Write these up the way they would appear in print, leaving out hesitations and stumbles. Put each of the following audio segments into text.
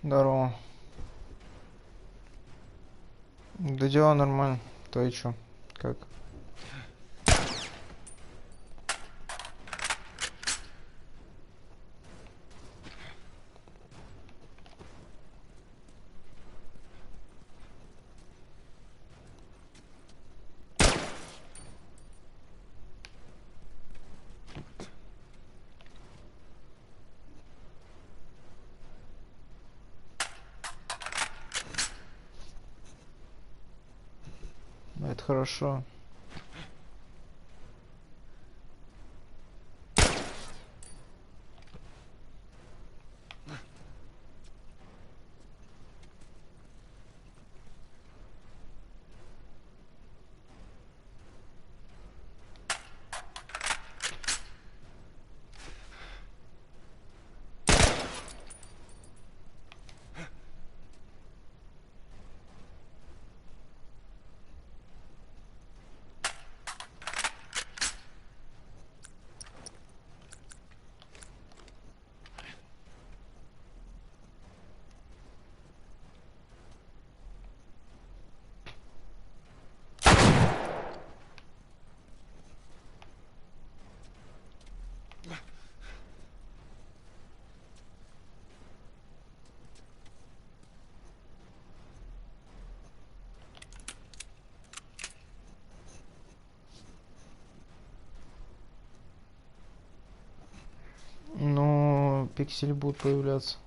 Здорово. Да дела нормально. Твои чё? Как? Это хорошо. Ну, пиксели будут появляться.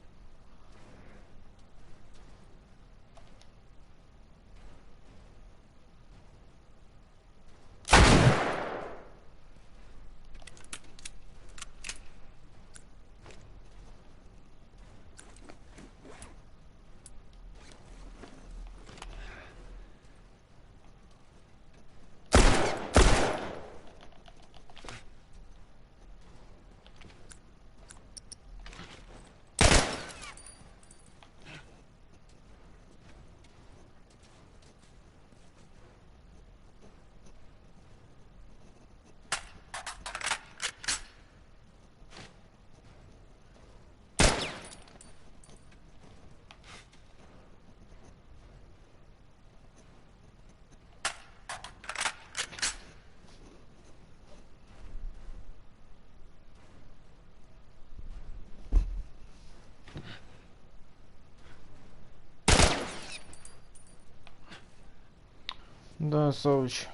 Да, Савыч.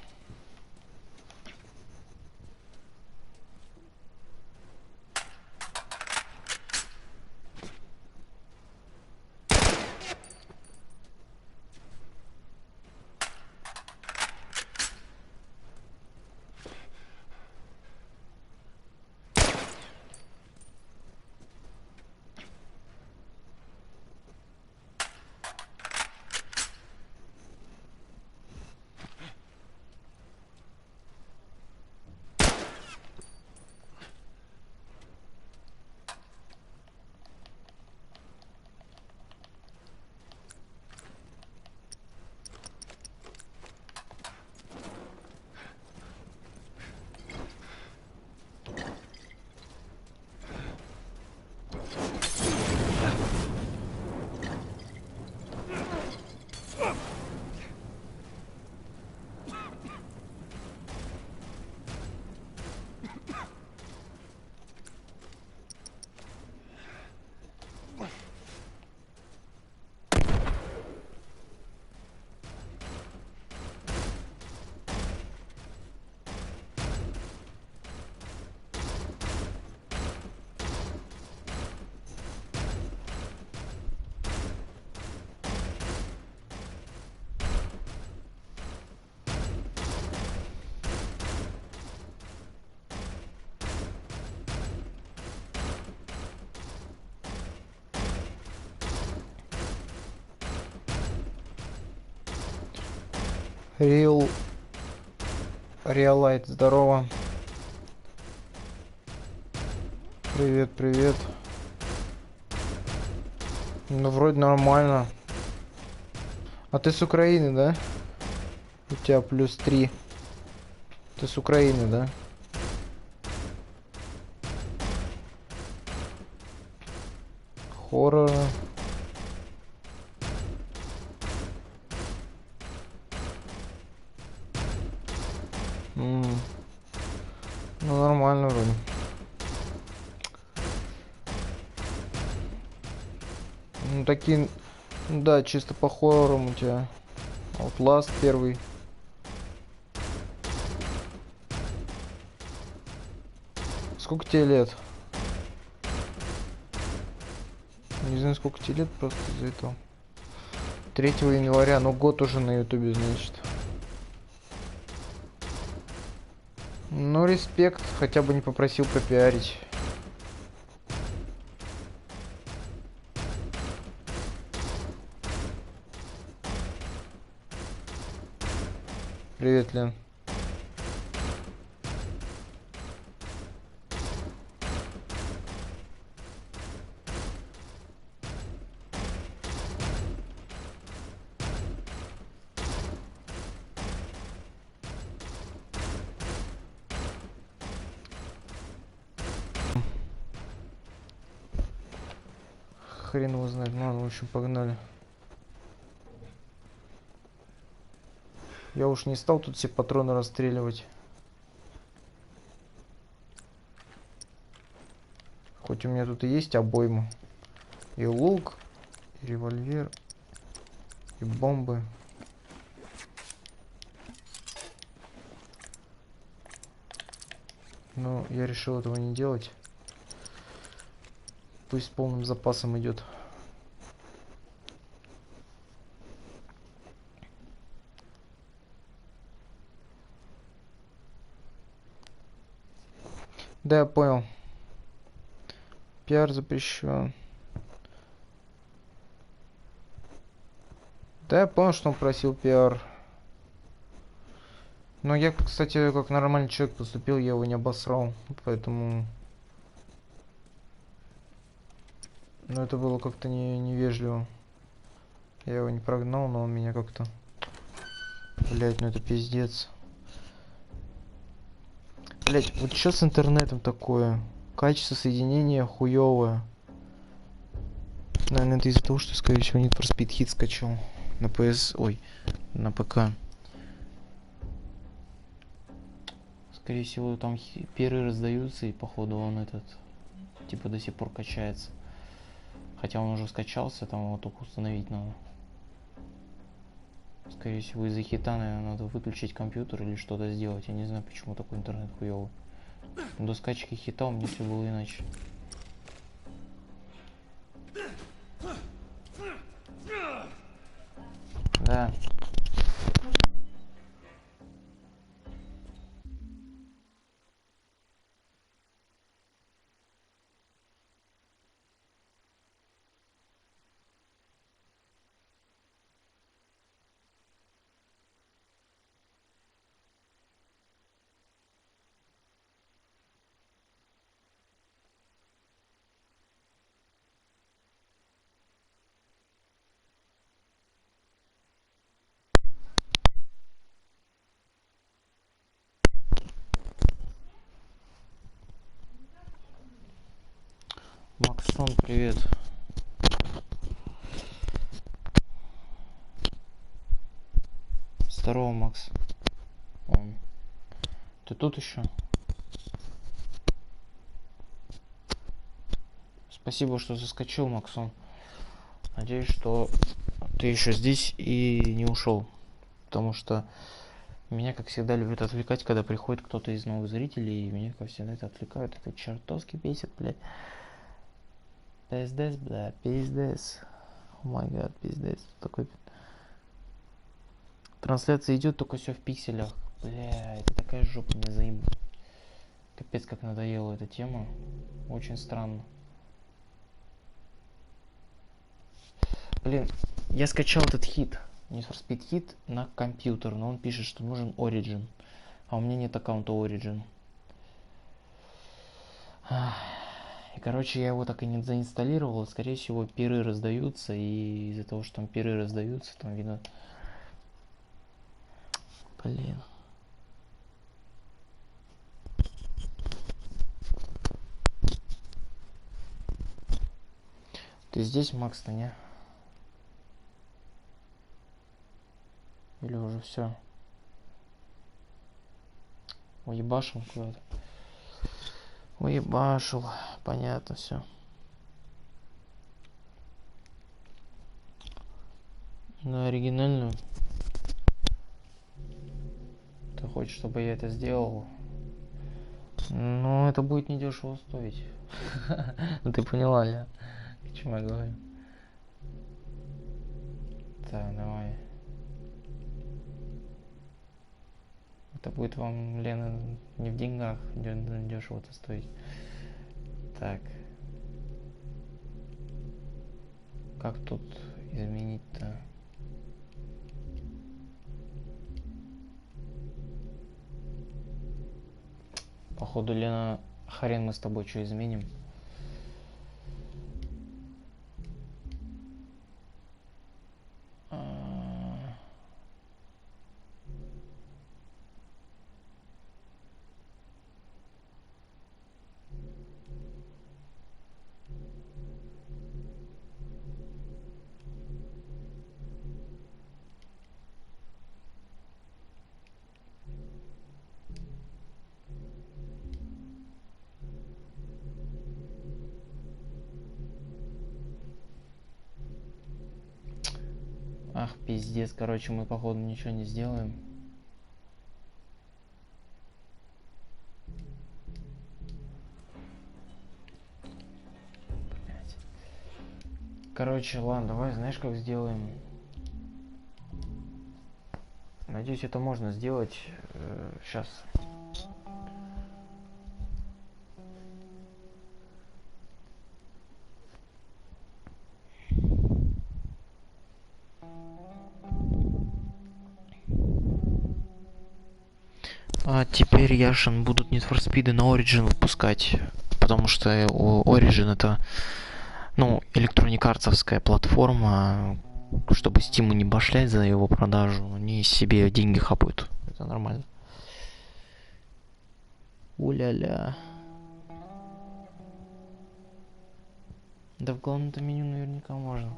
Реалайт, здорово. Привет, привет. Ну, вроде нормально. А ты с Украины, да? У тебя +3. Ты с Украины, да? Хоррор. Ну, нормально вроде. Ну, такие... Да, чисто по хоррорам у тебя. Outlast первый. Сколько тебе лет? Не знаю, сколько тебе лет, просто из-за этого. 3 января, ну год уже на ютубе, значит. Ну, респект, хотя бы не попросил пропиарить. Привет, Лен. Хрен его знает. Ну ладно, в общем, погнали. Я уж не стал тут все патроны расстреливать. Хоть у меня тут и есть обойма. И лук, и револьвер, и бомбы. Но я решил этого не делать. Пусть с полным запасом идет. Да, я понял. Пиар запрещен. Да, я понял, что он просил пиар. Но я, кстати, как нормальный человек поступил, я его не обосрал. Поэтому... Ну, это было как-то невежливо. Я его не прогнал, но он меня как-то... Блять, ну это пиздец. Блять, вот что с интернетом такое? Качество соединения хуёвое. Наверное, это из-за того, что, скорее всего, Need for Speed Hit скачал. На PS... Ой, на ПК. Скорее всего, там перы раздаются, и походу он этот... Типа до сих пор качается. Хотя он уже скачался, там его только установить надо. Скорее всего, из-за хита, наверное, надо выключить компьютер или что-то сделать. Я не знаю, почему такой интернет хуёвый. До скачки хита у меня все было иначе. Да. Максон, привет. Здорово, Макс. Ты тут еще? Спасибо, что заскочил, Максон. Надеюсь, что ты еще здесь и не ушел. Потому что меня, как всегда, любят отвлекать, когда приходит кто-то из новых зрителей. И меня, как всегда, это отвлекают. Это чертовски бесит, блядь. Пиздец, бля, пиздец. О май гад, пиздец. Такой... Трансляция идет, только все в пикселях. Бля, это такая жопа, мне заеб... Капец, как надоела эта тема. Очень странно. Блин, я скачал этот хит. Need for Speed Hit на компьютер, но он пишет, что нужен Origin. А у меня нет аккаунта Origin. И, короче, я его так и не заинсталлировал. Скорее всего, пиры раздаются. И из-за того, что там пиры раздаются, там видно... Блин. Ты здесь, Макс-то, не? Или уже все? Уебашил куда-то. Уебашил. Понятно все. На оригинальную. Ты хочешь, чтобы я это сделал? Ну, это будет недешево стоить. Ну, ты поняла, Ля, к чему я говорю? Так, давай. Это будет вам, Лена, не в деньгах дешево-то стоить. Так. Как тут изменить-то? Походу, Лена, хрен мы с тобой что изменим. Ах, пиздец, короче, мы походу ничего не сделаем. Блять. Короче, ладно, давай, знаешь, как сделаем? Надеюсь, это можно сделать. Сейчас. А теперь, Яшин, будут Need for Speed на Origin выпускать, потому что Origin это, ну, электроникарцевская платформа, чтобы Steam не башлять за его продажу, они себе деньги хапают, это нормально. Уля-ля. Да в главном-то меню наверняка можно.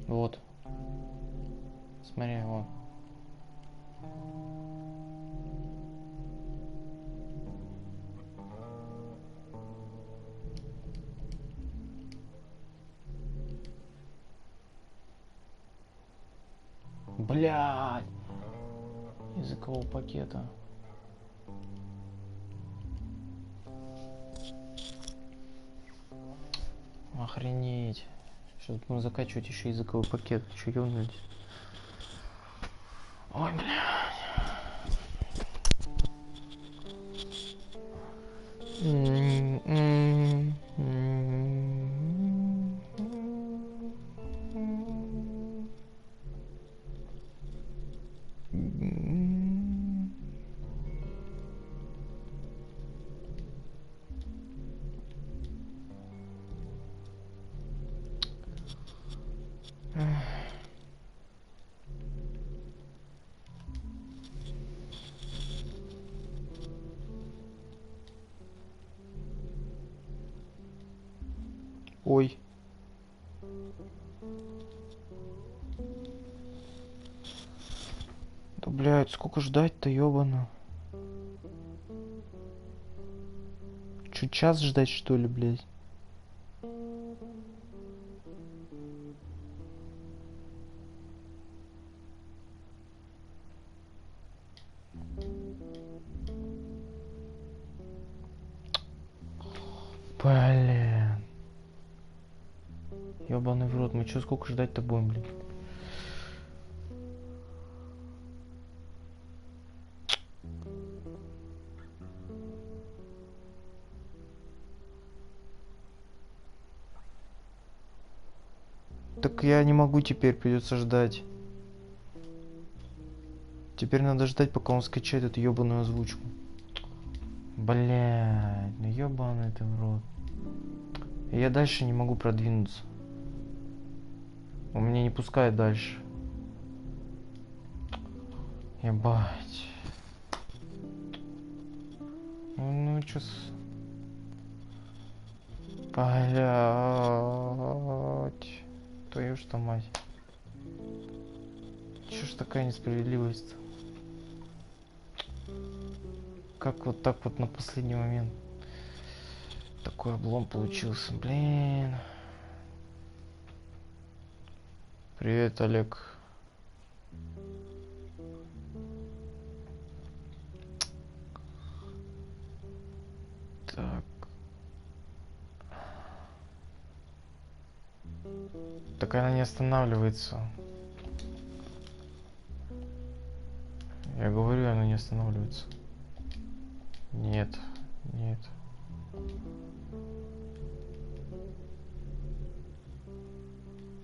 Вот. Смотри, вот. Блядь. Языкового пакета. Охренеть. Сейчас будем закачивать еще языковой пакет. Че, ёбнулись? Ой, блядь. Ой. Да, блядь, сколько ждать-то, ёбано. Чё, час ждать, что ли, блядь? Блин. Ёбаный в рот, мы чё, сколько ждать-то будем, блин? Так я не могу теперь, придется ждать. Теперь надо ждать, пока он скачает эту ёбаную озвучку. Блядь, ну ёбаный ты в рот. Я дальше не могу продвинуться. Он меня не пускает дальше. Ебать. Ну чё с... Блять. Твою что мать. Чё ж такая несправедливость? Как вот так вот на последний момент такой облом получился, блин. Привет, Олег. Так. Так она не останавливается. Я говорю, она не останавливается. Нет, нет.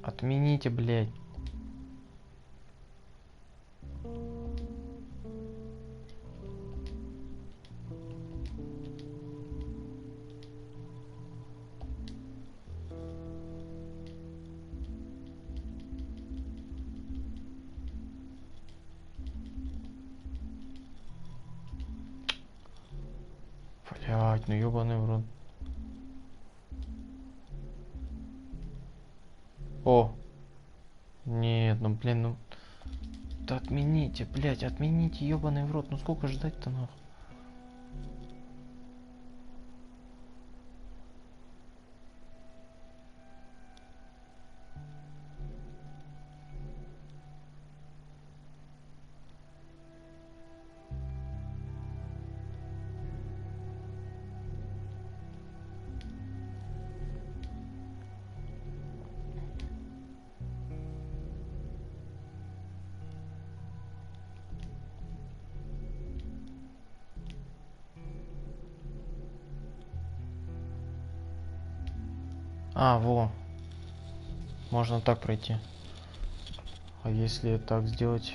Отмените, блядь. Блядь, ну ёбаный в рот. О! Нет, ну блин, ну... Да отмените, блядь, отмените, ёбаный в рот. Ну сколько ждать-то нахуй? А, во. Можно так пройти. А если так сделать?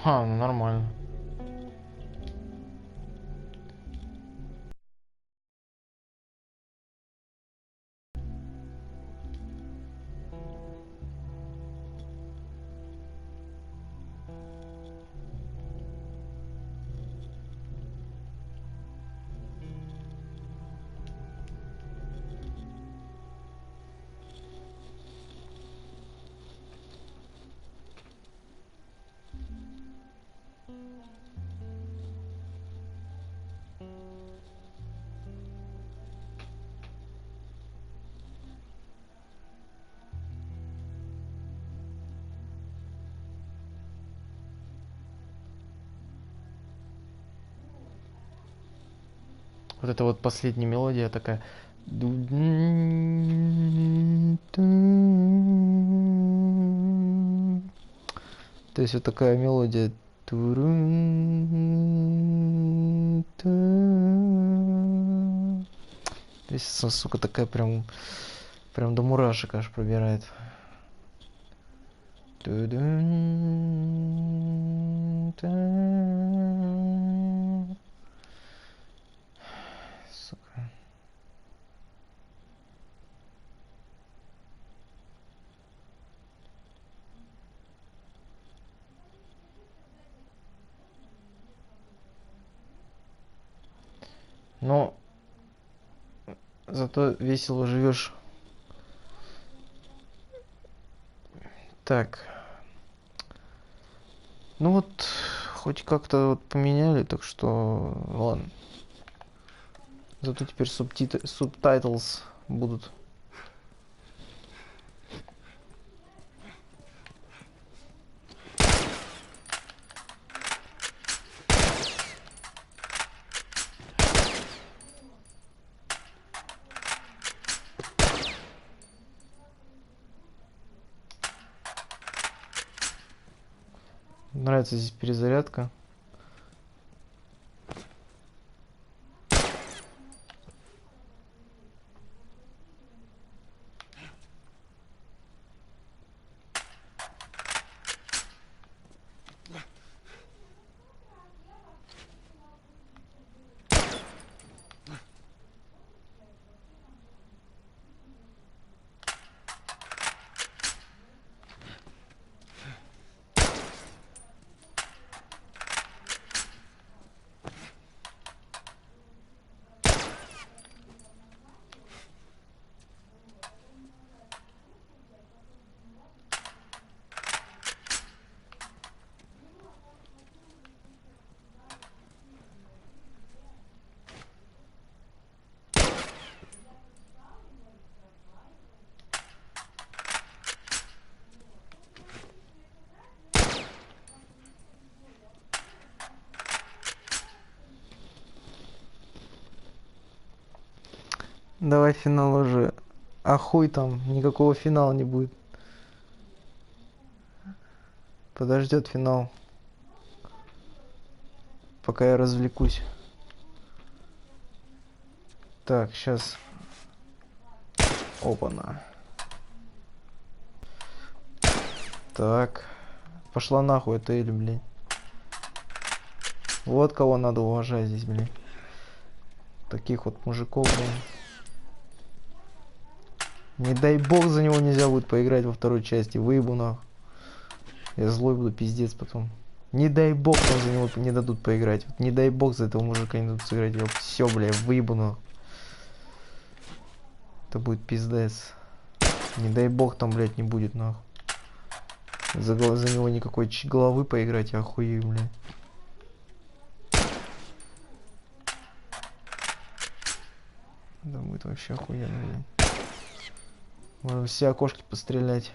Ха, ну нормально. Вот это вот последняя мелодия такая. То есть вот такая мелодия. То есть, сука, такая прям до мурашек аж пробирает. Сука. Но зато весело живешь. Так. Ну вот, хоть как-то вот поменяли, так что ладно. Зато теперь субтитлс будут. Нравится здесь перезарядка. Давай финал уже. А хуй там, никакого финала не будет. Подождет финал. Пока я развлекусь. Так, сейчас. Опа-на. Так. Пошла нахуй это или, блин. Вот кого надо уважать здесь, блин. Таких вот мужиков, блин. Не дай бог за него нельзя будет поиграть во второй части. Выебу нахуй. Я злой буду, пиздец потом. Не дай бог там за него не дадут поиграть. Вот не дай бог за этого мужика не дадут сыграть. Я все, бля, выебу нахуй. Это будет пиздец. Не дай бог там, блядь, не будет нахуй. За него никакой головы поиграть, я охуею, бля. Да будет вообще охуенно, бля. Можно все окошки пострелять.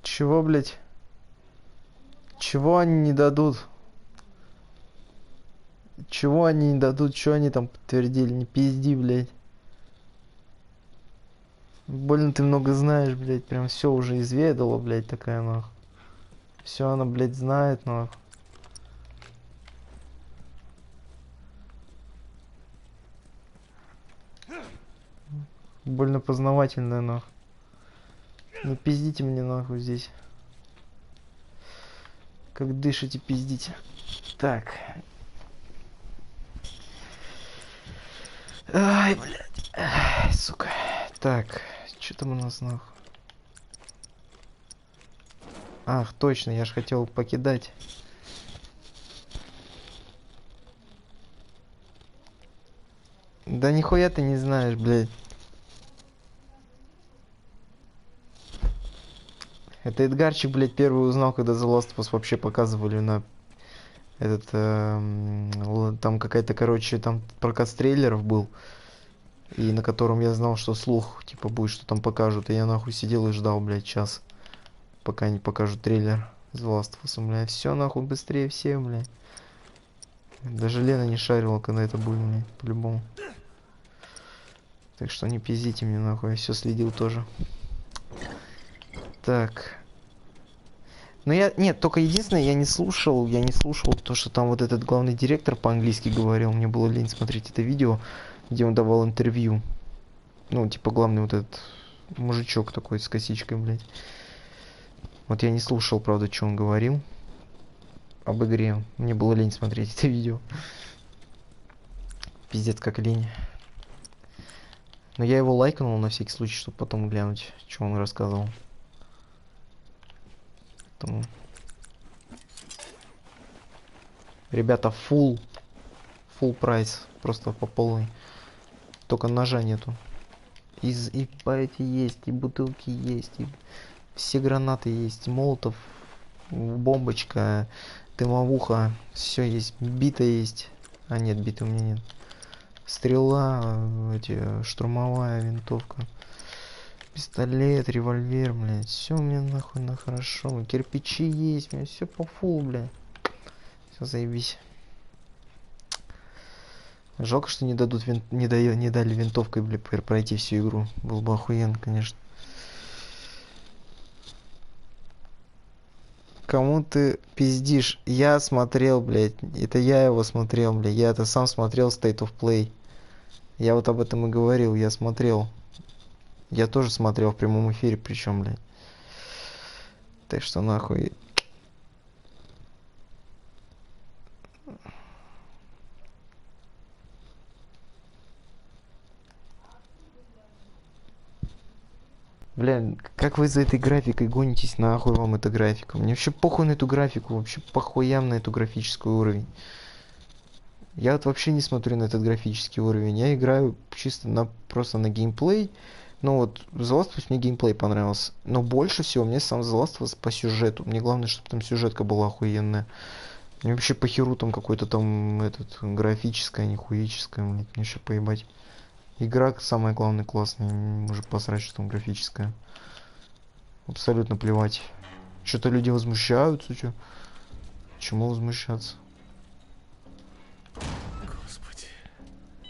Чего, блядь? Чего они не дадут? Чего они не дадут? Что они там подтвердили? Не пизди, блядь. Больно ты много знаешь, блядь. Прям все уже изведала, блядь, такая нахуй. Все она, блядь, знает, нахуй. Больно познавательная, нахуй. Не пиздите мне, нахуй, здесь. Как дышите, пиздите. Так. Ай, блядь. Ай, сука. Так. Что там у нас, нахуй? Ах, точно, я ж хотел покидать. Да нихуя ты не знаешь, блядь. Это Эдгарчик, блядь, первый узнал, когда The Last of Us вообще показывали на этот, там какая-то, короче, там прокат трейлеров был, и на котором я знал, что слух, типа, будет, что там покажут, и я нахуй сидел и ждал, блядь, час, пока не покажут трейлер The Last of Us, блядь, все нахуй быстрее всех, блядь. Даже Лена не шарила, когда это будет, блядь, по-любому. Так что не пиздите мне, нахуй, я все следил тоже. Так. Ну я, нет, только единственное, я не слушал то, что там вот этот главный директор по-английски говорил, мне было лень смотреть это видео, где он давал интервью. Ну, типа главный вот этот мужичок такой с косичкой, блядь. Вот я не слушал, правда, что он говорил об игре, мне было лень смотреть это видео. Пиздец, как лень. Но я его лайкнул на всякий случай, чтобы потом глянуть, что он рассказывал. Поэтому... Ребята, full прайс, просто по полной. Только ножа нету. И эти есть, и бутылки есть, и все гранаты есть, молотов, бомбочка, дымовуха, все есть, бита есть. А нет, биты у меня нет. Стрела, штурмовая винтовка, пистолет, револьвер, блядь, все у меня нахуй на хорошо. Кирпичи есть, у меня все по фул, блядь. Все заебись. Жалко, что не дадут не дали винтовкой, блядь, пройти всю игру. Был бы охуенно, конечно. Кому ты пиздишь? Я смотрел, блядь. Это я его смотрел, блядь. Я это сам смотрел State of Play. Я вот об этом и говорил. Я смотрел. Я тоже смотрел в прямом эфире, причем, блядь. Так что нахуй. Блин, как вы за этой графикой гонитесь, нахуй вам эта графика? Мне вообще похуй на эту графику, вообще похуям на эту графическую уровень. Я вот вообще не смотрю на этот графический уровень. Я играю чисто просто на геймплей. Ну вот, The Last of Us мне геймплей понравился. Но больше всего мне сам The Last of Us по сюжету. Мне главное, чтобы там сюжетка была охуенная. Мне вообще по херу там какой-то там этот графическая, нихуическая, мне вообще поебать. Игра самая главная классная, уже посрать, что там графическая. Абсолютно плевать. Что-то люди возмущаются, что? Чему возмущаться? Господи.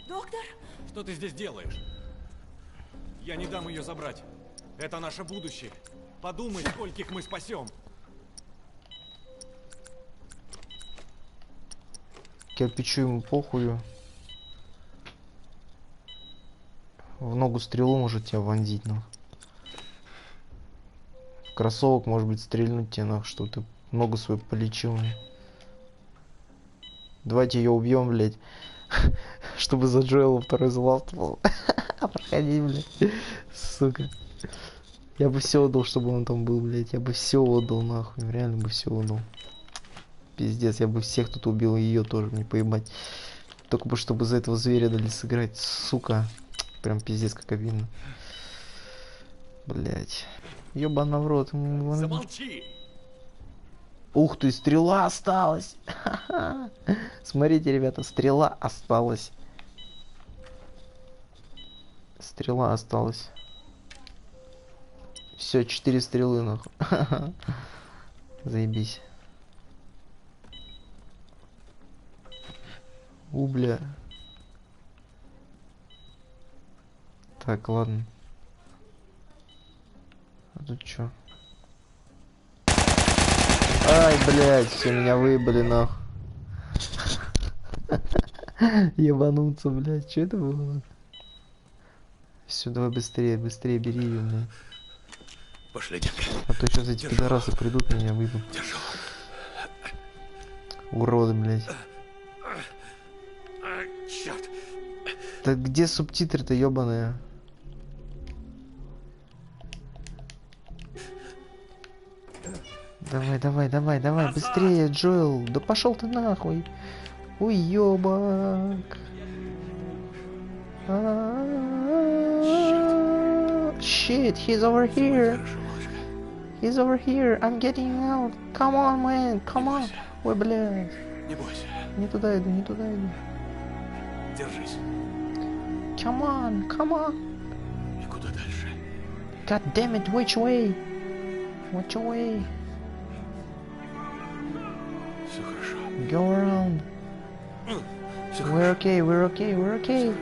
Доктор? Что ты здесь делаешь? Я не дам ее забрать. Это наше будущее. Подумай, скольких мы спасем. Кирпичу ему похую. В ногу стрелу может тебя вонзить, нах. В кроссовок, может быть, стрельнуть тебе, нах, что ты ногу свою полечил. Давайте ее убьем, блядь. Чтобы за Джоэла второй заласт был. Проходи, блядь. Сука. Я бы все отдал, чтобы он там был, блядь. Я бы все отдал, нахуй. Реально бы все отдал. Пиздец, я бы всех тут убил, и ее тоже, мне поебать. Только бы, чтобы за этого зверя дали сыграть, сука. Прям пиздец, как обидно. Блять. Ёбана в рот. Замолчи! Ух ты, стрела осталась. Смотрите, ребята, стрела осталась. Стрела осталась. Все, 4 стрелы, нахуй. Заебись. Бля. Так, ладно. А тут чё? Ай, блядь, все, меня выебали, нахуй. Ебануться, блядь, что это было? Все, давай быстрее, быстрее бери ее, блядь. Пошли, детка. А то сейчас эти пидорасы придут, меня выйдут. Держу. Уроды, блядь. Черт. Так где субтитры-то, ебаные? Давай, давай, давай, давай, быстрее, Джоэл. Да пошел ты нахуй. Уебак. Shit, he's over here. He's over here. I'm getting out. Come on, man. Come on. Ой, блядь. Не бойся. Не туда иду, не туда иду. Держись. Come on, come on. И куда дальше? God damn it, which way? Which way? Все хорошо. Go around. Все We're okay, we're okay, we're okay.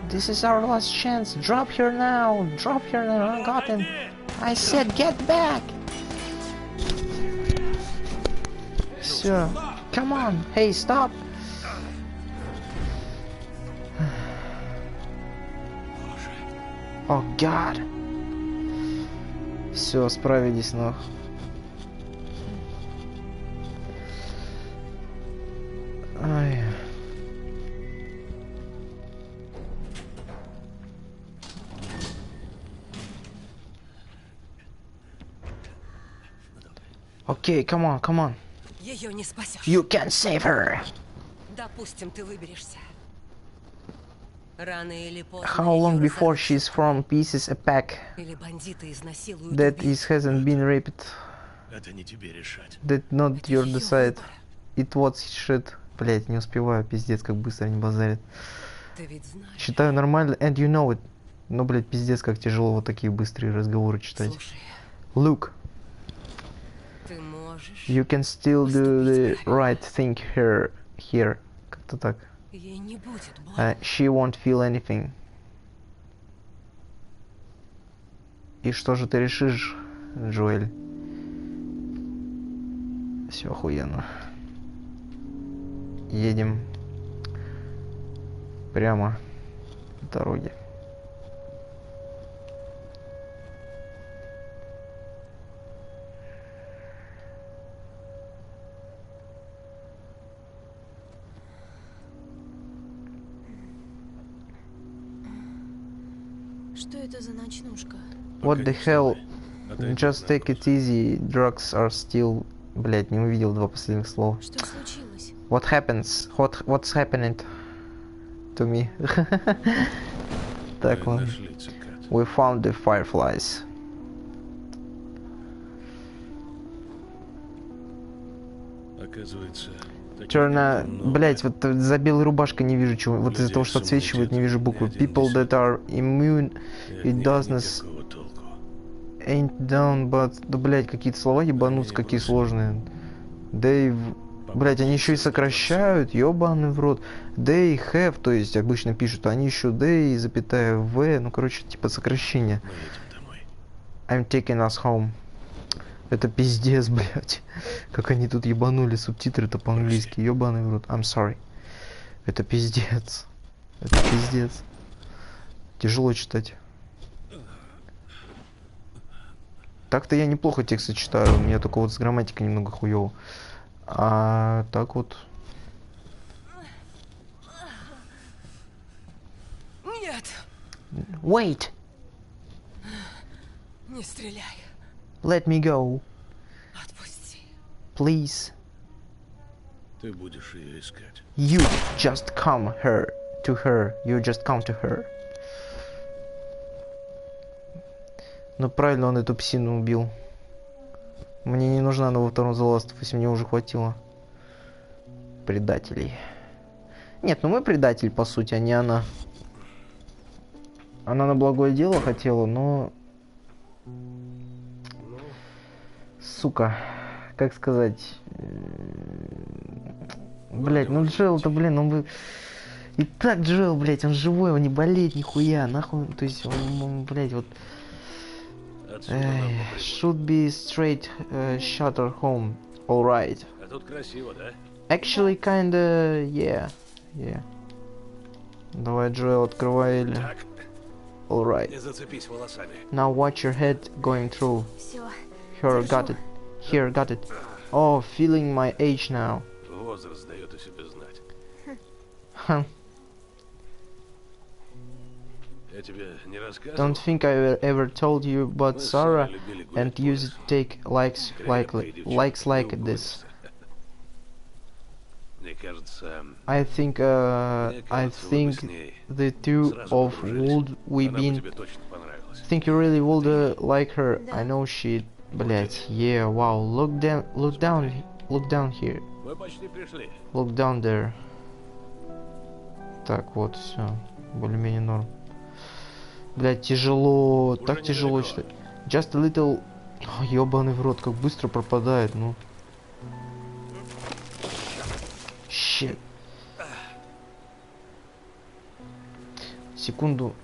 This is our last chance. Drop here now. Drop here now. I got him. I said get back. Все. Come on. Hey, stop. Oh God. Все, справились, нах. Ай. Окей, come on, come on. Ее не спасешь. You can save her. Допустим, ты выберешься. Рано или поздно. How long её before разорвут. she's from pieces a pack Или бандиты изнасилуют. that убьют. is hasn't been raped? Это не тебе решать. That not Это your её decide. выбор. It was shit. Блять, не успеваю, пиздец, как быстро они базарят. Ты ведь знаешь. Считаю нормально, and you know it. Но, блять, пиздец, как тяжело вот такие быстрые разговоры читать. Слушай, Look, ты можешь. you can still do the Поступить right thing here. Как-то так. Ей не будет больно. She won't feel anything. И что же ты решишь, Джоэль? Все охуенно. Едем прямо по дороге. Что это за ночнушка? What the hell? Just take it easy. Drugs are still... Блять, не увидел два последних слова. Что случилось? What happens? What's happening to me? Так, ладно. We found the fireflies. Оказывается, Черная, блять, вот за белой рубашкой не вижу чего. Вот из-за того, что отсвечивает, не вижу буквы. People that are immune, it doesn't ain't down, but... Да, блять, какие-то слова ебанутся, какие сложные. They... Блять, они еще и сокращают, ебаный в рот. They have, то есть обычно пишут, они еще they, запятая v, ну короче, типа сокращение. I'm taking us home. Это пиздец, блять. Как они тут ебанули субтитры-то по-английски, ебаный в рот. I'm sorry. Это пиздец. Это пиздец. Тяжело читать. Так-то я неплохо тексты читаю, у меня только вот с грамматикой немного хуёво. А так вот. Нет! Wait! Не стреляй. Let me go. Отпусти. Please. Ты будешь ее искать. You just come to her. You just come to her. Ну правильно он эту псину убил. Мне не нужна она во втором The Last of Us, мне уже хватило предателей. Нет, ну мы предатель, по сути, а не она. Она на благое дело хотела, но... Сука, как сказать... Блять, ну Джоэл-то, блин, он бы... И так Джоэл, блять, он живой, он не болеет нихуя, нахуй, то есть он блять, вот... Should be straight shutter home. Alright. А тут красиво, да? Actually, kinda, yeah. Давай, Джоэл, открывай или... Так, Alright. не зацепись волосами. Now watch your head going through. Все. Here, got it. Here, got it. Oh, feeling my age now. Возраст дает о себе знать. Huh. Я тебе не рассказывал. Don't think I ever told you, but Мы с Sarah Сарой любили гулять and по used лесу. to take likes like this. Мне кажется, I think вы с ней the two сразу of подружились. would we Она бы been тебе точно понравилась. think you really would like her. I know she, блять, yeah, wow. Look down here. Мы почти пришли. Look down there. Так, вот, все. Более-менее норм. Блять, тяжело. Уже Так тяжело недалеко. читать. Just a little... Ёбаный в рот, как быстро пропадает, ну. Щет. Секунду.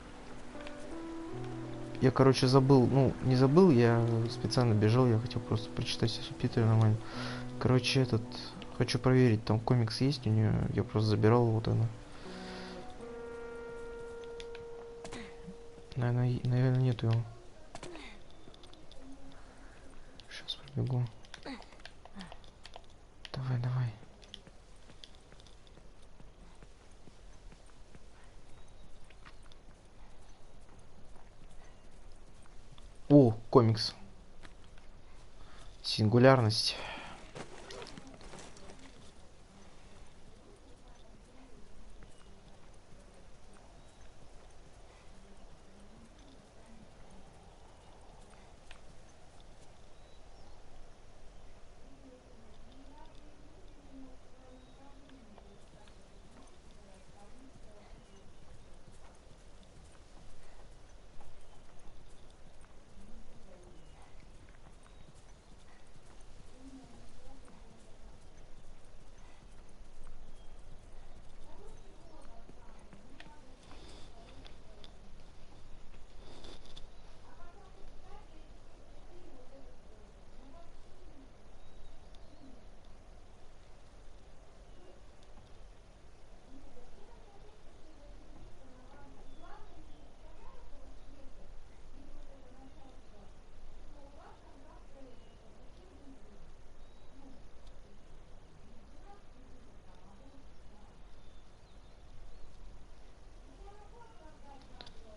Я, короче, забыл. Ну, не забыл, я специально бежал. Я хотел просто прочитать все субтитры нормально. Короче, хочу проверить, там комикс есть у нее. Я просто забирал, вот она. Наверное, нету его. Сейчас пробегу. Давай. О, комикс. Сингулярность.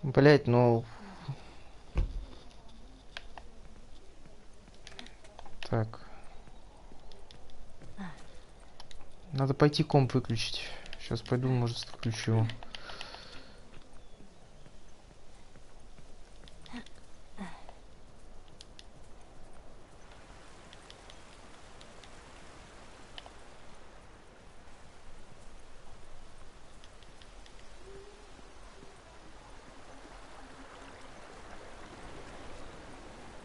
Блять, ну Так. Надо пойти комп выключить. Сейчас пойду, может, включу его.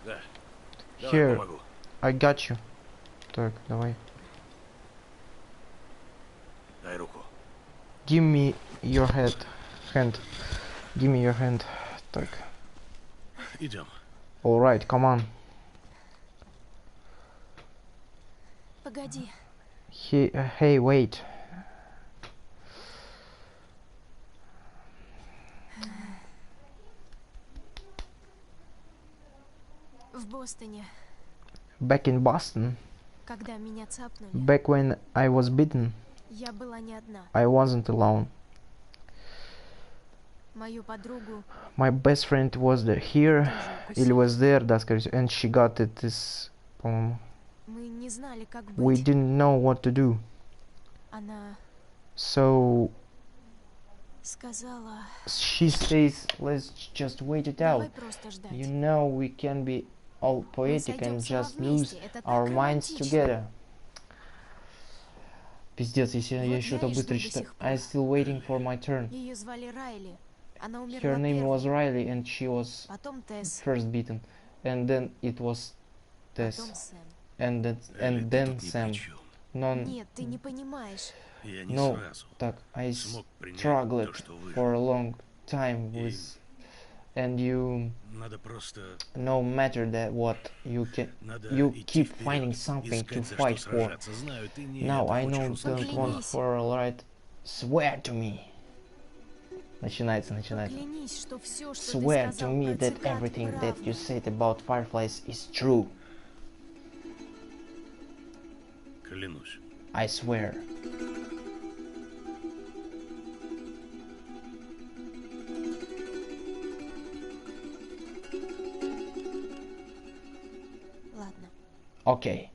Да. Давай Here, помогу. I got you. Так, давай. Дай руку. Give me your hand. Give me your hand. Так. Идем. Alright, come on. Погоди. Hey, wait. В Бостоне, Back in Boston, когда меня цапнули, back when I was bitten, я была не одна. I wasn't alone. Мою подругу My best friend was here, тоже или укусили. was there, да, скорее всего, and she got it this, по-моему. Мы не знали, как We быть. didn't know what to do. Она So сказала, she says, let's just wait it давай out. просто ждать. You know, we can be all poetic and сойдем с ума just lose вместе, это так our minds романтично. together. Пиздец, если я Вот еще это я и быстро жду до читаю. сих пор. I still waiting for my turn. Ее звали Райли. Она умерла Her name was первой, Riley and she was потом Тесс, first beaten. And then it was Tess. потом Сэм. And then Sam. Non, Нет, ты не понимаешь. Я не no, сразу так, I смог принять struggled то, что выжил. for a long time И with, and you, Надо просто... no matter that what, you Надо keep идти вперед, finding something to искать, за fight что for. сражаться. Знаю, ты не Now это I хочешь know услышать, don't want но... for a right. Swear to me. Начинается. Поклянись, что все, что Swear ты to сказал me про that цикад, everything that правда. you said about fireflies is true. Клянусь. I swear. Ладно. Окей.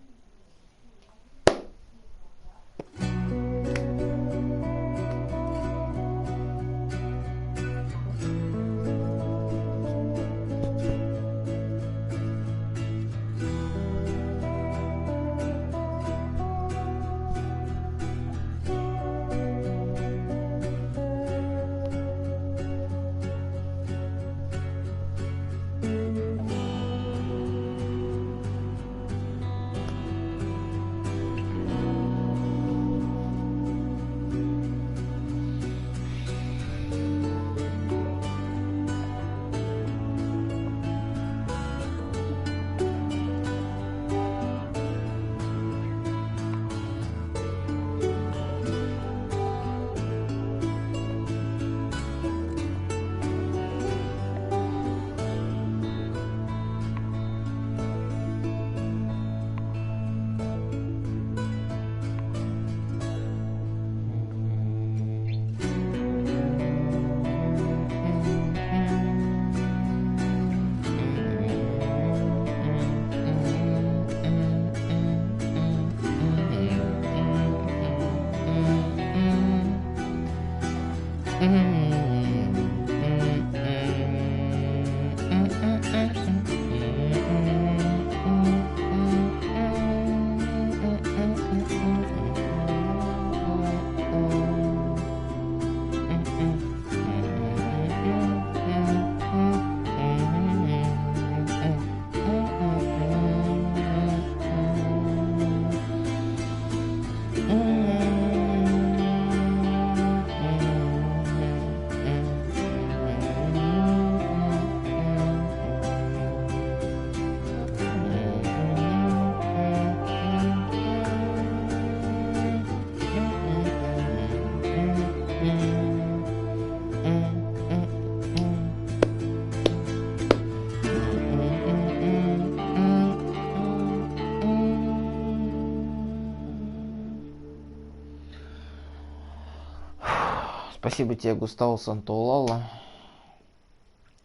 Спасибо тебе, Густаво Сантоолала.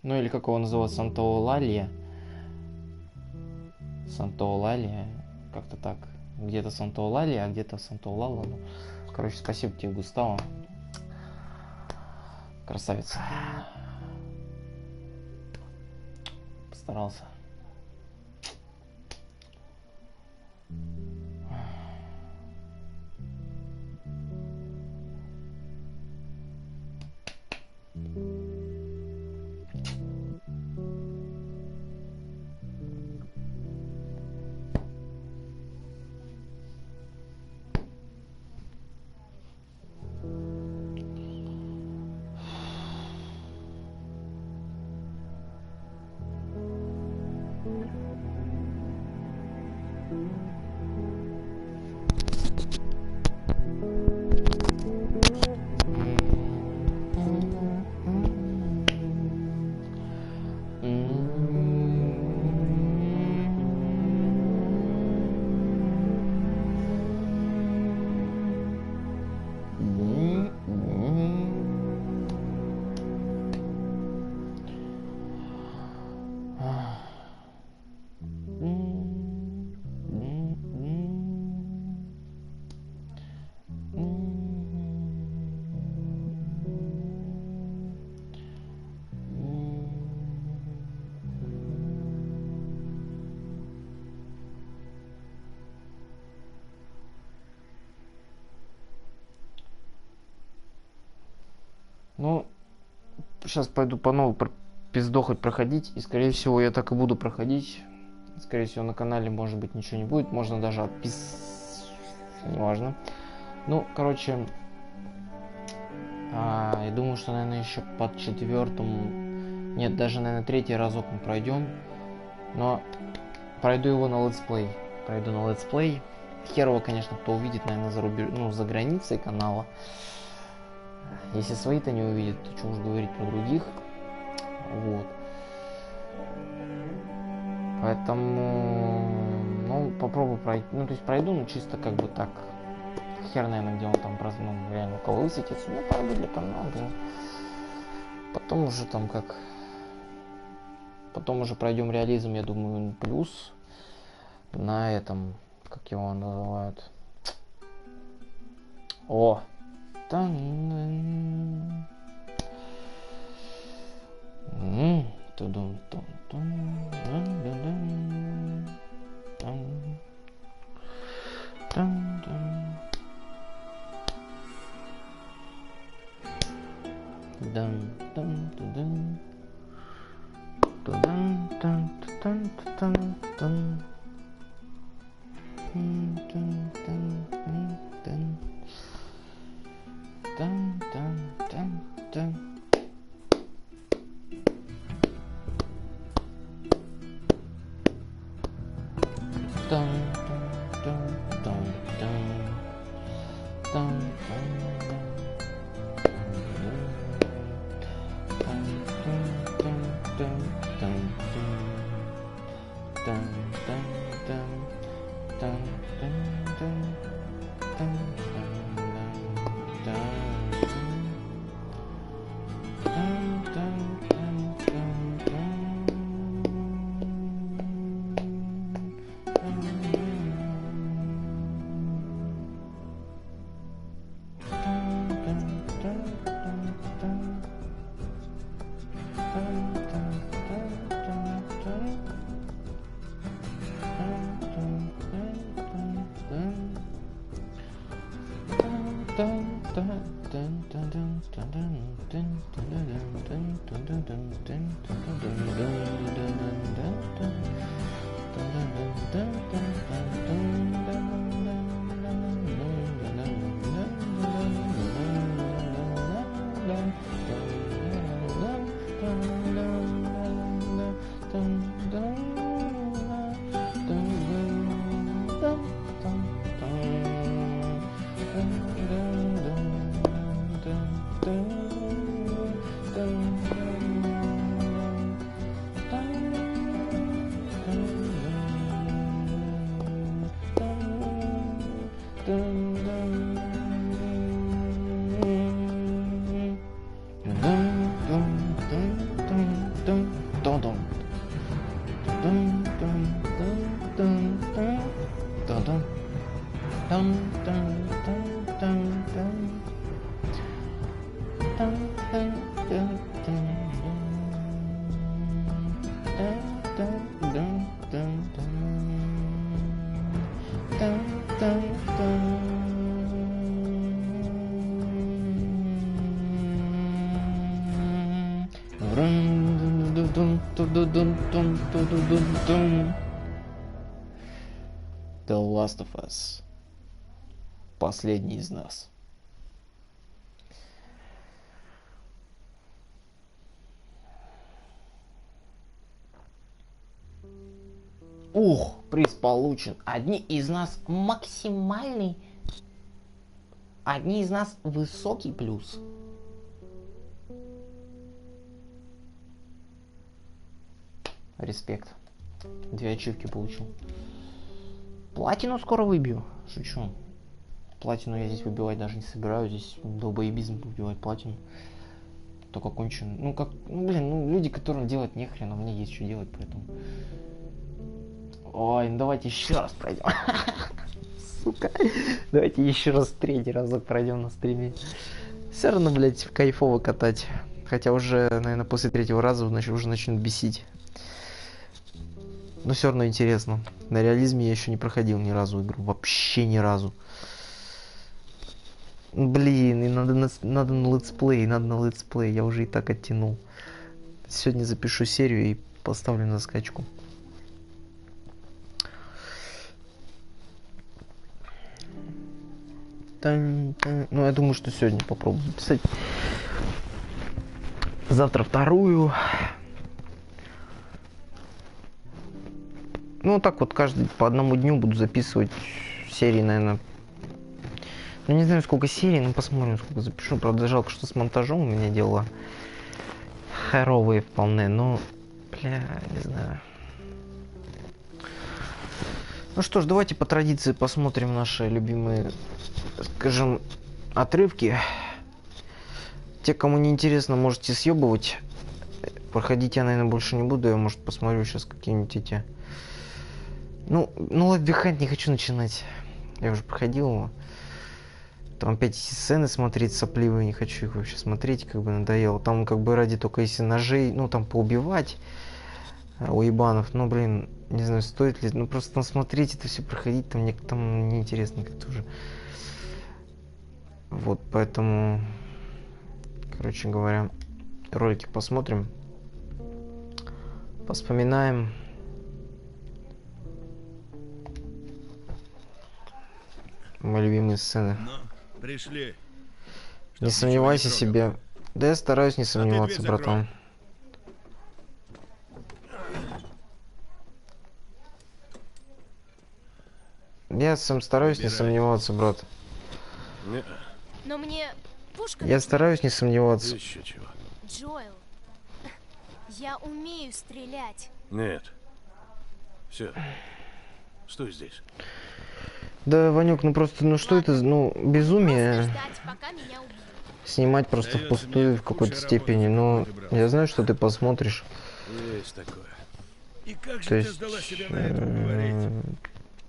Ну или как его называют, Сантоолалия. Сантоолалия. Как-то так. Где-то Сантоулали, а где-то Сантоулала. Ну, короче, спасибо тебе, Густаво. Красавица. Постарался. Ну, сейчас пойду по новой пиздохать проходить, и скорее всего я так и буду проходить. Скорее всего на канале может быть ничего не будет, можно даже неважно. Ну, короче, я думаю, что, наверное, еще под четвертым, нет, даже, наверное, третий разок мы пройдем, но пройду его на летсплей. Пройду на летсплей. Херово, конечно, кто увидит, наверное, за границей канала. Если свои-то не увидят, то что уж говорить про других. Вот. Поэтому, ну, попробую пройти. Ну, то есть пройду, ну, чисто как бы так. Хер, наверное, где он там, ну, реально у кого высветится. Ну, пройду для канала, блин. Потом уже там как... Потом уже пройдем реализм, я думаю, плюс. На этом, как его называют. О! The Last of Us. Последний из нас. Ух, приз получен. Одни из нас максимальный, одни из нас высокий плюс. Респект. 2 ачивки получил. Платину скоро выбью. Шучу. Платину я здесь выбивать даже не собираюсь. Здесь долбоебизм выбивать платину. Только кончен. Ну как, ну блин, ну люди, которым делать нехрен, а мне есть что делать, поэтому. Ой, ну давайте еще раз пройдем. Сука. Давайте еще раз 3-й разок пройдем на стриме. Все равно, блядь, кайфово катать. Хотя уже, наверное, после 3-го раза уже начнут бесить. Но все равно интересно. На реализме я еще не проходил ни разу игру. Вообще ни разу. Блин, и надо на летсплей, надо на летсплей. Я уже и так оттянул. Сегодня запишу серию и поставлю на скачку. Ну, я думаю, что сегодня попробую записать. Завтра 2-ю. Ну, так вот, каждый по одному дню буду записывать серии, наверное. Ну, не знаю, сколько серий, но посмотрим, сколько запишу. Правда, жалко, что с монтажом у меня дела хоровые вполне, но, бля, не знаю. Ну что ж, давайте по традиции посмотрим наши любимые, скажем, отрывки. Те, кому не интересно, можете съебывать. Проходить я, наверное, больше не буду. Я, может, посмотрю сейчас какие-нибудь эти... Ну, Left Behind не хочу начинать. Я уже проходил его. Там опять эти сцены смотреть сопливые, не хочу их вообще смотреть, как бы надоело. Там как бы ради только если ножей, ну там поубивать уебанов, ну блин, не знаю, стоит ли, ну просто там смотреть это все проходить, там мне там неинтересно как-то уже. Вот, поэтому, короче говоря, ролики посмотрим, поспоминаем. Мои любимые сцены. Пришли. Не сомневайся в себе. Да я стараюсь не сомневаться, братан. Я сам стараюсь не сомневаться, брат. Но мне пушка... Я стараюсь не сомневаться. Еще чего? Джоэл, я умею стрелять. Нет. Все. Стой здесь. Да, Ванюк, ну просто, ну что это, ну, безумие Ждать, пока меня убьют. снимать просто впустую в какой-то степени, но я знаю, что ты посмотришь. Есть такое. И как же То ты есть, сдала себя на это поговорить?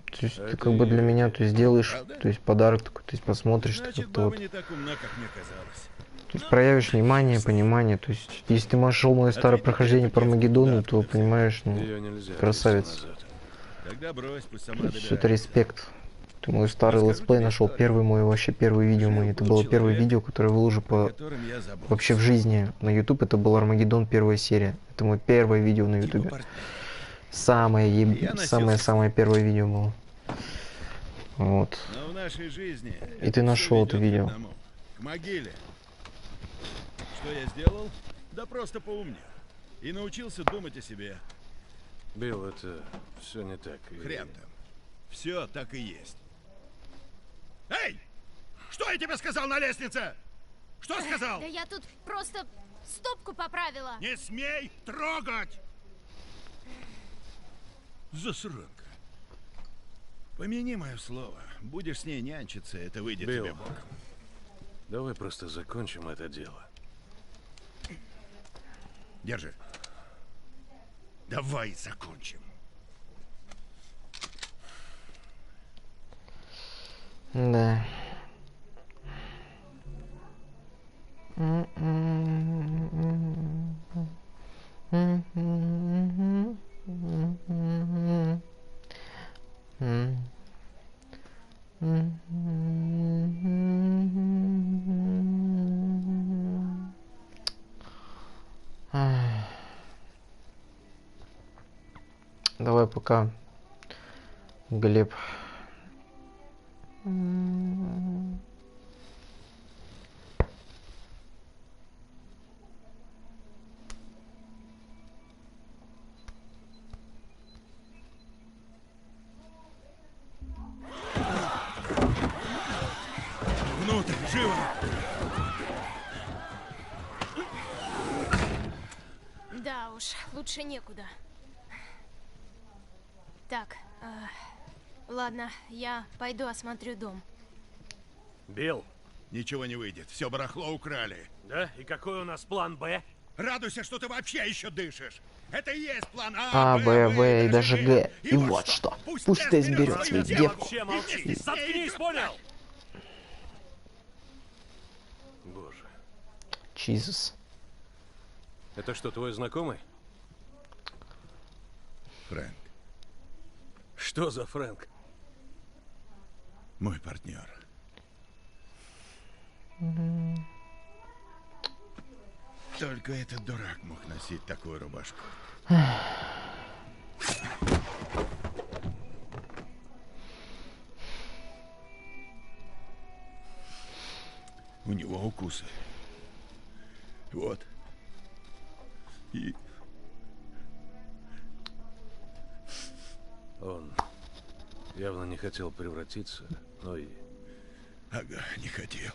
то есть ты как бы для меня, то есть делаешь, то есть подарок такой, то есть посмотришь, Значит, как-то вот, баба не так умна, как мне казалось. то есть проявишь внимание, понимание, то есть если ты нашел мое старое прохождение по Армагеддону, то понимаешь, ну, Ее нельзя красавец. отвести назад. Тогда брось, пусть сама То есть это добирается. респект. Ты мой старый летсплей нашел, первый мой, вообще первый видео мой, это было первое видео, которое выложу по Которым я забыл. вообще в жизни на YouTube, это был Армагеддон первая серия, это мое первое видео на YouTube. Самое первое видео было. Вот. Но в нашей жизни И ты нашел это видео. к могиле. Что я сделал? Да просто поумнел. И научился думать о себе. Билл, это все не так. И- Хрен там. Все так и есть. Эй! Что я тебе сказал на лестнице? Что сказал? Да я тут просто стопку поправила. Не смей трогать! Засранка. Помяни мое слово. Будешь с ней нянчиться, это выйдет Билл, тебе боком. давай просто закончим это дело. Держи. Давай закончим. Да. Давай пока, Глеб. Внутрь, живо! Да уж, лучше некуда. Так, ладно, я пойду осмотрю дом. Билл, Ничего не выйдет, все барахло украли. да? И какой у нас план Б? Радуйся, что ты вообще еще дышишь. Это и есть план А, Б, В и даже Г. И вот что. Пусть ты изберет свою Ты девку. вообще молчи! Заткнись, понял? Боже. Jesus. Это что, твой знакомый? Фрэнк, Что за Фрэнк? мой партнер. Только этот дурак мог носить такую рубашку. У него укусы. Вот. И Он явно не хотел превратиться, но и... ага, не хотел.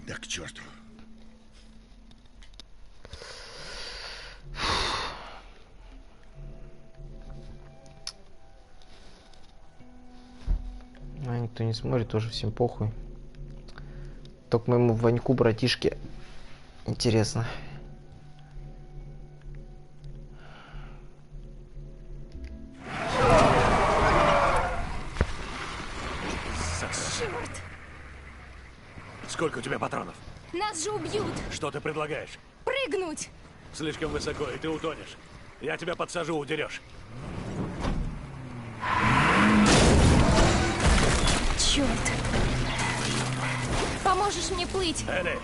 Да к черту. А никто не смотрит, тоже всем похуй. Только моему Ваньку, братишке, интересно. Черт! Сколько у тебя патронов? Нас же убьют! Что ты предлагаешь? Прыгнуть! Слишком высоко, и ты утонешь. Я тебя подсажу, удерешь. Черт! Поможешь мне плыть? Элли!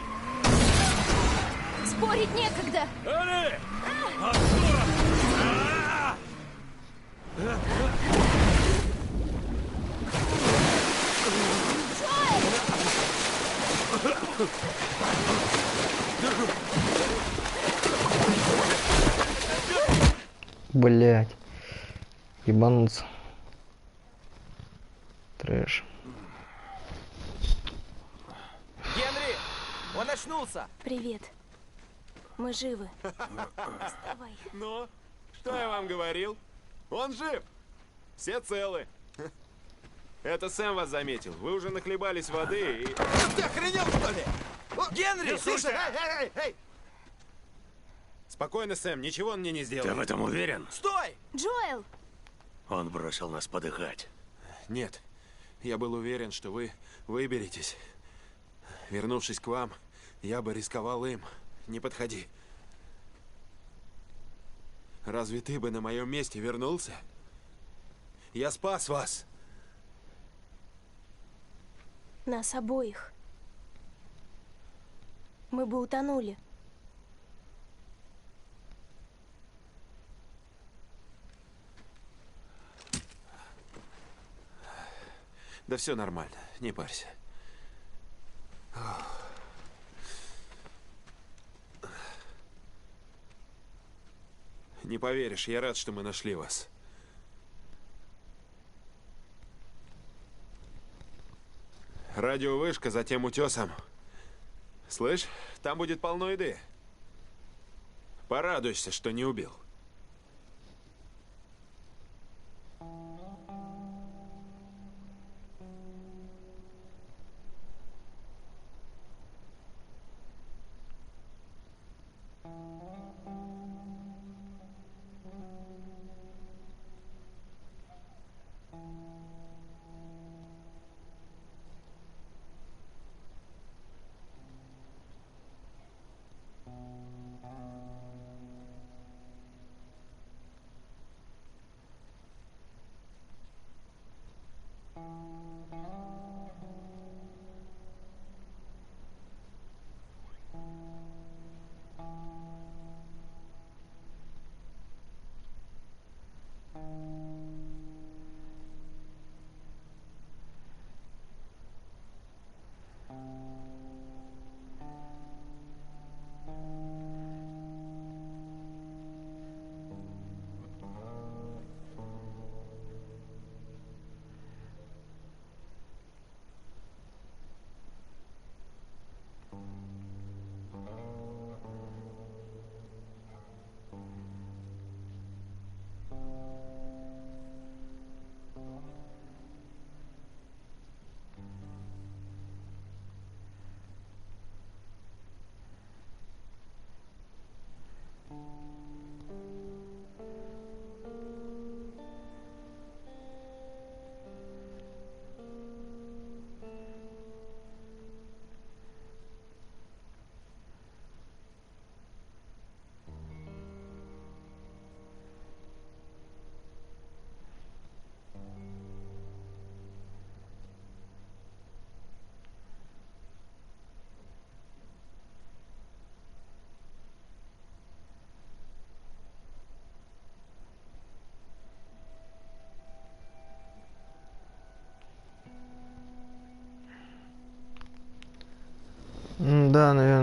Спорить некогда! Элли! Оттуда! А! Блять. Ебануться. Трэш. Генри! Он очнулся! Привет. Мы живы. Вставай. Ну, что я вам говорил? Он жив! Все целы. Это Сэм вас заметил. Вы уже нахлебались воды и... Ты охренел, что ли? Генри, слушай! Эй! Спокойно, Сэм, ничего он мне не Ты сделал. в этом уверен? Стой! Джоэл! Он бросил нас подыхать. Нет, я был уверен, что вы выберетесь. Вернувшись к вам, я бы рисковал им. Не подходи. Разве ты бы на моем месте вернулся? Я спас вас. Нас обоих. Мы бы утонули. Да все нормально, не парься. Не поверишь, я рад, что мы нашли вас. Радиовышка за тем утесом. Слышь, там будет полно еды. Порадуйся, что не убил.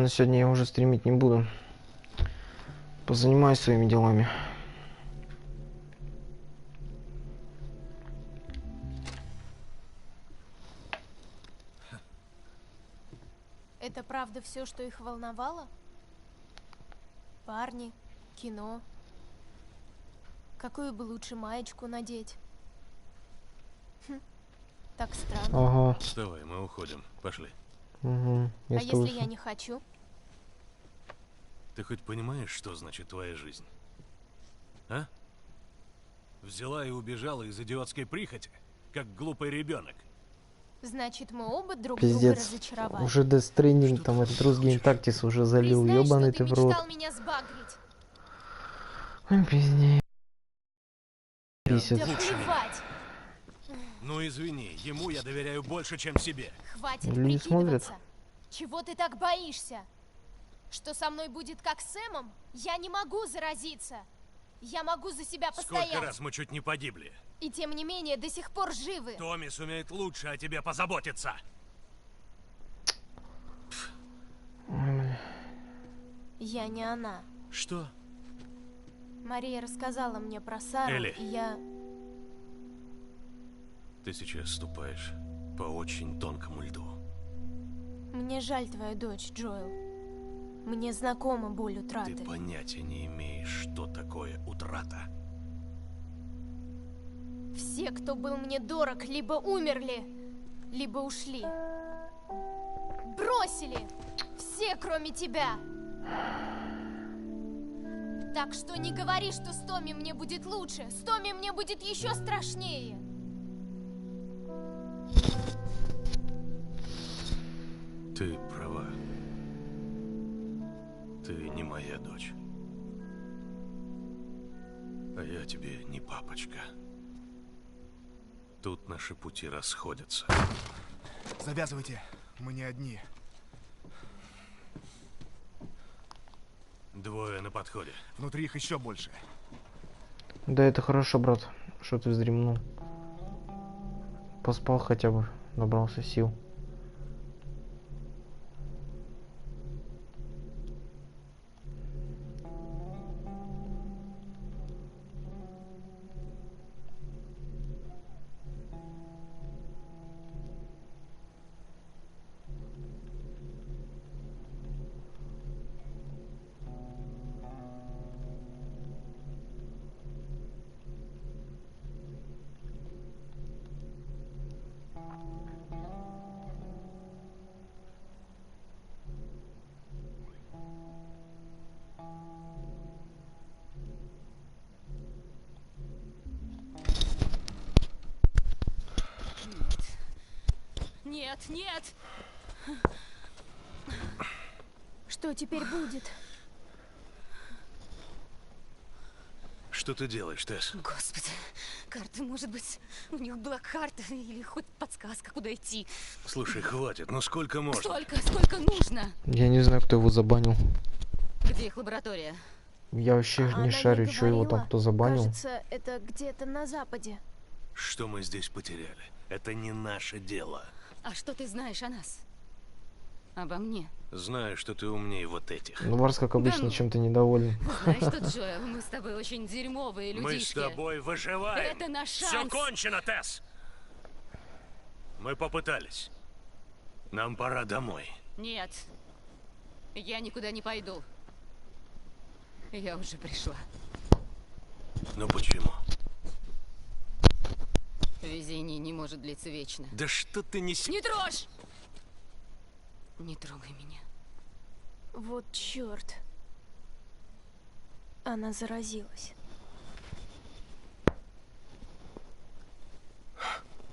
наверное, сегодня я уже стримить не буду. Позанимаюсь своими делами. Это правда все, что их волновало? Парни, кино. Какую бы лучше маечку надеть? Так странно. Ага. Вставай, мы уходим. Пошли. Угу. А если я не хочу? Ты хоть понимаешь, что значит твоя жизнь? А? Взяла и убежала из идиотской прихоти, как глупый ребенок. Значит, мы оба друг друга Пиздец. разочаровали. Уже Death Stranding, Что там ты этот русский тактис уже залил. Признай, Ёбаный что ты ты в рот. мечтал меня сбагрить. Ой, пиздец. Бесит. Да плевать. Ну извини, ему я доверяю больше, чем себе. Хватит Люди смотрят. прикидываться. Чего ты так боишься? Что со мной будет как с Сэмом? Я не могу заразиться. Я могу за себя постоять. Сколько раз мы чуть не погибли. И тем не менее до сих пор живы. Томми сумеет лучше о тебе позаботиться. Я не она. Что? Мария рассказала мне про Сару, Элли. и я... Ты сейчас ступаешь по очень тонкому льду. Мне жаль твою дочь, Джоэл. Мне знакома боль утраты. Ты понятия не имеешь, что такое утрата. Все, кто был мне дорог, либо умерли, либо ушли. Бросили! Все, кроме тебя! Так что не говори, что с Томми мне будет лучше. С Томми мне будет еще страшнее. Ты права. Ты не моя дочь. А я тебе не папочка. Тут наши пути расходятся. Завязывайте, мы не одни. Двое на подходе. Внутри их еще больше. Да это хорошо, брат, что ты вздремнул. Поспал хотя бы, набрался сил. Нет, нет! Что теперь будет? Что ты делаешь, Тесс? Господи, карта, может быть, у них была карта или хоть подсказка, куда идти. Слушай, хватит, ну сколько можно? Сколько нужно? Я не знаю, кто его забанил. Где их лаборатория? Я вообще Она не шарю, что его там говорила. кто забанил. Кажется, это где-то на западе. Что мы здесь потеряли? Это не наше дело. А что ты знаешь о нас? Обо мне? Знаю, что ты умнее вот этих. Ну, Барс, как обычно, ну. чем-то недоволен. Знаешь что, Джоэл, мы с тобой очень дерьмовые людишки. Мы с тобой выживаем. Это наш Все шанс. кончено, Тесс. Мы попытались. Нам пора домой. Нет, я никуда не пойду. Я уже пришла. Ну почему? Везение не может длиться вечно. Да что ты несешь? Не трожь! Не трогай меня. Вот черт. Она заразилась.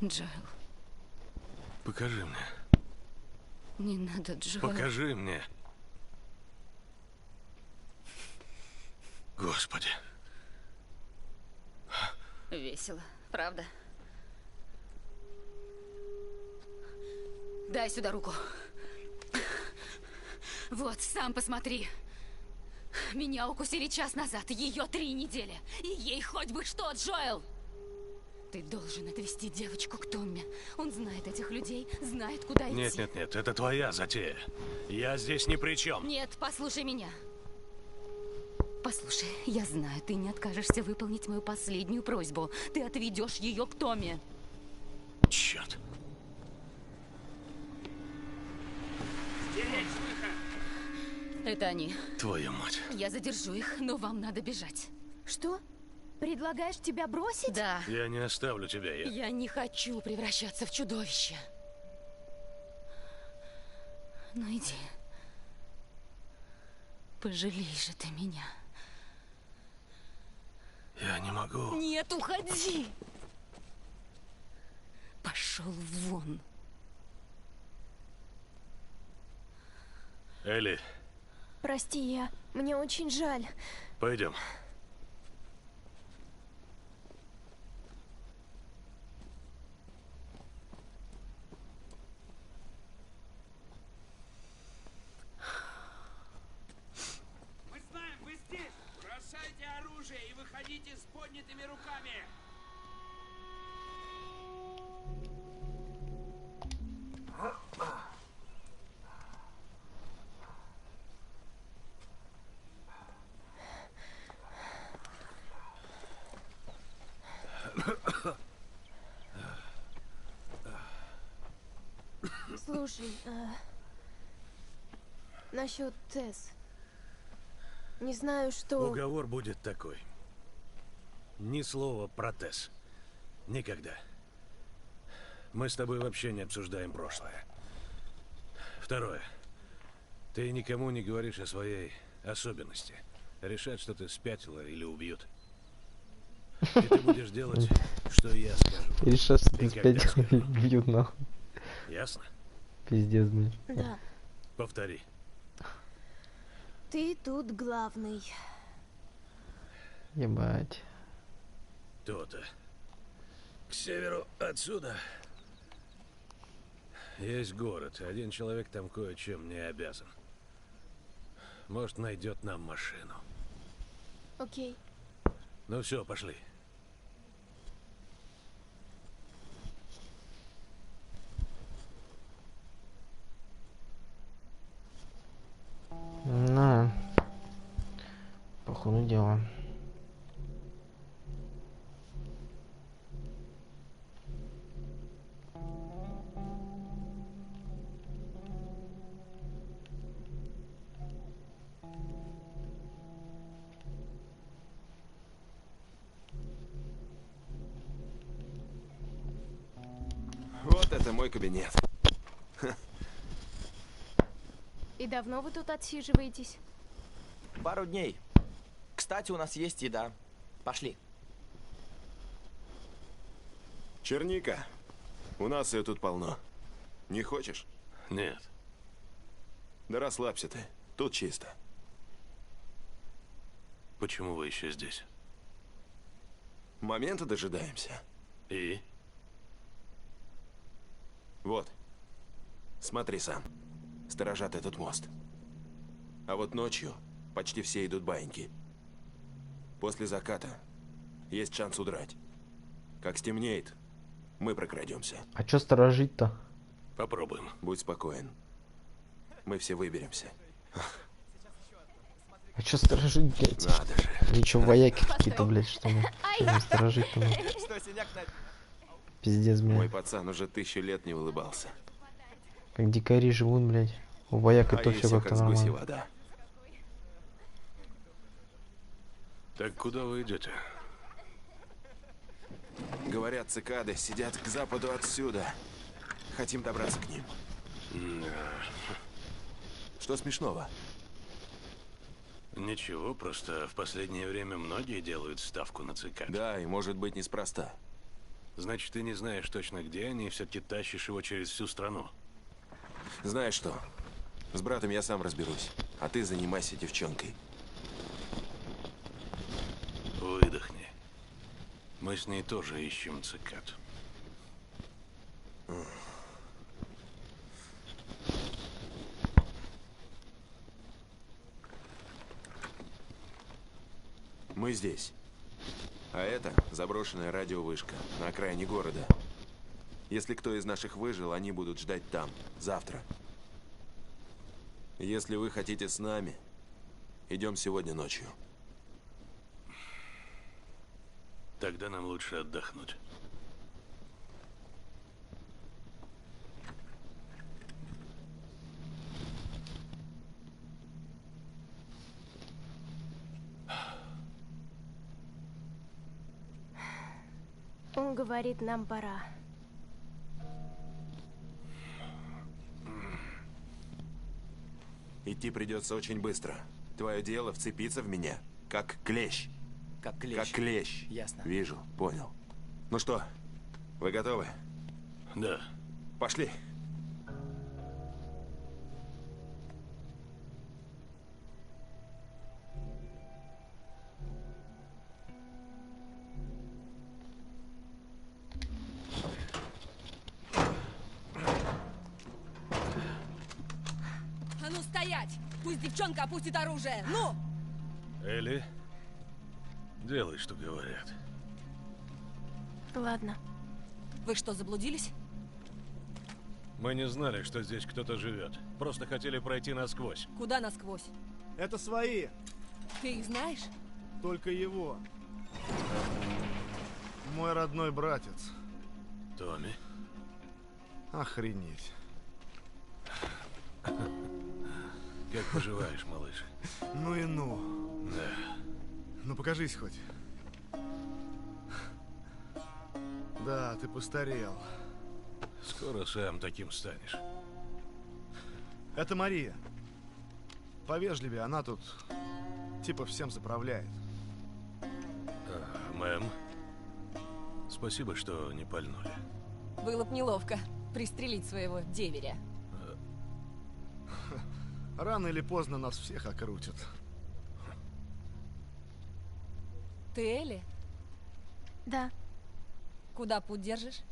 Джоэл, Покажи мне. не надо, Джоэл. Покажи мне. Господи. Весело, правда? Дай сюда руку. Вот, сам посмотри. Меня укусили час назад, ее 3 недели. И ей хоть бы что, Джоэл! Ты должен отвезти девочку к Томми. Он знает этих людей, знает, куда идти. Нет, нет, нет, это твоя затея. Я здесь ни при чем. Нет, послушай меня. Послушай, я знаю, ты не откажешься выполнить мою последнюю просьбу. Ты отведешь ее к Томми. Черт. Это они. Твою мать. Я задержу их, но вам надо бежать. Что? Предлагаешь тебя бросить? Да. Я не оставлю тебя, Я не хочу превращаться в чудовище. Ну иди. Пожалей же ты меня. Я не могу. Нет, уходи. Пошел вон. Элли, Прости, мне очень жаль. пойдем. Мы знаем, вы здесь! Бросайте оружие и выходите с поднятыми руками! Слушай, насчет Тесс. Не знаю, что... Уговор будет такой. Ни слова про Тесс. Никогда. Мы с тобой вообще не обсуждаем прошлое. Второе. Ты никому не говоришь о своей особенности. Решат, что ты спятила или убьют. И ты будешь делать, что я скажу. Решат, что ты И когда спятил скажу. и бьют нахуй. Ясно? Пиздец, блин. Да. Повтори. Ты тут главный. Ебать. То-то. К северу отсюда есть город. Один человек там кое-чем мне обязан. Может, найдет нам машину. Окей. Ну все, пошли. На. Походу дело. Вот это мой кабинет. И давно вы тут отсиживаетесь? Пару дней. Кстати, у нас есть еда. Пошли. Черника. У нас ее тут полно. Не хочешь? Нет. Да расслабься ты. Тут чисто. Почему вы еще здесь? Момента дожидаемся. И? Вот. Смотри сам. Сторожат этот мост. А вот ночью почти все идут баиньки. После заката есть шанс удрать. Как стемнеет, мы прокрадемся. А чё сторожить-то? Попробуем. Будь спокоен. Мы все выберемся. А чё сторожить, блядь? Надо же. Ничего, вояки какие-то, блядь, что ли? Чё не сторожить-то, ну? Что, синяк на... Пиздец, Мой блядь. пацан уже 1000 лет не улыбался. Как дикари живут, блядь. У вояк А это ей все всё как-то как с гуси нормально. вода. Так куда вы идете? Говорят, цикады сидят к западу отсюда. Хотим добраться к ним. Что смешного? Ничего, просто в последнее время многие делают ставку на ЦК. Да, и может быть неспроста. Значит, ты не знаешь точно, где они, и все-таки тащишь его через всю страну. Знаешь что? С братом я сам разберусь. А ты занимайся девчонкой. Выдохни. Мы с ней тоже ищем цикад. Мы здесь. А это заброшенная радиовышка на окраине города. Если кто из наших выжил, они будут ждать там, завтра. Если вы хотите с нами, идем сегодня ночью. Тогда нам лучше отдохнуть. Он говорит, нам пора. Идти придется очень быстро. Твое дело вцепиться в меня, как клещ. Как клещ. Как клещ. Ясно. Вижу, понял. Ну что, вы готовы? Да. Пошли. А ну стоять! Пусть девчонка опустит оружие! Ну! Элли, делай, что говорят. Ладно. Вы что, заблудились? Мы не знали, что здесь кто-то живет. Просто хотели пройти насквозь. Куда насквозь? Это свои. Ты их знаешь? Только его. Мой родной братец. Томми. Охренеть. Как поживаешь, малыш? Ну и ну. Да. Ну покажись хоть. Да, ты постарел. Скоро сам таким станешь. Это Мария. Повежливее, она тут типа всем заправляет. Мэм, спасибо, что не пальнули. Было б неловко пристрелить своего деверя. Рано или поздно нас всех окрутят. Ты Элли? Да. Куда путь держишь?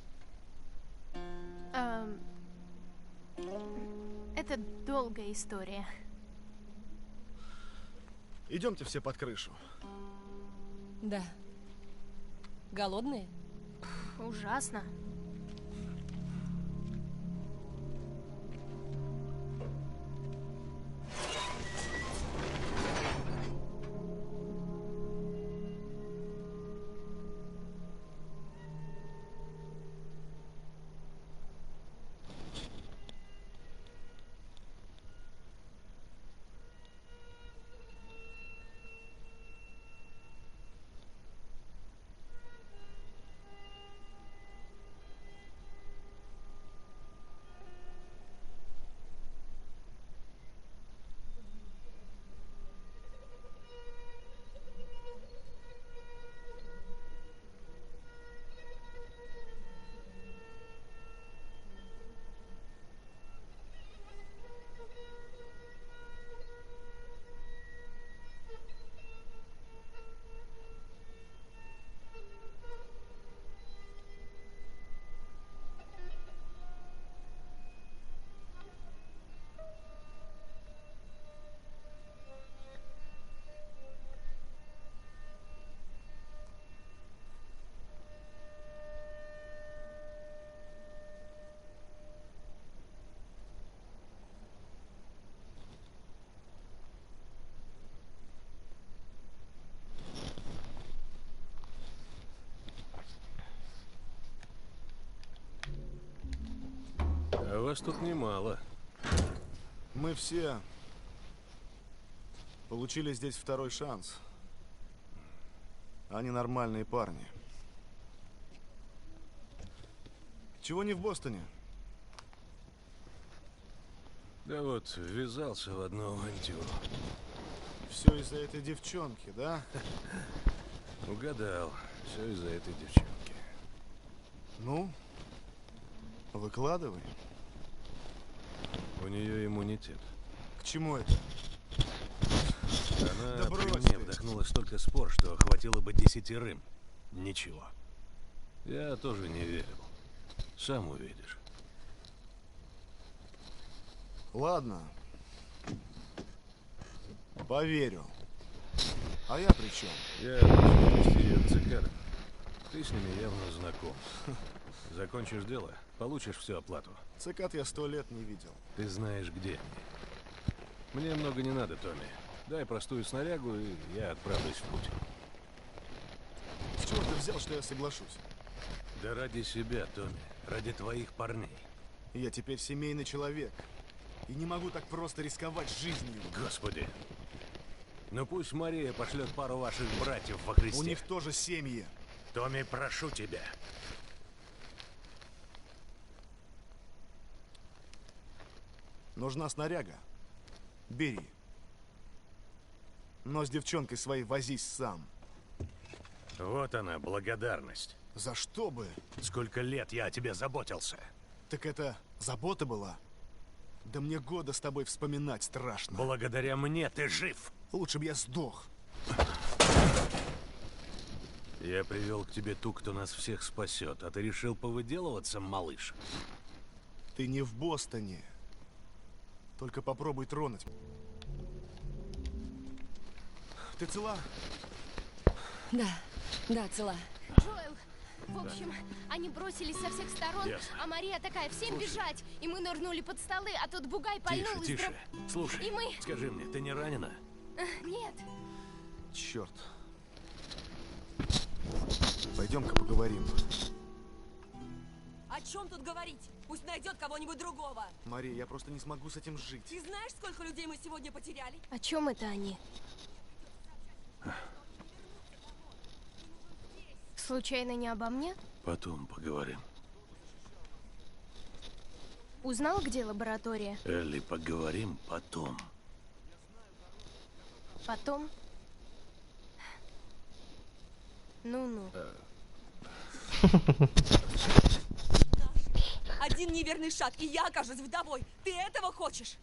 Это долгая история. Идемте все под крышу. Да. Голодные? Ужасно. А вас тут немало. Мы все получили здесь второй шанс. Они нормальные парни. Чего не в Бостоне? Да вот, ввязался в одну авантюру. Все из-за этой девчонки, да? Угадал. Все из-за этой девчонки. Ну, выкладывай. У нее иммунитет. К чему это? Она Да при брось мне ты. вдохнула столько спор, что хватило бы 10. Ничего. Я тоже не верил. Сам увидишь. Ладно. Поверю. А я при чем? Я хочу вести ее к цикадам. Ты с ними явно знаком. Закончишь дело, получишь всю оплату. Цикад я 100 лет не видел. Ты знаешь, где они. Мне много не надо, Томми. Дай простую снарягу, и я отправлюсь в путь. С чего ты взял, что я соглашусь? Да ради себя, Томми. Ради твоих парней. Я теперь семейный человек. И не могу так просто рисковать жизнью. Господи. Ну пусть Мария пошлет пару ваших братьев во Христе. У них тоже семьи. Томми, прошу тебя. Нужна снаряга. Бери. Но с девчонкой своей возись сам. Вот она, благодарность. За что бы? Сколько лет я о тебе заботился. Так это забота была? Да мне года с тобой вспоминать страшно. Благодаря мне ты жив. Лучше бы я сдох. Я привел к тебе ту, кто нас всех спасет, а ты решил повыделываться, малыш? Ты не в Бостоне. Только попробуй тронуть. Ты цела? Да, цела. Джоэл, в общем, они бросились со всех сторон, Ясно. а Мария такая, всем бежать. И мы нырнули под столы, а тут бугай пальнул Тише, из тише. Слушай, И мы... скажи мне, ты не ранена? Нет. Черт. Пойдем-ка поговорим. О чем тут говорить? Пусть найдет кого-нибудь другого. Мария, я просто не смогу с этим жить. Ты знаешь, сколько людей мы сегодня потеряли? О чем это они? Случайно не обо мне? Потом поговорим. Узнал, где лаборатория? Элли, поговорим потом. Потом? Ну-ну. Один неверный шаг, и я окажусь вдовой. Ты этого хочешь?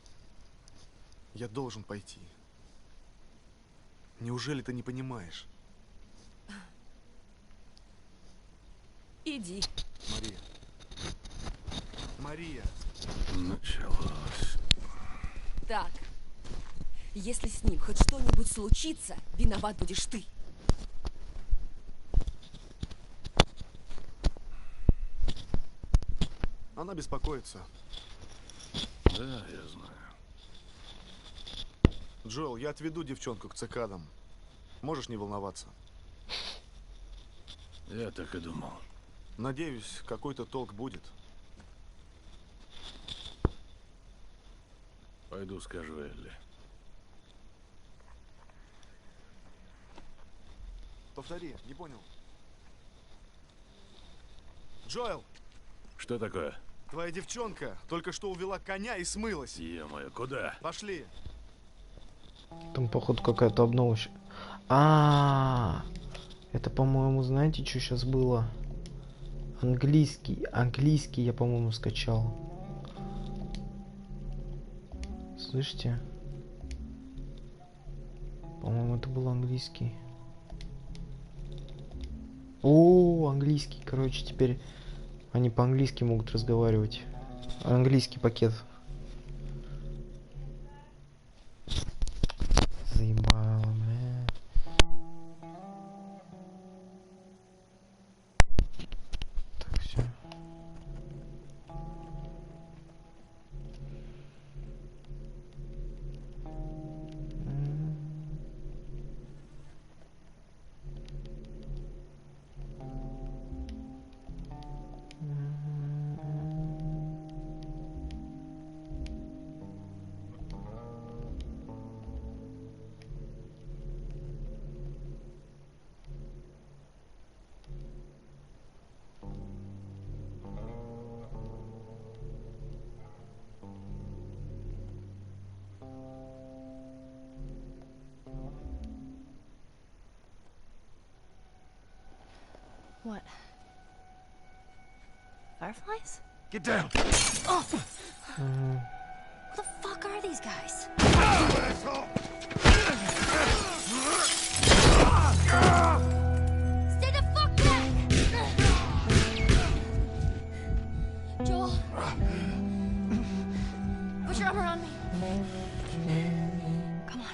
Я должен пойти. Неужели ты не понимаешь? Иди. Мария. Мария. Началось. Так. Если с ним хоть что-нибудь случится, виноват будешь ты. Она беспокоится. Да, я знаю. Джоэл, я отведу девчонку к цикадам. Можешь не волноваться. Я так и думал. Надеюсь, какой-то толк будет. Пойду скажу Элли. Повтори, не понял. Джоэл! Что такое? Твоя девчонка только что увела коня и смылась. Е-мое, куда? Пошли. Там, походу, какая-то обнова. Это, по-моему, знаете, что сейчас было? Английский я, по-моему, скачал. Слышите? По-моему, это был английский. О, английский, короче, теперь они по-английски могут разговаривать. Английский пакет. Заебало, бля. Так, все. What? Fireflies? Get down! Oh! Who the fuck are these guys? Stay the fuck back! Joel. Put your arm around me. Come on.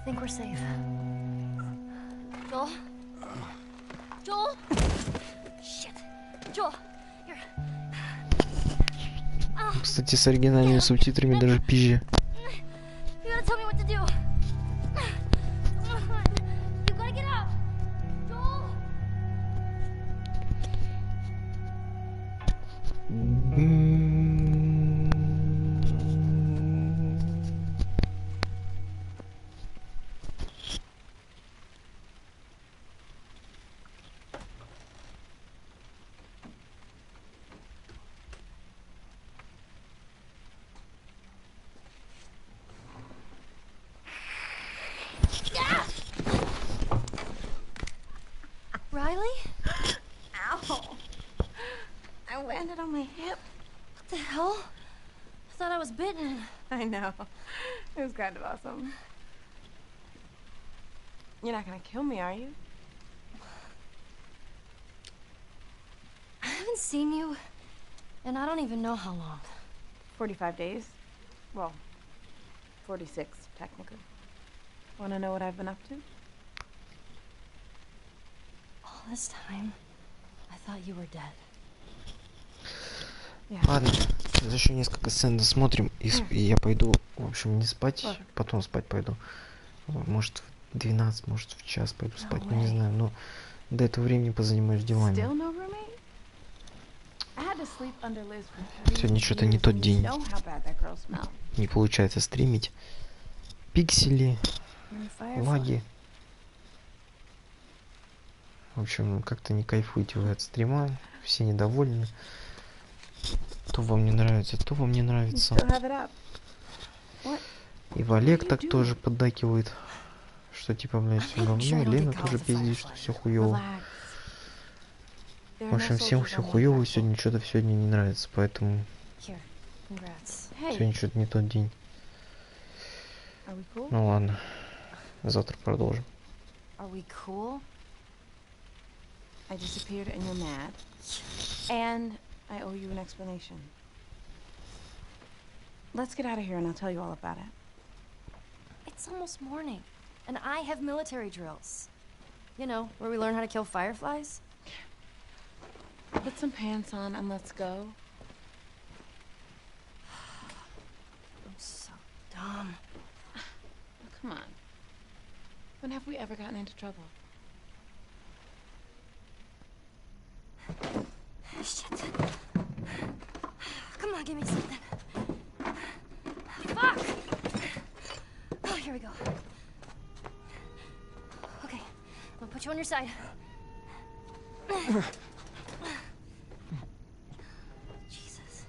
think we're safe. Joel? Joel? Shit. Joel, here. Кстати, с оригинальными субтитрами даже пизже. You gotta tell me what to do. Come on. You gotta get up. Joel? Riley? Ow. I landed on my hip. What the hell? I thought I was bitten. I know. It was kind of awesome. You're not gonna kill me, are you? I haven't seen you, and I don't even know how long. 45 days. Well, 46, technically. Wanna know what I've been up to? All this time, I thought you were dead. Ладно, сейчас еще несколько сцен досмотрим, и я пойду, в общем, не спать, потом спать пойду. Может, в 12, может, в час пойду спать, ну, не знаю, но до этого времени позанимаюсь делами. Сегодня что-то не тот день. Не получается стримить. Пиксели, лаги. В общем, как-то не кайфуете вы от стрима, все недовольны. То вам не нравится, то вам не нравится. И Валек так тоже поддакивает, что типа, блядь, все говно. И Лена тоже пиздит, что все хуёво. В общем, всем все хуёво, сегодня что-то сегодня не нравится, поэтому сегодня что-то не тот день. Ну ладно, завтра продолжим. I disappeared and you're mad. And I owe you an explanation. Let's get out of here and I'll tell you all about it. It's almost morning, and I have military drills. You know, where we learn how to kill fireflies. Put some pants on and let's go. I'm so dumb. Come on. When have we ever gotten into trouble? Shit. Come on, give me something. Fuck! Oh, here we go. Okay, I'll put you on your side. Jesus.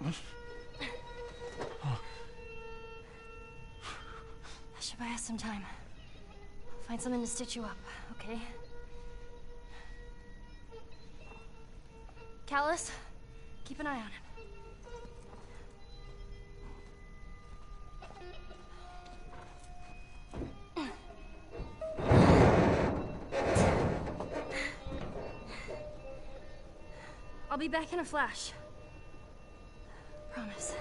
I should buy us some time. I'll find something to stitch you up, okay? Callus, keep an eye on him. I'll be back in a flash. Promise.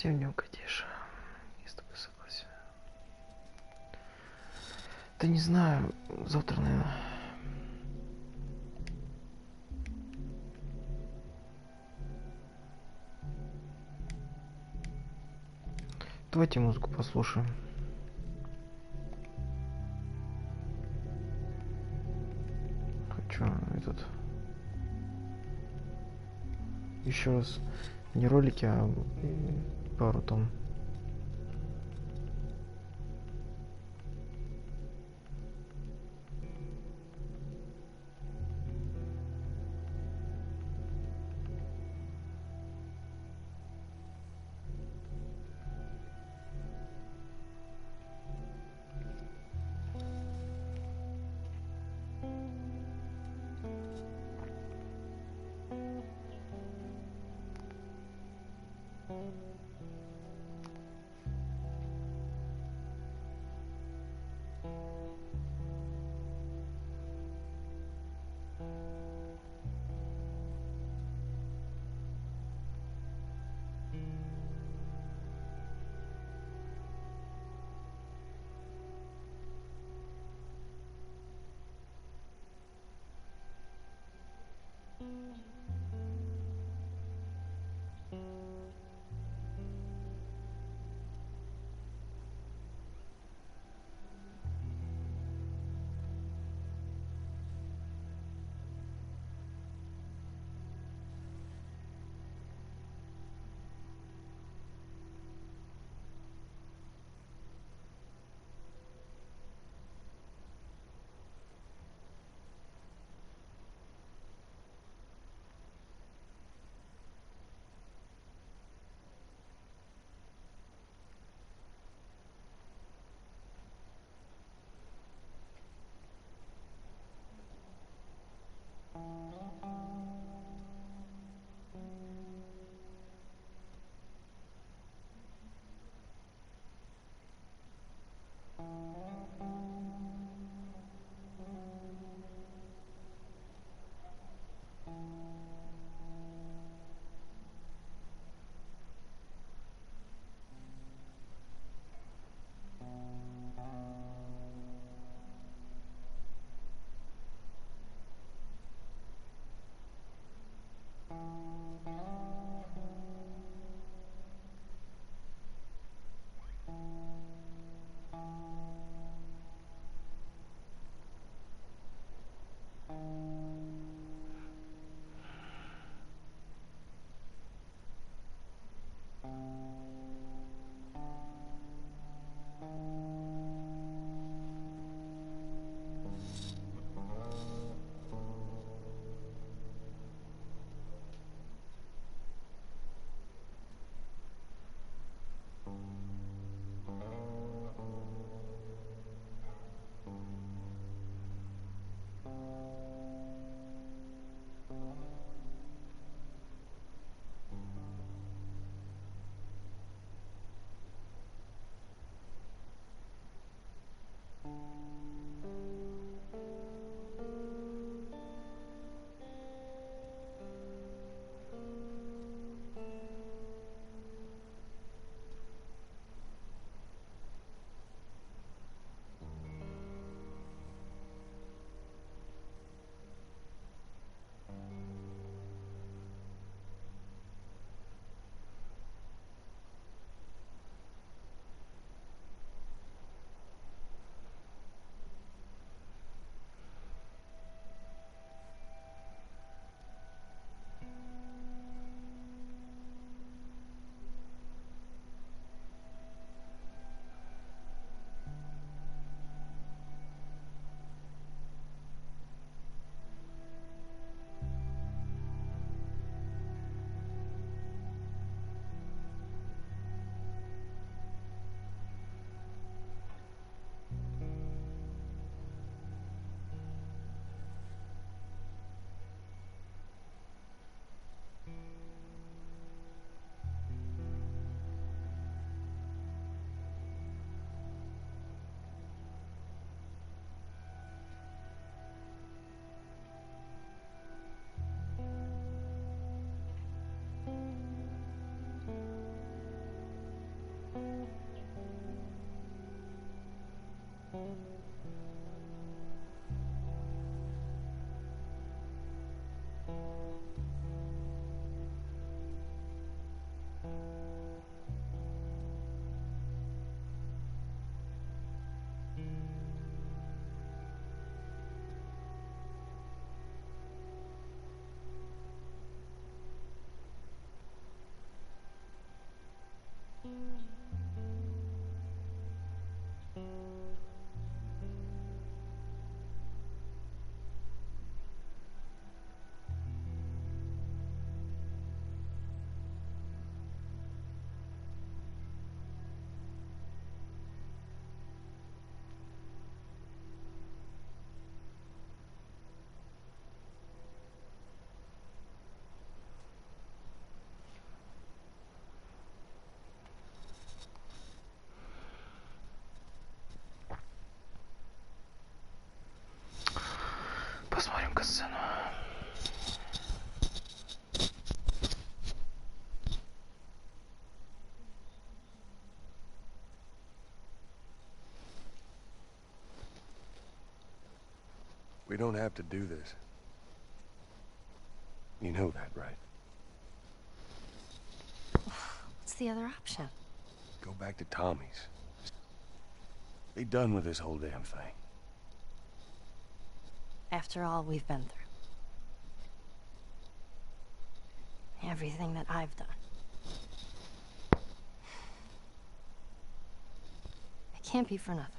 совсем не угодишь. Я с тобой согласен. Да не знаю, завтра, наверное. Давайте музыку послушаем. Хочу этот... Еще раз, не ролики, а пару там. We don't have to do this. You know that, right? What's the other option? Go back to Tommy's. Be done with this whole damn thing. After all we've been through. Everything that I've done. It can't be for nothing.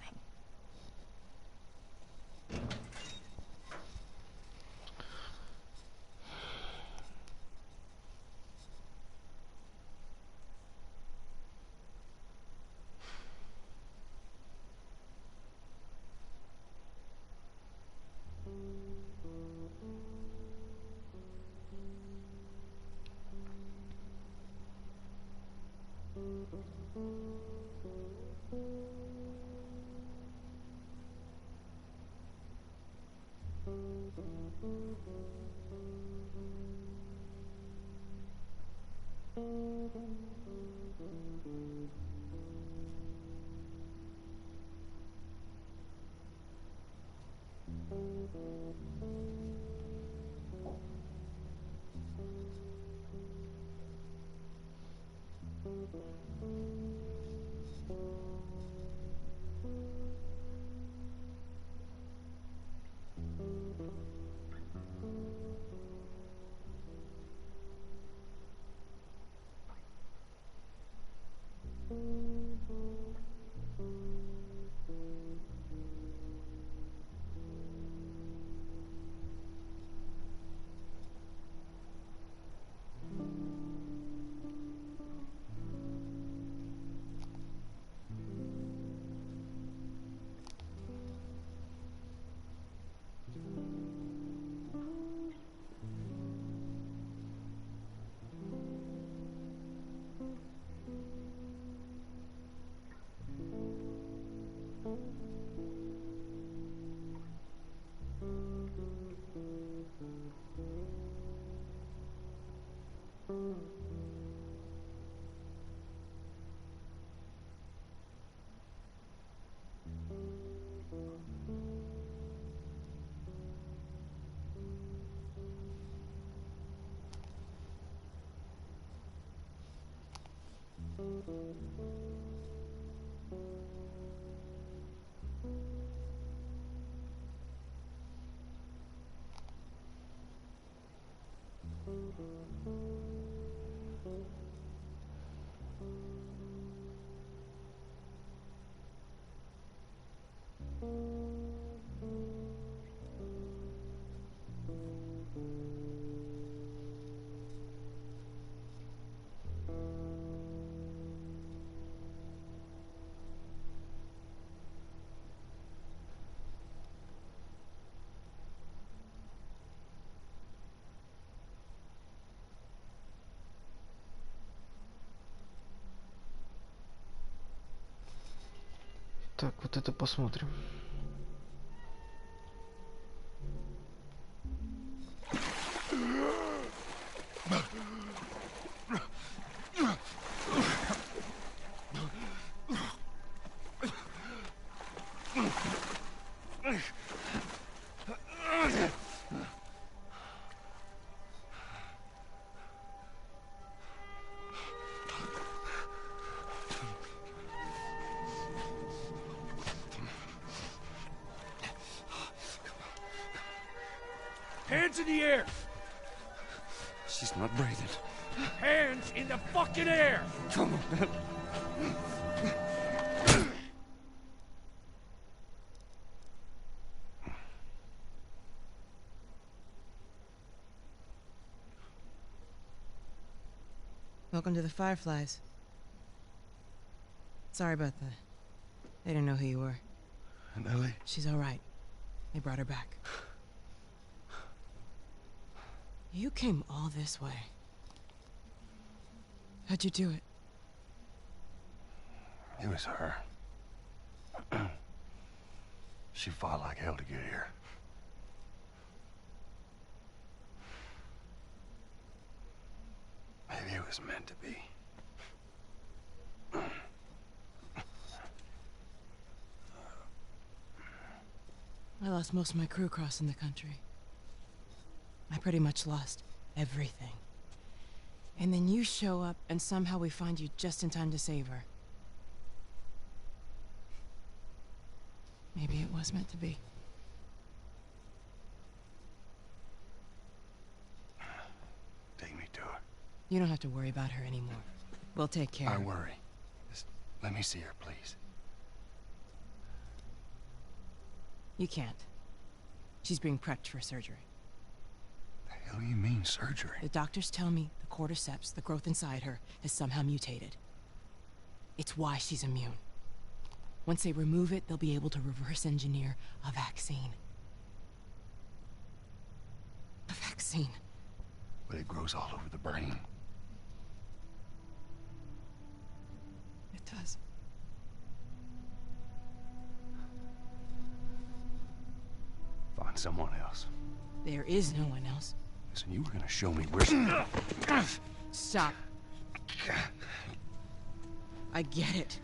Так, вот это посмотрим. Hands in the air! She's not breathing. Hands in the fucking air! Come on, man. Welcome to the Fireflies. Sorry about that. They didn't know who you were. And Ellie? She's all right. They brought her back. You came all this way. How'd you do it? It was her. She fought like hell to get here. Maybe it was meant to be. I lost most of my crew crossing the country. I pretty much lost everything. And then you show up, and somehow we find you just in time to save her. Maybe it was meant to be. Take me to her. You don't have to worry about her anymore. We'll take care I of her. worry. Just let me see her, please. You can't. She's being prepped for surgery. The hell do you mean, surgery? The doctors tell me the cordyceps, the growth inside her, has somehow mutated. It's why she's immune. Once they remove it, they'll be able to reverse engineer a vaccine. A vaccine. But it grows all over the brain. It does. Find someone else. There is no one else. Listen, you were gonna show me where she... Stop. I get it.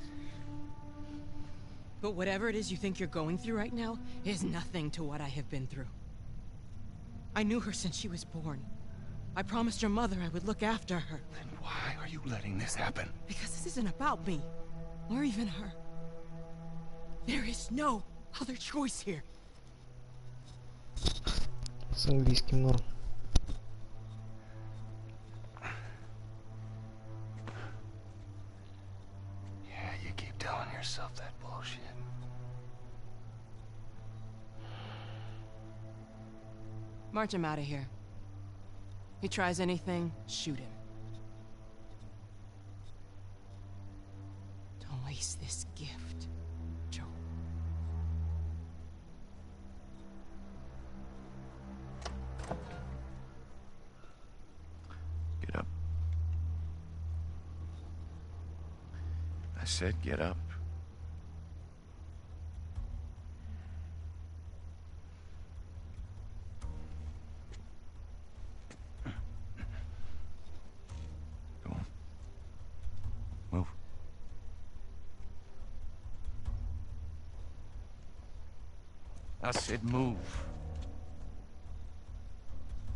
But whatever it is you think you're going through right now is nothing to what I have been through. I knew her since she was born. I promised her mother I would look after her. Then why are you letting this happen? Because this isn't about me, or even her. There is no other choice here. С английским норм. Yeah, you keep telling yourself that bullshit. March him out of here. He tries anything, shoot him. Don't waste this gift, Joe. Get up. I said get up. Come on. Move. I said move.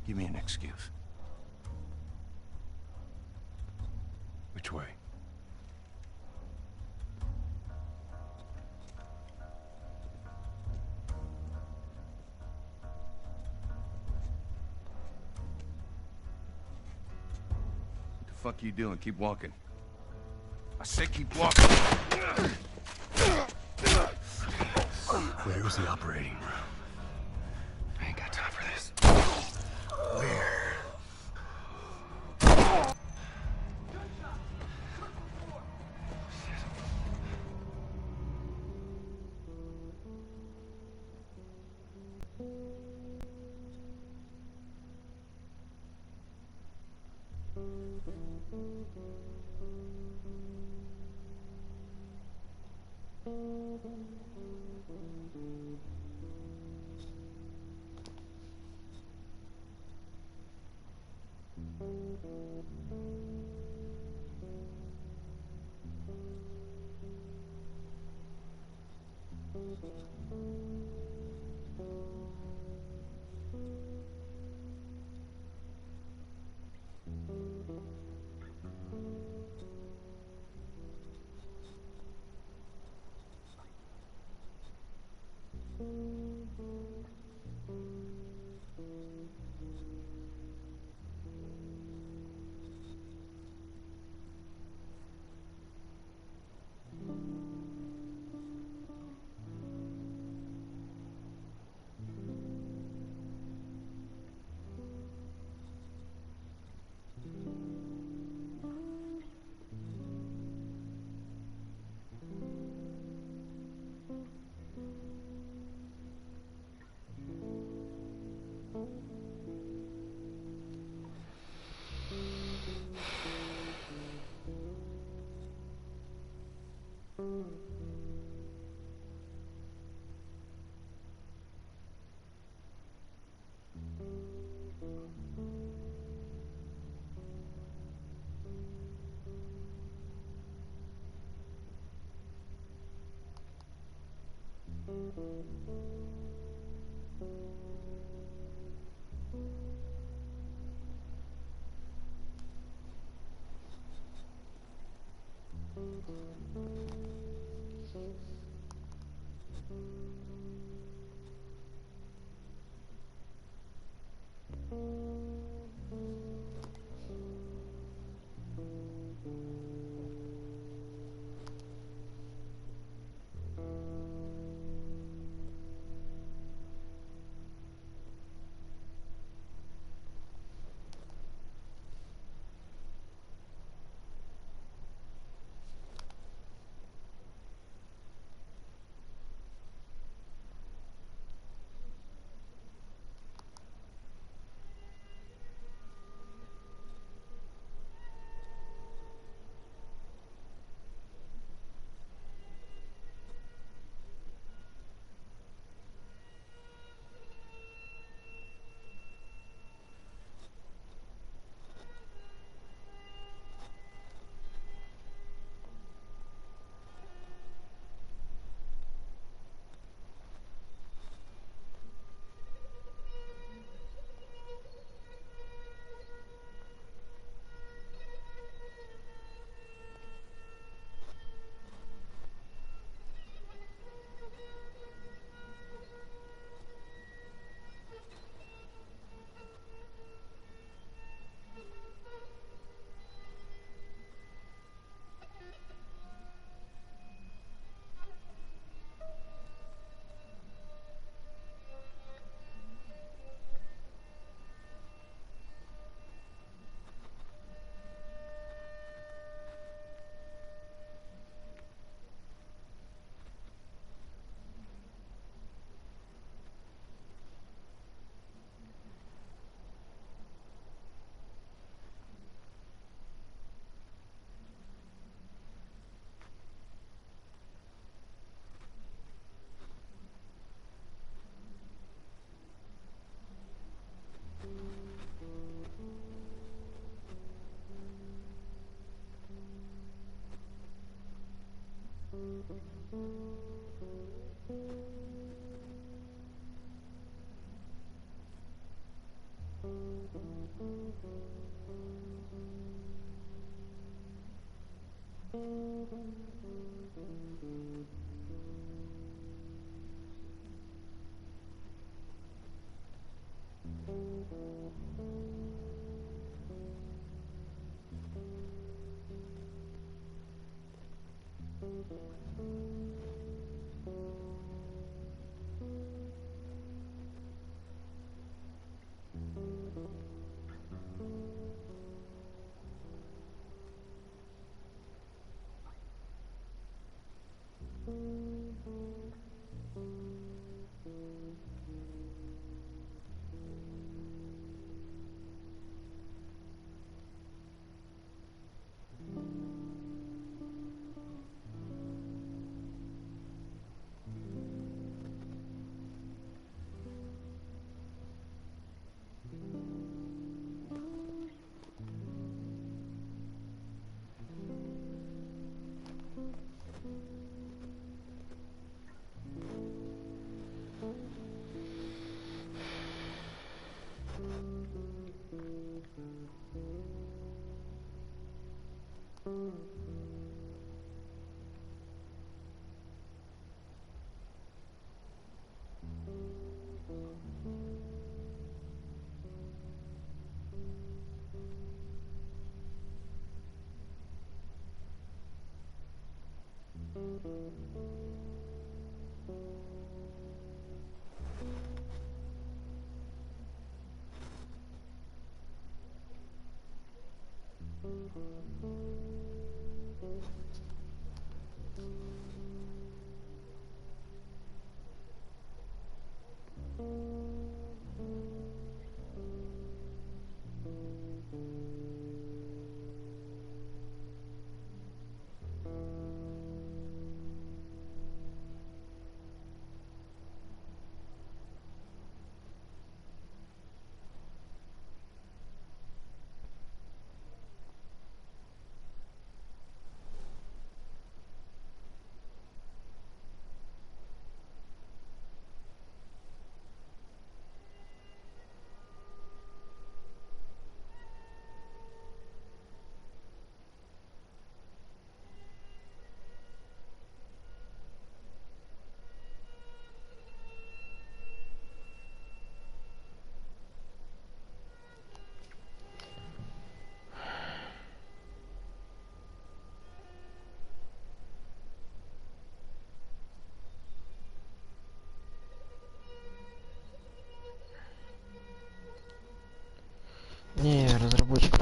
Give me an excuse. Which way? What the fuck you doing? Keep walking. I said keep walking. Where's the operating room? I ain't got time for this. Where?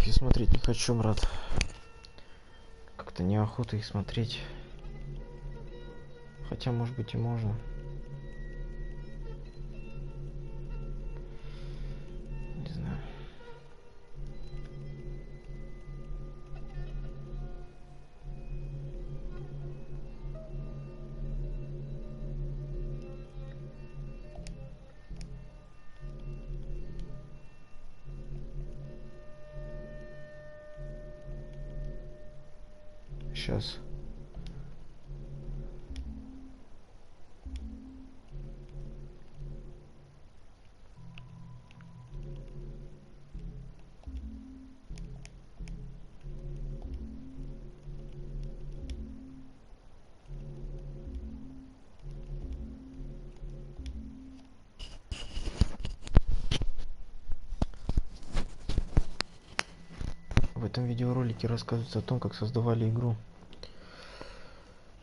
ролики смотреть не хочу, брат. Как-то неохота их смотреть. Хотя, может быть, и можно. Не знаю. Сейчас. В этом видеоролике рассказывается о том, как создавали игру.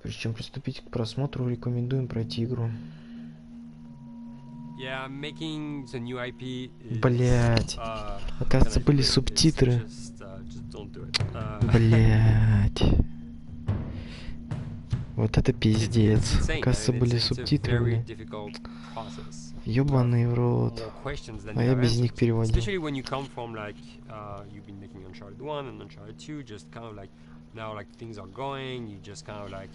Прежде чем приступить к просмотру, рекомендуем пройти игру. Блять. Оказывается, были субтитры. Блять. Вот это пиздец. Оказывается, были субтитры. Ёбаный в рот. А я без них переводил. Now like things are going, you just kind of like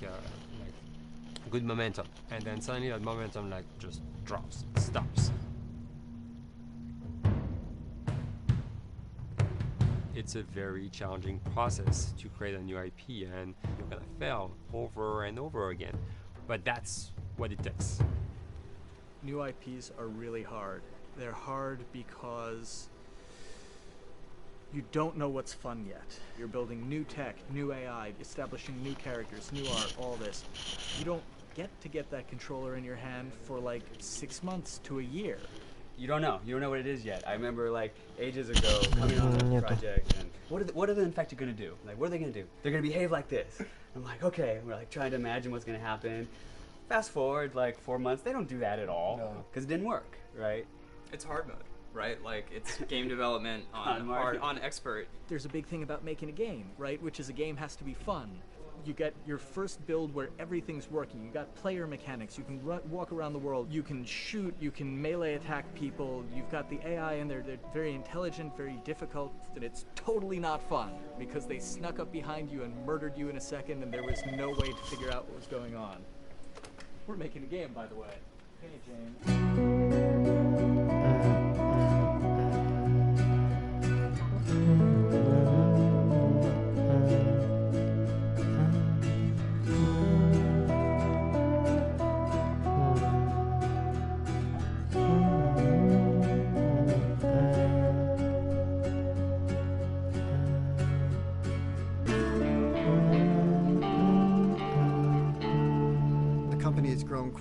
good momentum, and then suddenly that momentum like just drops, stops. It's a very challenging process to create a new IP, and you're gonna fail over and over again, but that's what it takes. New IPs are really hard. They're hard because you don't know what's fun yet. You're building new tech, new AI, establishing new characters, new art, all this. You don't get that controller in your hand for like 6 months to a year. You don't know. You don't know what it is yet. I remember like ages ago coming on a project and what are the infected gonna do? Like what are they gonna do? They're gonna behave like this. I'm like, okay, we're like trying to imagine what's gonna happen. Fast forward like 4 months, they don't do that at all. Because it didn't work, right? It's hard mode. Right? Like, it's game development on expert. There's a big thing about making a game, right? Which is a game has to be fun. You get your first build where everything's working. You got player mechanics. You can walk around the world. You can shoot. You can melee attack people. You've got the AI in there. They're very intelligent, very difficult, and it's totally not fun because they snuck up behind you and murdered you in a second, and there was no way to figure out what was going on. We're making a game, by the way. Hey, James.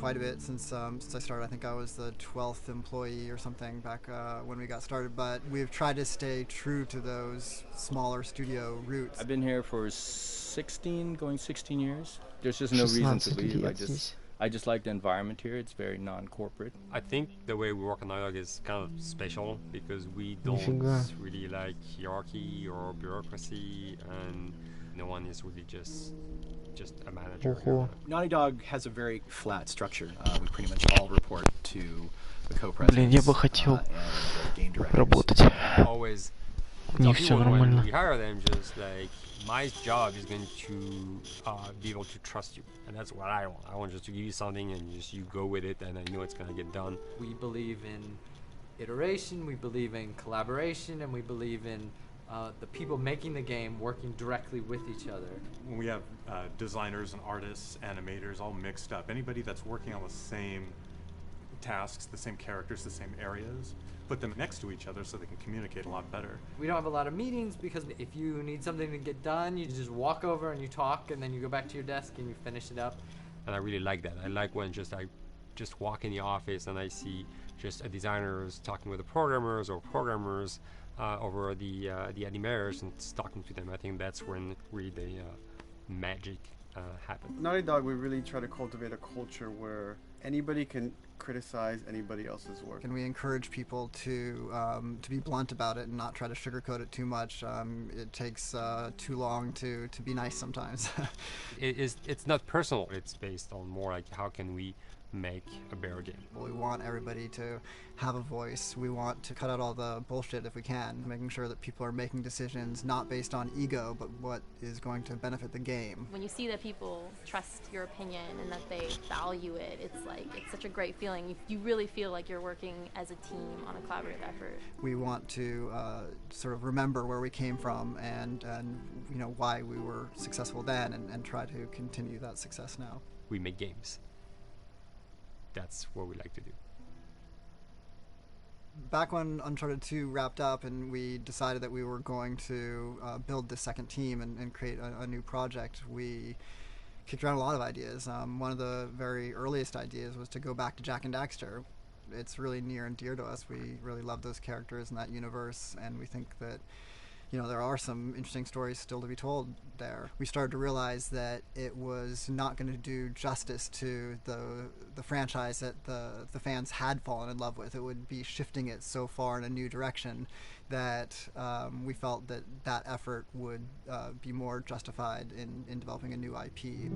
Quite a bit since I started. I think I was the 12th employee or something back when we got started, but we've tried to stay true to those smaller studio roots. I've been here for 16 years. There's just no reason to leave. I just like the environment here. It's very non-corporate. I think the way we work on Dialogue is kind of special because we don't really like hierarchy or bureaucracy, and no one is really just a manager. Naughty Dog has a very flat structure. We pretty much all report to the co-presidents. Блин, я бы хотел работать. Always. У них все нормально. We hire them just like my job is going to be able to trust you, and that's what I want. I want just to give you something and just you go with it, and I know it's gonna get done. We believe in iteration. We believe in collaboration, and we believe in the people making the game working directly with each other. When we have designers and artists, animators, all mixed up, anybody that's working on the same tasks, the same characters, the same areas, put them next to each other so they can communicate a lot better. We don't have a lot of meetings because if you need something to get done, you just walk over and you talk, and then you go back to your desk and you finish it up. And I really like that. I like when I just walk in the office and I see just a designers talking with the programmers or programmers over the animators and talking to them. I think that's when really the magic happens. Naughty Dog, we really try to cultivate a culture where Anybody can criticize anybody else's work. And we encourage people to be blunt about it and not try to sugarcoat it too much. It takes too long to be nice sometimes. It's not personal. It's based on more like how can we make a better game. We want everybody to have a voice. We want to cut out all the bullshit if we can, making sure that people are making decisions not based on ego, but what is going to benefit the game. When you see that people trust your opinion and that they value it, it's such a great feeling. You really feel like you're working as a team on a collaborative effort. We want to sort of remember where we came from and you know why we were successful then and try to continue that success now. We make games. That's what we like to do. Back when Uncharted 2 wrapped up and we decided that we were going to build this second team and create a new project, we kicked around a lot of ideas. One of the very earliest ideas was to go back to Jak and Daxter. It's really near and dear to us. We really love those characters in that universe, and we think that there are some interesting stories still to be told there. We started to realize that it was not going to do justice to the franchise that the fans had fallen in love with. It would be shifting it so far in a new direction that we felt that effort would be more justified in developing a new IP.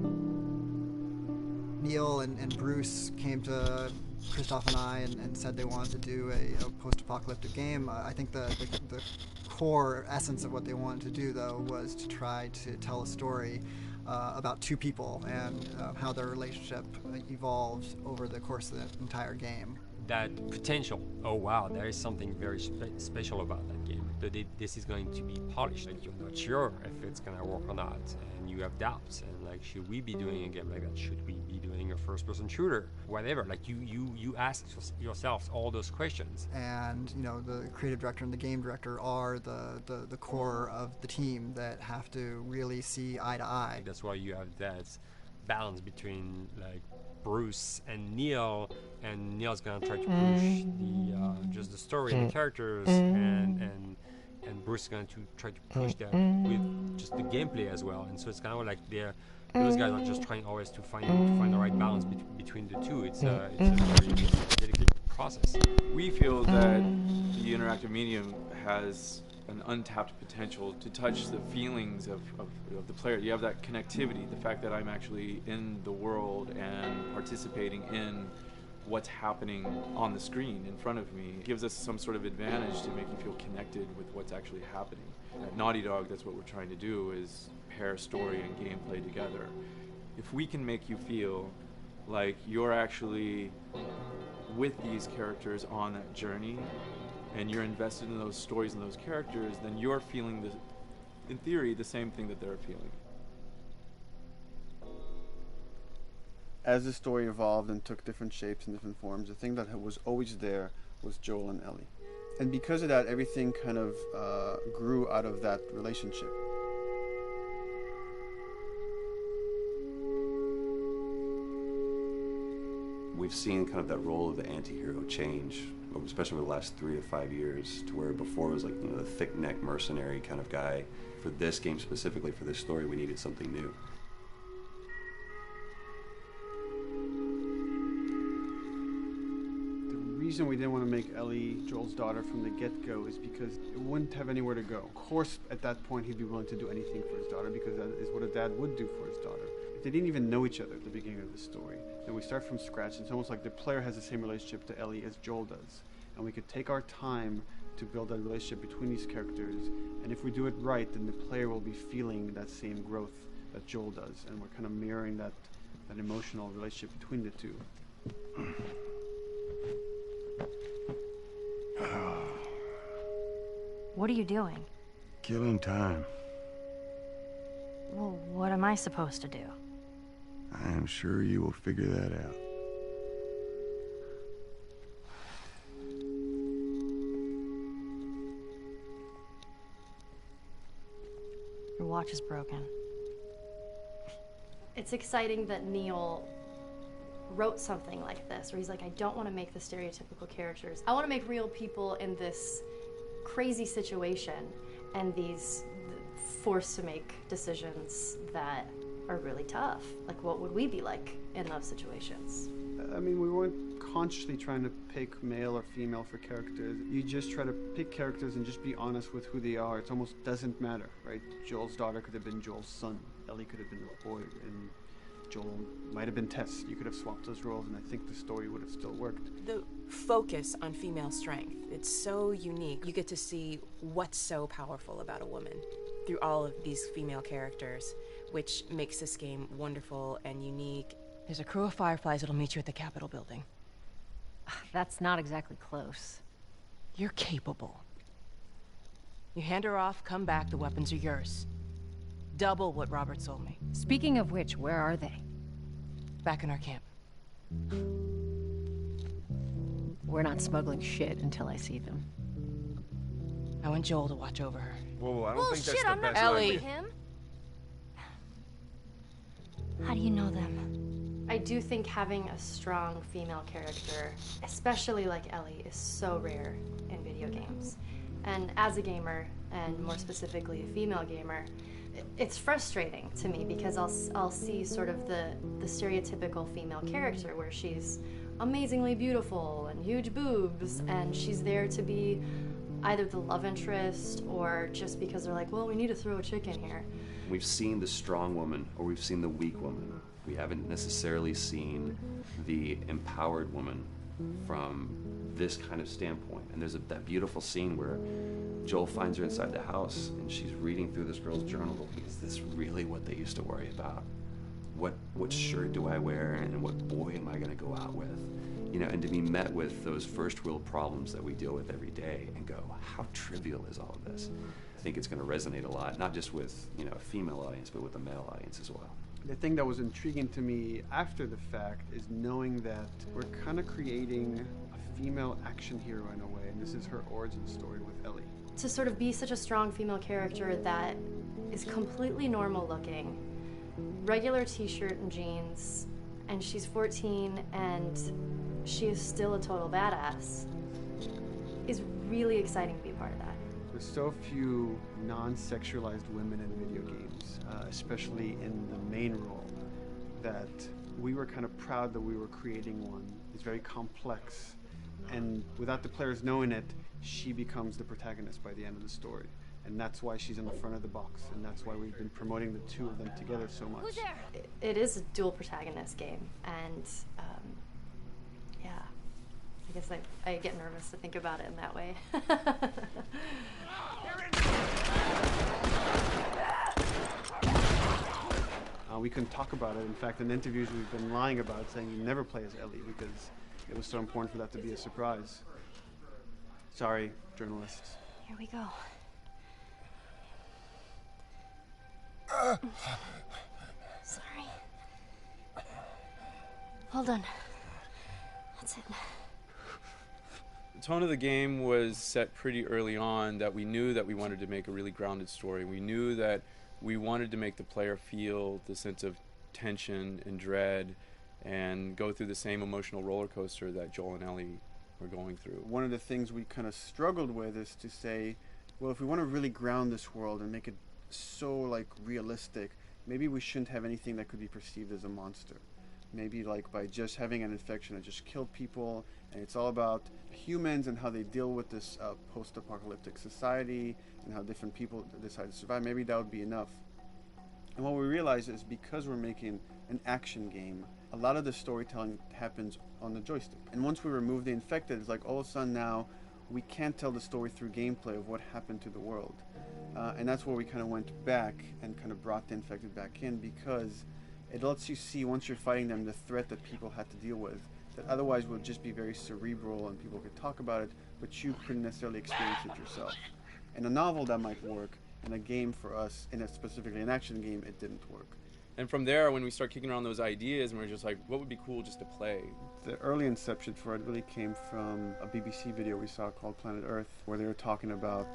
Neil and Bruce came to Christoph and I and said they wanted to do a post-apocalyptic game. I think the core essence of what they wanted to do, though, was to try to tell a story about two people and how their relationship evolved over the course of the entire game. That potential, oh wow, there is something very special about that game. This is going to be polished. Like, you're not sure if it's going to work or not, and you have doubts. And like, should we be doing a game like that? Should we be doing a first-person shooter? Whatever. Like, you ask yourselves all those questions. And the creative director and the game director are the core of the team that have to really see eye to eye. That's why you have that balance between like Bruce and Neil's gonna try to push just the story and the characters, and Bruce is going to try to push that with just the gameplay as well. And so it's kind of like those guys are just trying always to find the right balance between the two. It's a very dedicated process. We feel that the interactive medium has an untapped potential to touch the feelings of the player. You have that connectivity, the fact that I'm actually in the world and participating in what's happening on the screen in front of me gives us some sort of advantage to make you feel connected with what's actually happening. At Naughty Dog, that's what we're trying to do, is pair story and gameplay together. If we can make you feel like you're actually with these characters on that journey and you're invested in those stories and those characters, then you're feeling, in theory, the same thing that they're feeling. As the story evolved and took different shapes and different forms, the thing that was always there was Joel and Ellie. And because of that, everything kind of grew out of that relationship. We've seen kind of that role of the anti-hero change, especially over the last 3 to 5 years, to where before it was like the thick-neck mercenary kind of guy. For this game specifically, for this story, we needed something new. The reason we didn't want to make Ellie Joel's daughter from the get-go is because it wouldn't have anywhere to go. Of course, at that point, he'd be willing to do anything for his daughter because that is what a dad would do for his daughter. They didn't even know each other at the beginning of the story. Then we start from scratch. It's almost like the player has the same relationship to Ellie as Joel does. And we could take our time to build that relationship between these characters. And if we do it right, then the player will be feeling that same growth that Joel does. And we're kind of mirroring that emotional relationship between the two. What are you doing? Killing time. Well, what am I supposed to do? I am sure you will figure that out. Your watch is broken. It's exciting that Neil wrote something like this, where he's like, I don't want to make the stereotypical characters. I want to make real people in this crazy situation and these forced to make decisions that are really tough. Like, what would we be like in those situations? I mean, we weren't consciously trying to pick male or female for characters. You just try to pick characters and just be honest with who they are. It almost doesn't matter, right? Joel's daughter could have been Joel's son. Ellie could have been a boy, and Joel might have been Tess. You could have swapped those roles, and I think the story would have still worked. The focus on female strength, it's so unique. You get to see what's so powerful about a woman through all of these female characters, which makes this game wonderful and unique. There's a crew of Fireflies that'll meet you at the Capitol building. That's not exactly close. You're capable. You hand her off, come back, the weapons are yours. Double what Robert sold me. Speaking of which, where are they? Back in our camp. We're not smuggling shit until I see them. I want Joel to watch over her. Whoa, I don't think that's shit, the I'm not best Ellie. idea. him. How do you know them? I do think having a strong female character, especially like Ellie, is so rare in video games. And as a gamer, and more specifically a female gamer, it's frustrating to me because I'll see sort of the stereotypical female character where she's amazingly beautiful and huge boobs, and she's there to be either the love interest or just because they're like, well, we need to throw a chick in here. We've seen the strong woman or we've seen the weak woman. We haven't necessarily seen the empowered woman from this kind of standpoint. And there's that beautiful scene where Joel finds her inside the house and she's reading through this girl's journal. Is this really what they used to worry about? What shirt do I wear and what boy am I gonna go out with? You know, and to be met with those first world problems that we deal with every day and go, how trivial is all of this? I think it's gonna resonate a lot, not just with, you know, a female audience, but with a male audience as well. The thing that was intriguing to me after the fact is knowing that we're kind of creating a female action hero in a way, and this is her origin story with Ellie. To sort of be such a strong female character that is completely normal looking, regular t-shirt and jeans, and she's 14 and she is still a total badass, is really exciting to be a part of that. There's so few non-sexualized women in video games, especially in the main role, that we were kind of proud that we were creating one. It's very complex, and without the players knowing it, she becomes the protagonist by the end of the story. And that's why she's in the front of the box, and that's why we've been promoting the two of them together so much. Who's there? It is a dual protagonist game, and yeah, I guess I get nervous to think about it in that way. We couldn't talk about it. In fact, in interviews we've been lying about it, saying you never play as Ellie because it was so important for that to be a surprise. Sorry, journalists. Here we go. Sorry. Hold on. That's it. The tone of the game was set pretty early on that we knew that we wanted to make a really grounded story. We knew that we wanted to make the player feel the sense of tension and dread and go through the same emotional roller coaster that Joel and Ellie were going through. One of the things we kind of struggled with is to say, well, if we want to really ground this world and make it so like realistic, maybe we shouldn't have anything that could be perceived as a monster. Maybe like by just having an infection that just killed people, and it's all about humans and how they deal with this post-apocalyptic society and how different people decide to survive. Maybe that would be enough. And what we realized is because we're making an action game, a lot of the storytelling happens on the joystick. And once we remove the infected, it's like all of a sudden now we can't tell the story through gameplay of what happened to the world. And that's where we kind of went back and kind of brought the infected back in, because it lets you see, once you're fighting them, the threat that people had to deal with that otherwise would just be very cerebral and people could talk about it, but you couldn't necessarily experience it yourself. In a novel that might work, in a game for us, specifically an action game, it didn't work. And from there, when we start kicking around those ideas, and we're just like, what would be cool just to play? The early inception for it really came from a BBC video we saw called Planet Earth, where they were talking about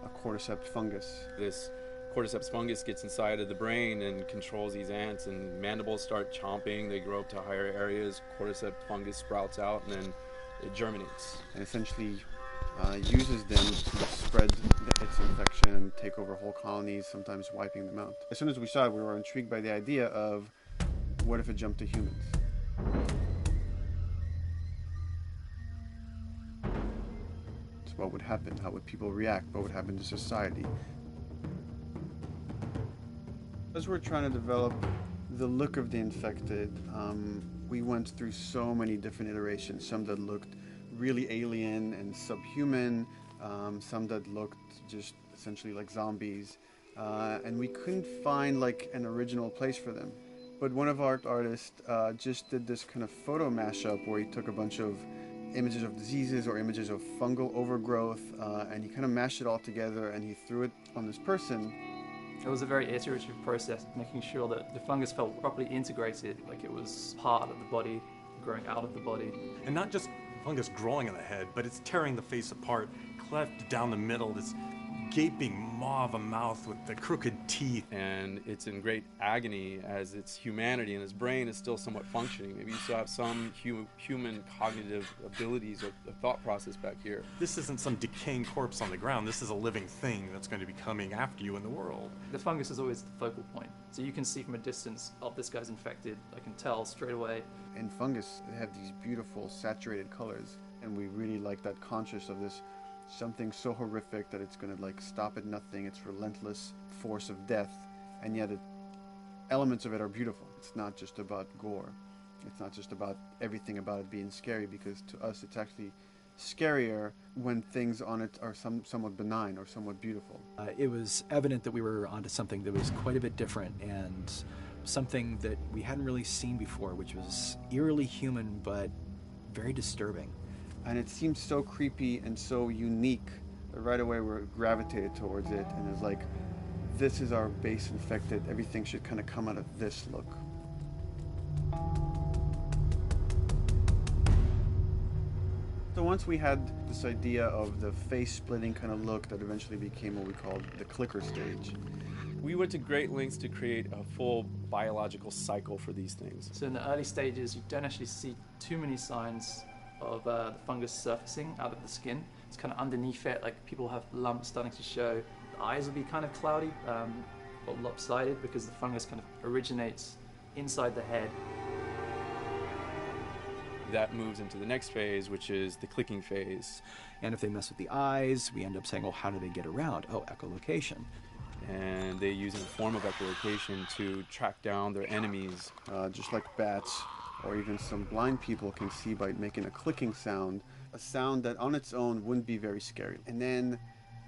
a cordyceps fungus. This cordyceps fungus gets inside of the brain and controls these ants, and mandibles start chomping, they grow up to higher areas, cordyceps fungus sprouts out, and then it germinates. And essentially uses them to spread its infection and take over whole colonies, sometimes wiping them out. As soon as we saw it, we were intrigued by the idea of what if it jumped to humans? What would happen? How would people react? What would happen to society? As we're trying to develop the look of the infected, we went through so many different iterations. Some that looked really alien and subhuman, some that looked just essentially like zombies, and we couldn't find like an original place for them. But one of our artists just did this kind of photo mashup where he took a bunch of images of diseases or images of fungal overgrowth, and he kind of mashed it all together and he threw it on this person. It was a very iterative process, making sure that the fungus felt properly integrated, like it was part of the body, growing out of the body. And not just fungus growing on the head, but it's tearing the face apart, cleft down the middle, this gaping maw of a mouth with the crooked teeth. And it's in great agony as its humanity and its brain is still somewhat functioning. Maybe you still have some human cognitive abilities or the thought process back here. This isn't some decaying corpse on the ground. This is a living thing that's going to be coming after you in the world. The fungus is always the focal point. So you can see from a distance, oh, this guy's infected. I can tell straight away. In fungus, they have these beautiful saturated colors, and we really like that conscious of this something so horrific that it's going to like stop at nothing. It's relentless force of death, and yet elements of it are beautiful. It's not just about gore. It's not just about everything about it being scary, because to us it's actually scarier when things on it are somewhat benign or somewhat beautiful. It was evident that we were onto something that was quite a bit different and something that we hadn't really seen before, which was eerily human but very disturbing. And it seemed so creepy and so unique that right away we gravitated towards it, and it's like, this is our base infected. Everything should kind of come out of this look. So once we had this idea of the face-splitting kind of look that eventually became what we called the clicker stage. We went to great lengths to create a full biological cycle for these things. So in the early stages, you don't actually see too many signs of the fungus surfacing out of the skin. It's kind of underneath it, like people have lumps starting to show. The eyes will be kind of cloudy or lopsided because the fungus kind of originates inside the head. That moves into the next phase, which is the clicking phase. And if they mess with the eyes, we end up saying, well, how do they get around? Oh, echolocation. And they use a form of echolocation to track down their enemies. Just like bats, or even some blind people can see by making a clicking sound, a sound that on its own wouldn't be very scary. And then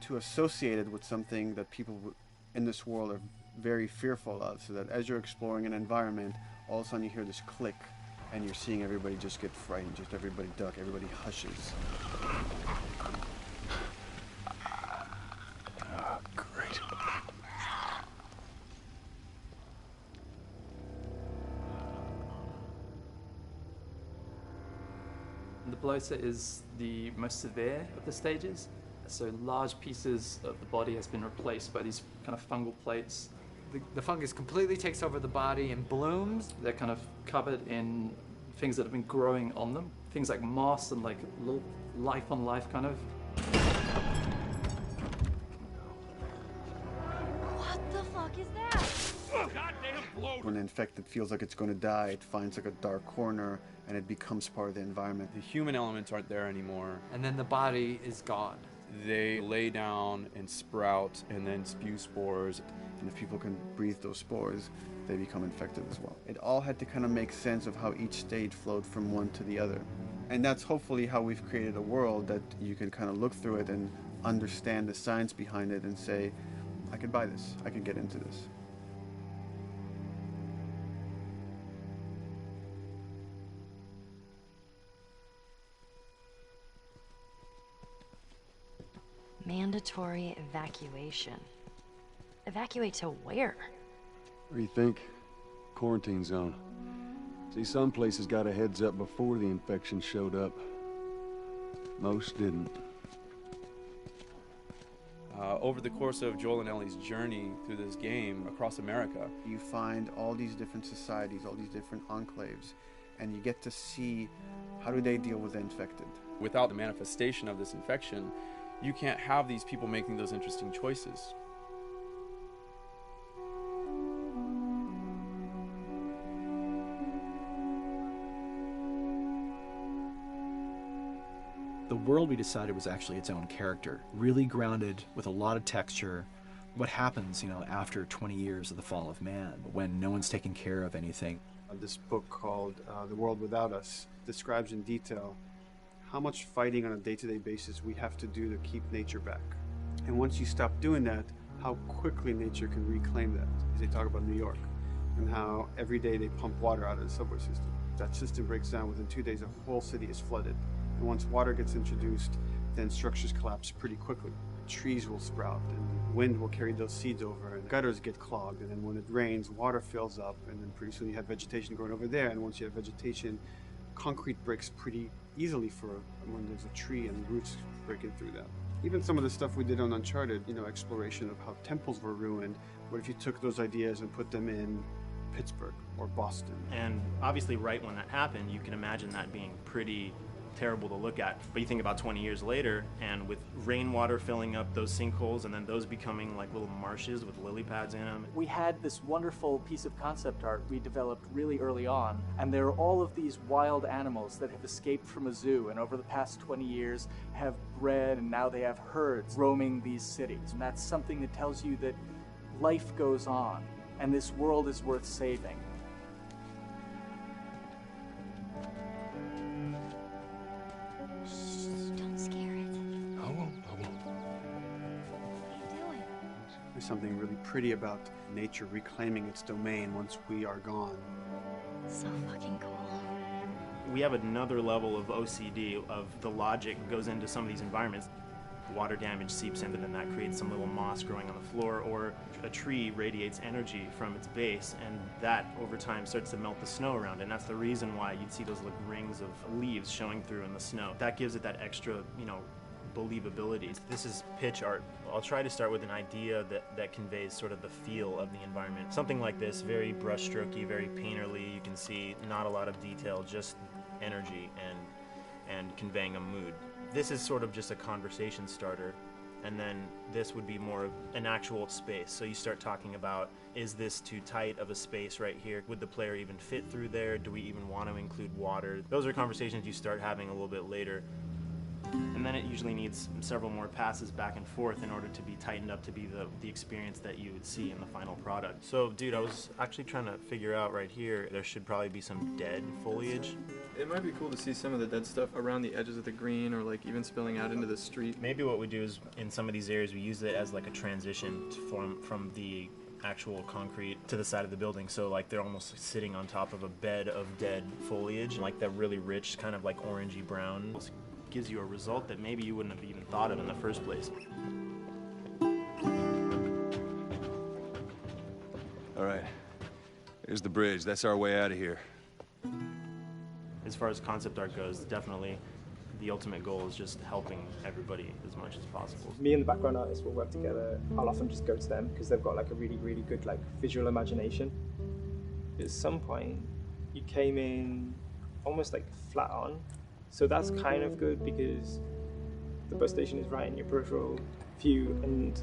to associate it with something that people in this world are very fearful of, so that as you're exploring an environment, all of a sudden you hear this click, and you're seeing everybody just get frightened, just everybody duck, everybody hushes. Great. The bloater is the most severe of the stages. So large pieces of the body has been replaced by these kind of fungal plates. The fungus completely takes over the body and blooms. They're kind of covered in things that have been growing on them. Things like moss and like little life on life kind of. What the fuck is that? Goddamn bloater! When the infected feels like it's going to die, it finds like a dark corner and it becomes part of the environment. The human elements aren't there anymore. And then the body is gone. They lay down and sprout and then spew spores. And if people can breathe those spores, they become infected as well. It all had to kind of make sense of how each stage flowed from one to the other. And that's hopefully how we've created a world that you can kind of look through it and understand the science behind it and say, I could buy this, I could get into this. Mandatory evacuation. Evacuate to where? What do you think? Quarantine zone. See, some places got a heads up before the infection showed up. Most didn't. Over the course of Joel and Ellie's journey through this game across America, you find all these different societies, all these different enclaves, and you get to see how do they deal with the infected. Without the manifestation of this infection, you can't have these people making those interesting choices. The world we decided was actually its own character, really grounded with a lot of texture. What happens, after 20 years of the fall of man, when no one's taking care of anything. This book called The World Without Us describes in detail how much fighting on a day-to-day basis we have to do to keep nature back. And once you stop doing that, how quickly nature can reclaim that. They talk about New York and how every day they pump water out of the subway system. That system breaks down within 2 days, a whole city is flooded. And once water gets introduced, then structures collapse pretty quickly. Trees will sprout and wind will carry those seeds over and gutters get clogged, and then when it rains, water fills up, and then pretty soon you have vegetation growing over there, and once you have vegetation, concrete breaks pretty easily when there's a tree and roots breaking through that. Even some of the stuff we did on Uncharted, exploration of how temples were ruined, what if you took those ideas and put them in Pittsburgh or Boston? And obviously right when that happened, you can imagine that being pretty terrible to look at. But you think about 20 years later, and with rainwater filling up those sinkholes and then those becoming like little marshes with lily pads in them. We had this wonderful piece of concept art we developed really early on, and there are all of these wild animals that have escaped from a zoo and over the past 20 years have bred, and now they have herds roaming these cities. And that's something that tells you that life goes on and this world is worth saving. Don't scare it. I won't. What are you doing? There's something really pretty about nature reclaiming its domain once we are gone. So fucking cool. We have another level of OCD of the logic goes into some of these environments. Water damage seeps in, and then that creates some little moss growing on the floor, or a tree radiates energy from its base, and that over time starts to melt the snow around it. And that's the reason why you'd see those like rings of leaves showing through in the snow. That gives it that extra, believability. This is pitch art. I'll try to start with an idea that conveys sort of the feel of the environment. Something like this, very brushstrokey, very painterly. You can see not a lot of detail, just energy and conveying a mood. This is sort of just a conversation starter, and then this would be more of an actual space. So you start talking about, is this too tight of a space right here? Would the player even fit through there? Do we even want to include water? Those are conversations you start having a little bit later. And then it usually needs several more passes back and forth in order to be tightened up to be the experience that you would see in the final product. So, dude, I was actually trying to figure out right here, there should probably be some dead foliage. It might be cool to see some of the dead stuff around the edges of the green, or like even spilling out into the street. Maybe what we do is, in some of these areas, we use it as like a transition from the actual concrete to the side of the building. So like they're almost sitting on top of a bed of dead foliage, like that really rich kind of like orangey brown. Gives you a result that maybe you wouldn't have even thought of in the first place. All right, here's the bridge. That's our way out of here. As far as concept art goes, definitely the ultimate goal is just helping everybody as much as possible. Me and the background artist will work together. I'll often just go to them because they've got like a really, really good like visual imagination. At some point, you came in almost like flat on. So that's kind of good because the bus station is right in your peripheral view, and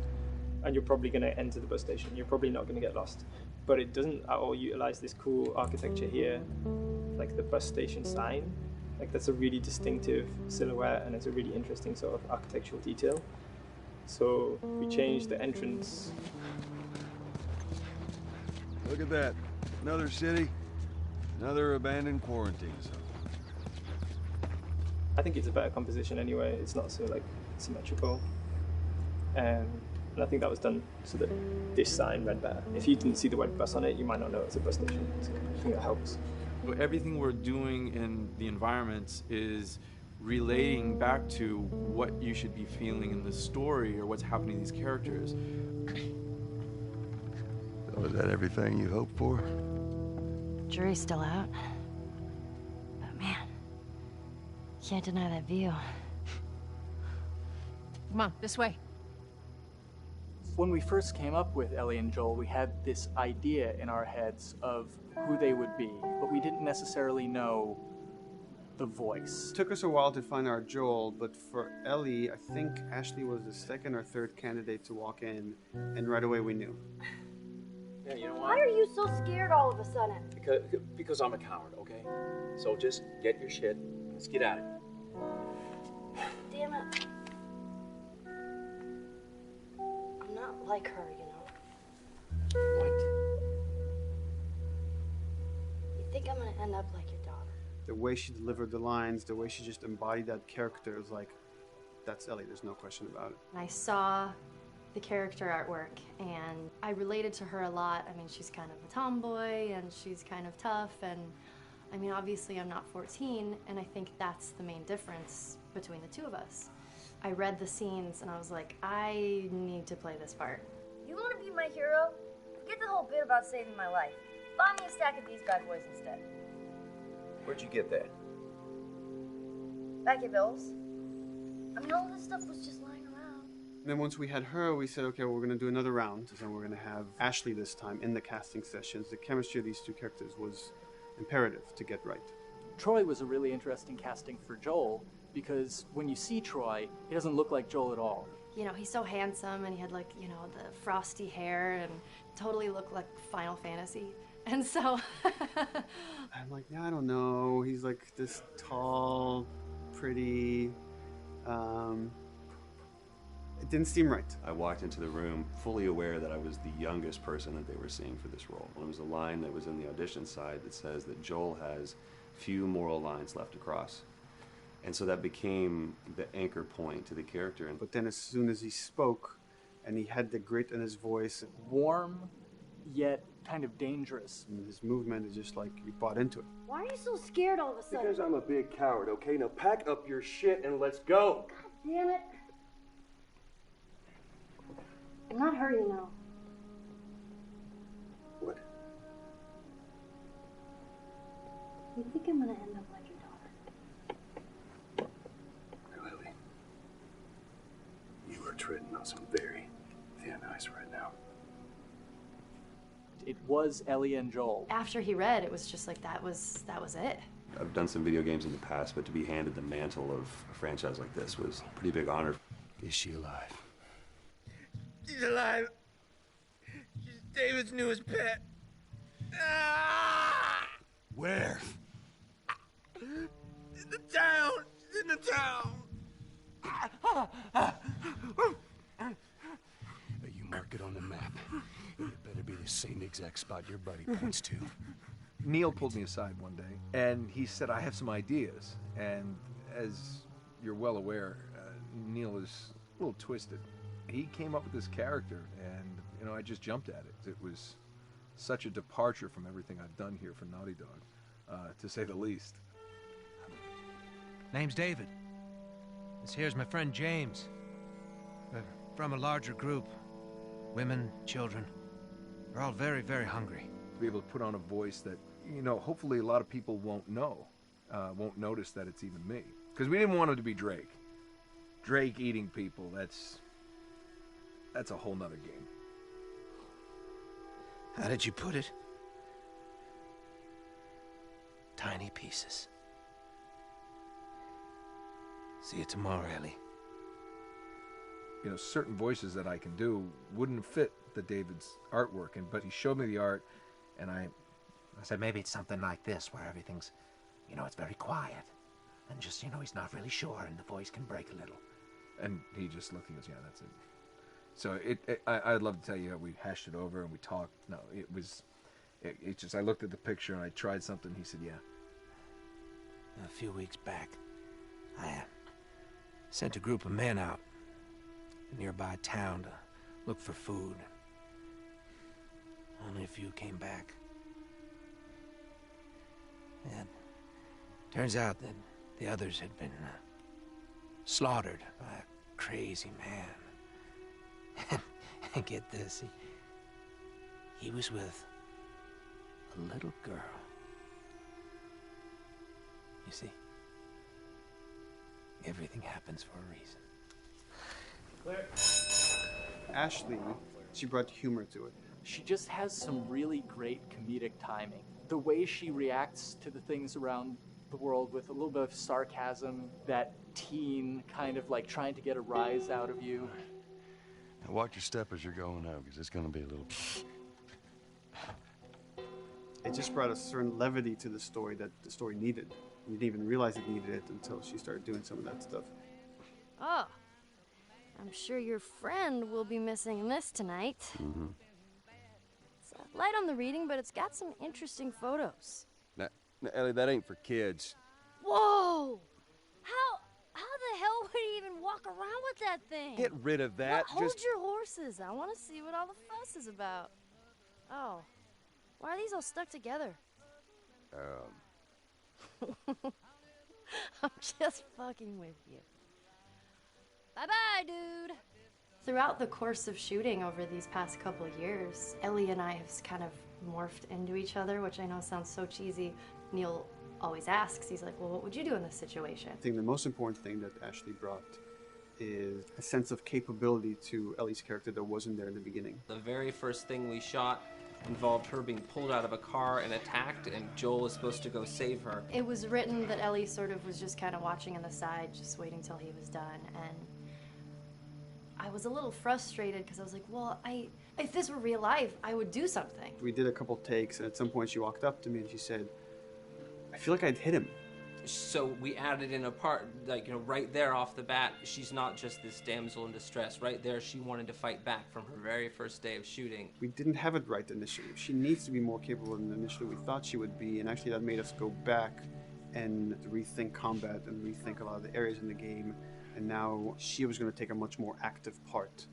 you're probably going to enter the bus station. You're probably not going to get lost. But it doesn't at all utilize this cool architecture here, like the bus station sign. Like that's a really distinctive silhouette, and it's a really interesting sort of architectural detail. So we changed the entrance. Look at that. Another city, another abandoned quarantine zone. I think it's a better composition anyway. It's not so like symmetrical, and I think that was done so that this sign read better. If you didn't see the word bus on it, you might not know it's a bus station. So I think that helps. Everything we're doing in the environments is relating back to what you should be feeling in the story or what's happening to these characters. So is that everything you hoped for? Jury's still out. But man, can't deny that view. Come on, this way. When we first came up with Ellie and Joel, we had this idea in our heads of who they would be, but we didn't necessarily know the voice. It took us a while to find our Joel, but for Ellie, I think Ashley was the second or third candidate to walk in, and right away we knew. Yeah, you know Why what? are you so scared all of a sudden? Because I'm a coward, okay? So just get your shit and let's get out of here. damn it. I'm not like her, you know. What? You think I'm gonna end up like your daughter? The way she delivered the lines, the way she just embodied that character is like, that's Ellie, there's no question about it. I saw the character artwork and I related to her a lot. I mean, she's kind of a tomboy and she's kind of tough, and I mean, obviously I'm not 14, and I think that's the main difference between the two of us. I read the scenes and I was like, I need to play this part. You want to be my hero? Forget the whole bit about saving my life. Buy me a stack of these bad boys instead. Where'd you get that? Back your bills. I mean, all this stuff was just lying around. And then once we had her, we said, okay, well, we're going to do another round, and we're going to have Ashley this time in the casting sessions. The chemistry of these two characters was imperative to get right. Troy was a really interesting casting for Joel, because when you see Troy, he doesn't look like Joel at all. You know, he's so handsome and he had like, you know, the frosty hair and totally looked like Final Fantasy. And so I'm like, yeah, I don't know. He's like this tall, pretty, it didn't seem right. I walked into the room fully aware that I was the youngest person that they were seeing for this role. And it was a line that was in the audition side that says that Joel has few moral lines left to cross. And so that became the anchor point to the character. But then as soon as he spoke and he had the grit in his voice, warm, yet kind of dangerous. And his movement is just like, you bought into it. Why are you so scared all of a sudden? Because I'm a big coward, okay? Now pack up your shit and let's go. God damn it. I'm not her, you know. What? You think I'm gonna end up like your daughter? Lily, you are treading on some very thin ice right now. It was Ellie and Joel. After he read, it was just like, that was it. I've done some video games in the past, but to be handed the mantle of a franchise like this was a pretty big honor. Is she alive? She's alive. She's David's newest pet. Ah! Where? In the town. She's in the town. You mark it on the map. It better be the same exact spot your buddy points to. Neil pulled me aside one day, and he said, I have some ideas. And as you're well aware, Neil is a little twisted. He came up with this character, and, you know, I just jumped at it. It was such a departure from everything I've done here for Naughty Dog, to say the least. Name's David. This here's my friend James. We're from a larger group. Women, children. They're all very, very hungry. To be able to put on a voice that, you know, hopefully a lot of people won't know, won't notice that it's even me. Because we didn't want him to be Drake. Drake eating people, that's a whole nother game. How did you put it? Tiny pieces. See you tomorrow, Ellie. You know, certain voices that I can do wouldn't fit the David's artwork, but he showed me the art, and I said maybe it's something like this, where everything's, you know, it's very quiet. And just, you know, he's not really sure, and the voice can break a little. And he just looked and goes, yeah, that's it. So I'd love to tell you, we hashed it over and we talked. No, it just, I looked at the picture and I tried something. He said, yeah. A few weeks back, I sent a group of men out to a nearby town to look for food. Only a few came back. And turns out that the others had been slaughtered by a crazy man. And get this, he was with a little girl. You see, everything happens for a reason. Ashley, she brought humor to it. She just has some really great comedic timing. The way she reacts to the things around the world with a little bit of sarcasm, that teen kind of like trying to get a rise out of you. Now watch your step as you're going out, because it's going to be a little... It just brought a certain levity to the story that the story needed. You didn't even realize it needed it until she started doing some of that stuff. Oh, I'm sure your friend will be missing this tonight. Mm-hmm. It's light on the reading, but it's got some interesting photos. Now, Ellie, that ain't for kids. Whoa! How the hell would he even walk around with that thing? Get rid of that. Well, hold your horses. I want to see what all the fuss is about. Oh, why are these all stuck together? I'm just fucking with you. Bye-bye, dude. Throughout the course of shooting over these past couple of years, Ellie and I have kind of morphed into each other, which I know sounds so cheesy. Neil always asks, he's like, well, what would you do in this situation? I think the most important thing that Ashley brought is a sense of capability to Ellie's character that wasn't there in the beginning. The very first thing we shot involved her being pulled out of a car and attacked, and Joel was supposed to go save her. It was written that Ellie sort of was just kind of watching on the side, just waiting till he was done, and I was a little frustrated because I was like, well, if this were real life, I would do something. We did a couple takes, and at some point she walked up to me and she said, I feel like I'd hit him. So we added in a part, like, right there off the bat, she's not just this damsel in distress. Right there, she wanted to fight back from her very first day of shooting. We didn't have it right initially. She needs to be more capable than initially we thought she would be, and actually that made us go back and rethink combat and rethink a lot of the areas in the game, and now she was going to take a much more active part.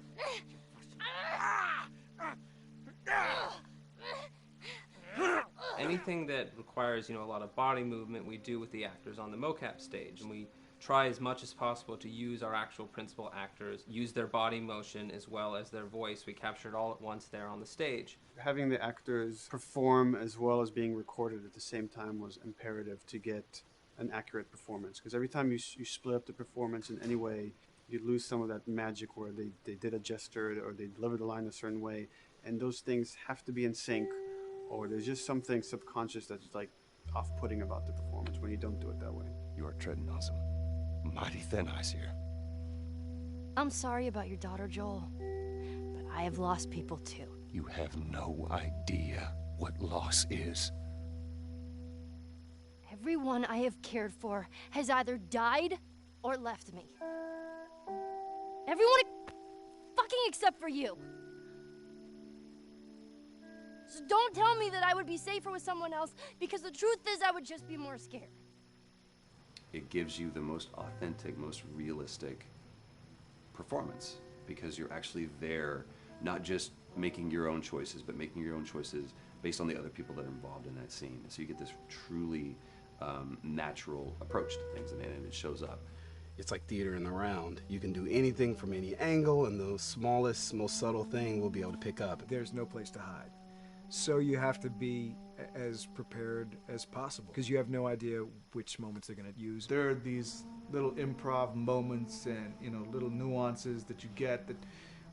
Anything that requires, a lot of body movement, we do with the actors on the mocap stage, and we try as much as possible to use our actual principal actors, use their body motion as well as their voice. We capture it all at once there on the stage. Having the actors perform as well as being recorded at the same time was imperative to get an accurate performance, because every time you split up the performance in any way, you lose some of that magic where they did a gesture or they delivered the line a certain way, and those things have to be in sync, or there's just something subconscious that's like off-putting about the performance when you don't do it that way. You are treading on some mighty thin ice here. I'm sorry about your daughter, Joel, but I have lost people too. You have no idea what loss is. Everyone I have cared for has either died or left me. Everyone fucking except for you. So don't tell me that I would be safer with someone else, because the truth is I would just be more scared. It gives you the most authentic, most realistic performance, because you're actually there, not just making your own choices, but making your own choices based on the other people that are involved in that scene. So you get this truly natural approach to things, and it shows up. It's like theater in the round. You can do anything from any angle, and the smallest, most subtle thing we'll be able to pick up. There's no place to hide. So you have to be as prepared as possible, because you have no idea which moments they're going to use. There are these little improv moments and, little nuances that you get that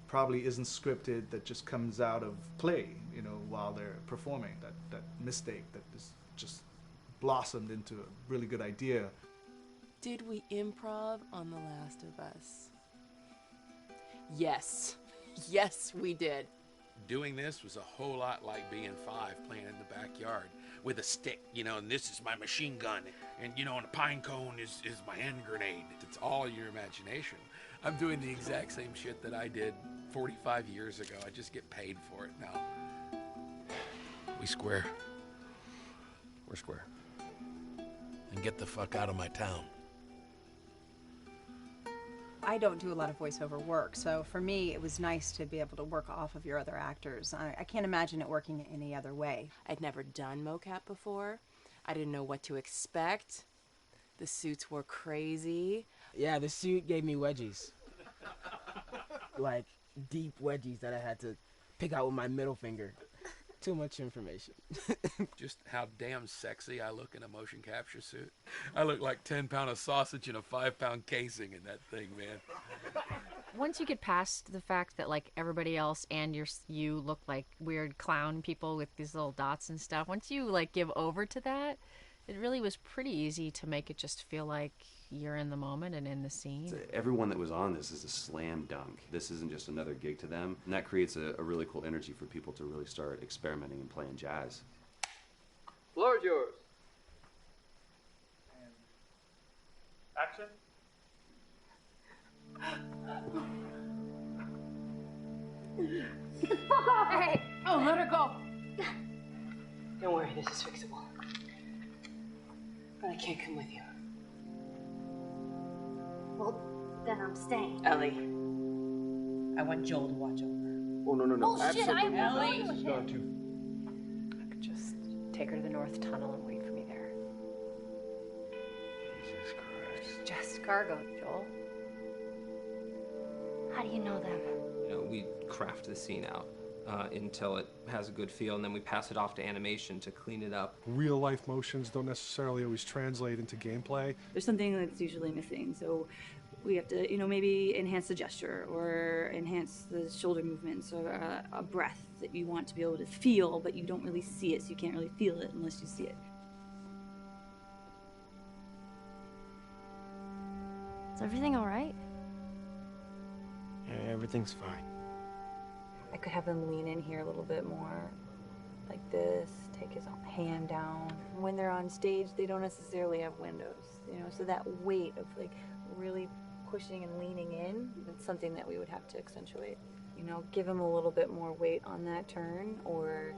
probably isn't scripted, that just comes out of play, while they're performing. That mistake that is just blossomed into a really good idea. Did we improv on The Last of Us? Yes. Yes, we did. Doing this was a whole lot like being 5 playing in the backyard with a stick, and this is my machine gun, and and a pine cone is my hand grenade. It's all your imagination. I'm doing the exact same shit that I did 45 years ago. I just get paid for it now. We square. We're square. And get the fuck out of my town. I don't do a lot of voiceover work, so for me it was nice to be able to work off of your other actors. I can't imagine it working any other way. I'd never done mocap before. I didn't know what to expect. The suits were crazy. Yeah, the suit gave me wedgies. Like, deep wedgies that I had to pick out with my middle finger. Too much information. Just how damn sexy I look in a motion capture suit. I look like 10-pound of sausage in a 5-pound casing in that thing, man. Once you get past the fact that like everybody else and you look like weird clown people with these little dots and stuff, once you like give over to that, it really was pretty easy to make it just feel like you're in the moment and in the scene. So everyone that was on this is a slam dunk. This isn't just another gig to them, and that creates a really cool energy for people to really start experimenting and playing jazz. Floor is yours. Action. Hey! Oh, let her go. Don't worry, this is fixable. But I can't come with you. Well, then I'm staying. Ellie, I want Joel to watch over. Oh, no, no, no. Oh, shit, I am not Ellie. going with Not him. too. I could just take her to the North Tunnel and wait for me there. Jesus Christ. Just cargo, Joel. How do you know them? You know, we craft the scene out until it has a good feel, and then we pass it off to animation to clean it up. Real life motions don't necessarily always translate into gameplay. There's something that's usually missing, so we have to, maybe enhance the gesture or enhance the shoulder movements or a breath that you want to be able to feel, but you don't really see it, so you can't really feel it unless you see it. Is everything all right? Yeah, everything's fine. I could have him lean in here a little bit more, like this, take his hand down. When they're on stage, they don't necessarily have windows, so that weight of like really pushing and leaning in, it's something that we would have to accentuate. Give him a little bit more weight on that turn, or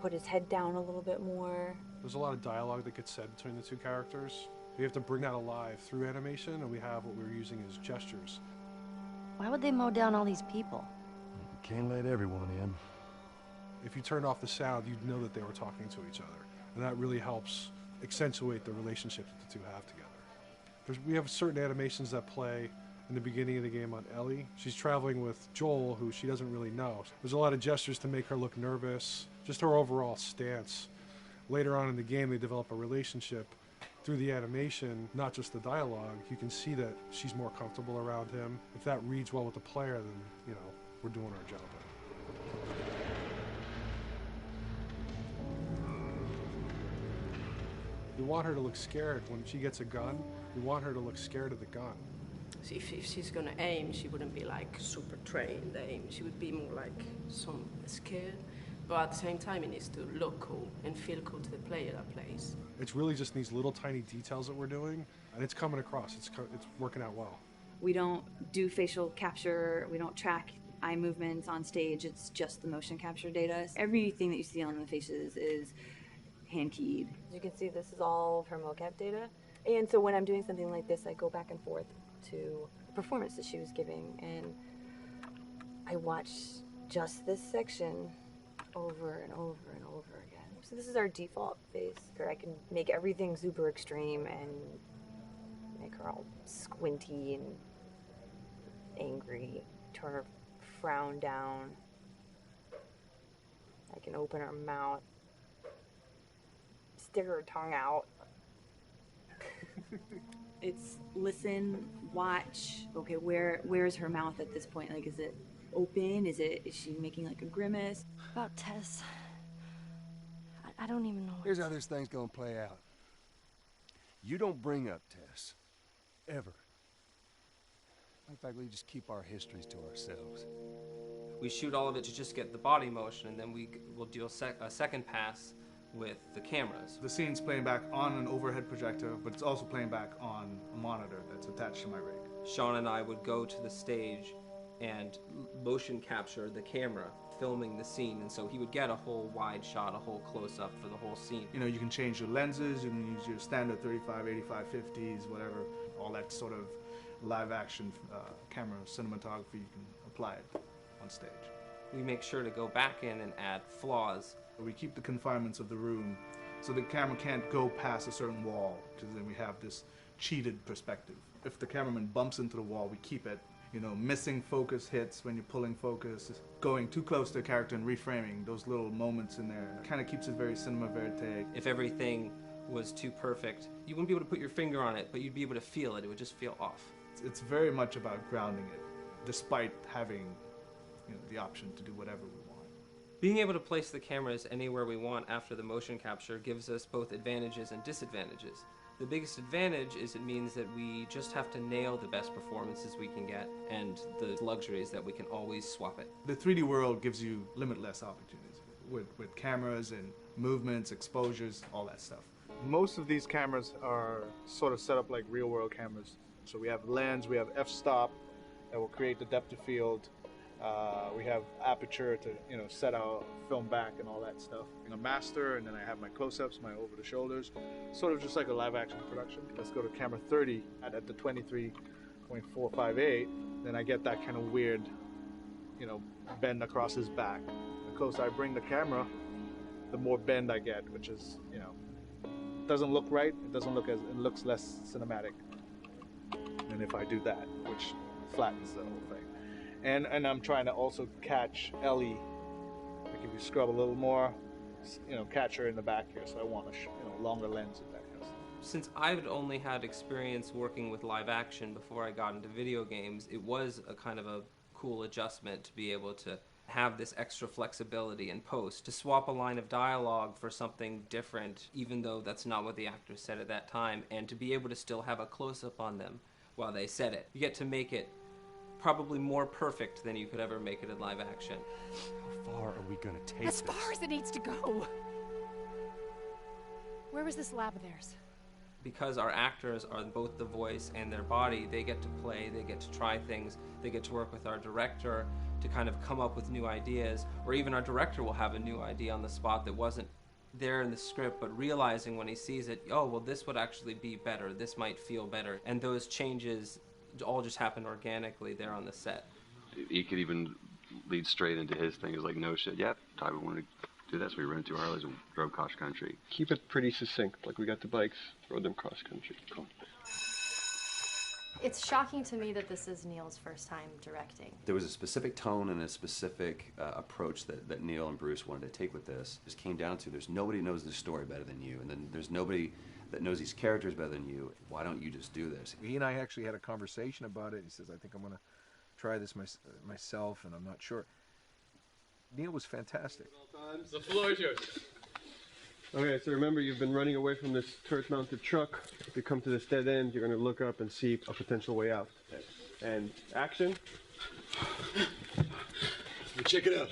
put his head down a little bit more. There's a lot of dialogue that gets said between the two characters. We have to bring that alive through animation, and we have what we're using as gestures. Why would they mow down all these people? Can't let everyone in. If you turned off the sound, you'd know that they were talking to each other. And that really helps accentuate the relationship that the two have together. We have certain animations that play in the beginning of the game on Ellie. She's traveling with Joel, who she doesn't really know. There's a lot of gestures to make her look nervous, just her overall stance. Later on in the game, they develop a relationship through the animation, not just the dialogue. You can see that she's more comfortable around him. If that reads well with the player, then, we're doing our job. We want her to look scared when she gets a gun. We want her to look scared of the gun. So if she's gonna aim, she wouldn't be like super trained aim. She would be more like some scared. But at the same time, it needs to look cool and feel cool to the player that plays. It's really just these little tiny details that we're doing, and it's coming across. It's working out well. We don't do facial capture. We don't track eye movements on stage. It's just the motion capture data. Everything that you see on the faces is hand keyed. As you can see, this is all of her mocap data. And so when I'm doing something like this, I go back and forth to the performance that she was giving, and I watch just this section over and over and over again. So this is our default face, where I can make everything super extreme and make her all squinty and angry, turn her frown down. I can open her mouth, stick her tongue out. It's listen, watch. Okay, where's her mouth at this point? Like, is it open? Is she making like a grimace? About Tess. I don't even know. Here's how this thing's gonna play out. You don't bring up Tess. Ever. In fact, we just keep our histories to ourselves. We shoot all of it to just get the body motion, and then we'll do a second pass with the cameras. The scene's playing back on an overhead projector, but it's also playing back on a monitor that's attached to my rig. Sean and I would go to the stage and motion capture the camera filming the scene, and so he would get a whole wide shot, a whole close-up for the whole scene. You can change your lenses, you can use your standard 35, 85, 50s, whatever, all that sort of live action camera cinematography, you can apply it on stage. We make sure to go back in and add flaws. We keep the confinements of the room so the camera can't go past a certain wall, because then we have this cheated perspective. If the cameraman bumps into the wall, we keep it. Missing focus hits when you're pulling focus, going too close to a character and reframing, those little moments in there kind of keeps it very cinema verite. If everything was too perfect, you wouldn't be able to put your finger on it, but you'd be able to feel it. It would just feel off. It's very much about grounding it, despite having the option to do whatever we want. Being able to place the cameras anywhere we want after the motion capture gives us both advantages and disadvantages. The biggest advantage is it means that we just have to nail the best performances we can get, and the luxury is that we can always swap it. The 3D world gives you limitless opportunities with cameras and movements, exposures, all that stuff. Most of these cameras are sort of set up like real world cameras. So we have lens, we have f-stop, that will create the depth of field. We have aperture to, you know, set our film back and all that stuff. A master, and then I have my close-ups, my over the shoulders, sort of just like a live action production. Let's go to camera 30 at the 23.458. Then I get that kind of weird, you know, bend across his back. The closer I bring the camera, the more bend I get, which is, you know, doesn't look right. It doesn't look as, it looks less cinematic than if I do that, which flattens the whole thing. And I'm trying to also catch Ellie. Like if you scrub a little more, you know, catch her in the back here. So I want a longer lens and that kind of stuff. Since I've only had experience working with live action before I got into video games, it was a kind of a cool adjustment to be able to have this extra flexibility in post, to swap a line of dialogue for something different, even though that's not what the actors said at that time, and to be able to still have a close-up on them while they said it. You get to make it probably more perfect than you could ever make it in live action. How far are we gonna take As far as it needs to go. Where was this lab of theirs? Because our actors are both the voice and their body, they get to play, they get to try things, they get to work with our director to kind of come up with new ideas, or even our director will have a new idea on the spot that wasn't there in the script, but realizing when he sees it, oh, well, this would actually be better, this might feel better, and those changes all just happen organically there on the set. He could even lead straight into his thing. Is like, no shit, yeah, Ty, we want to do this. We rented 2 Harleys and drove cross country. Keep it pretty succinct, like we got the bikes, rode them cross country. Cool. It's shocking to me that this is Neil's first time directing. There was a specific tone and a specific approach that Neil and Bruce wanted to take with this. It just came down to there's nobody who knows this story better than you, and then there's nobody that knows these characters better than you. Why don't you just do this? He and I actually had a conversation about it. He says, I think I'm going to try this myself, and I'm not sure. Neil was fantastic. The floor is yours. Okay, so remember, you've been running away from this turret-mounted truck. If you come to this dead end, you're going to look up and see a potential way out. And action. Check it out.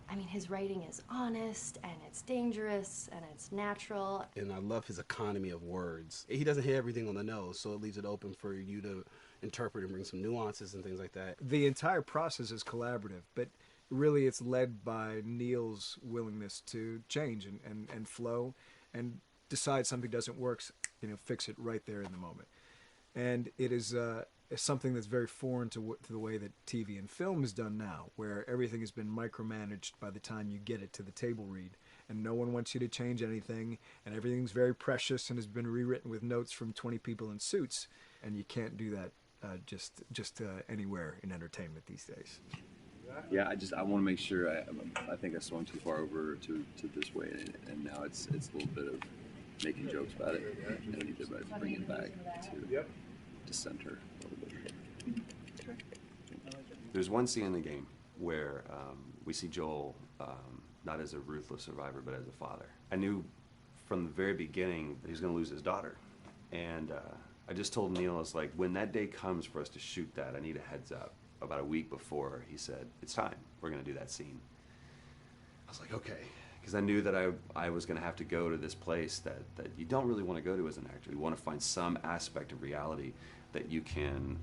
I mean, his writing is honest, and it's dangerous, and it's natural. And I love his economy of words. He doesn't hit everything on the nose, so it leaves it open for you to interpret and bring some nuances and things like that. The entire process is collaborative, but really it's led by Neil's willingness to change and flow and decide something doesn't work, you know, fix it right there in the moment. And it is something that's very foreign to the way that TV and film is done now, where everything has been micromanaged by the time you get it to the table read, and no one wants you to change anything, and everything's very precious and has been rewritten with notes from 20 people in suits, and you can't do that just anywhere in entertainment these days. Yeah, I want to make sure. I think I swung too far over to this way, and now it's a little bit of making jokes about it. And we need to bring it back to center a little bit. There's one scene in the game where we see Joel not as a ruthless survivor, but as a father. I knew from the very beginning that he was going to lose his daughter, and I just told Neil, I was like, when that day comes for us to shoot that, I need a heads up. About a week before, he said, it's time. We're going to do that scene. I was like, okay. Because I knew that I was going to have to go to this place that you don't really want to go to as an actor. You want to find some aspect of reality that you can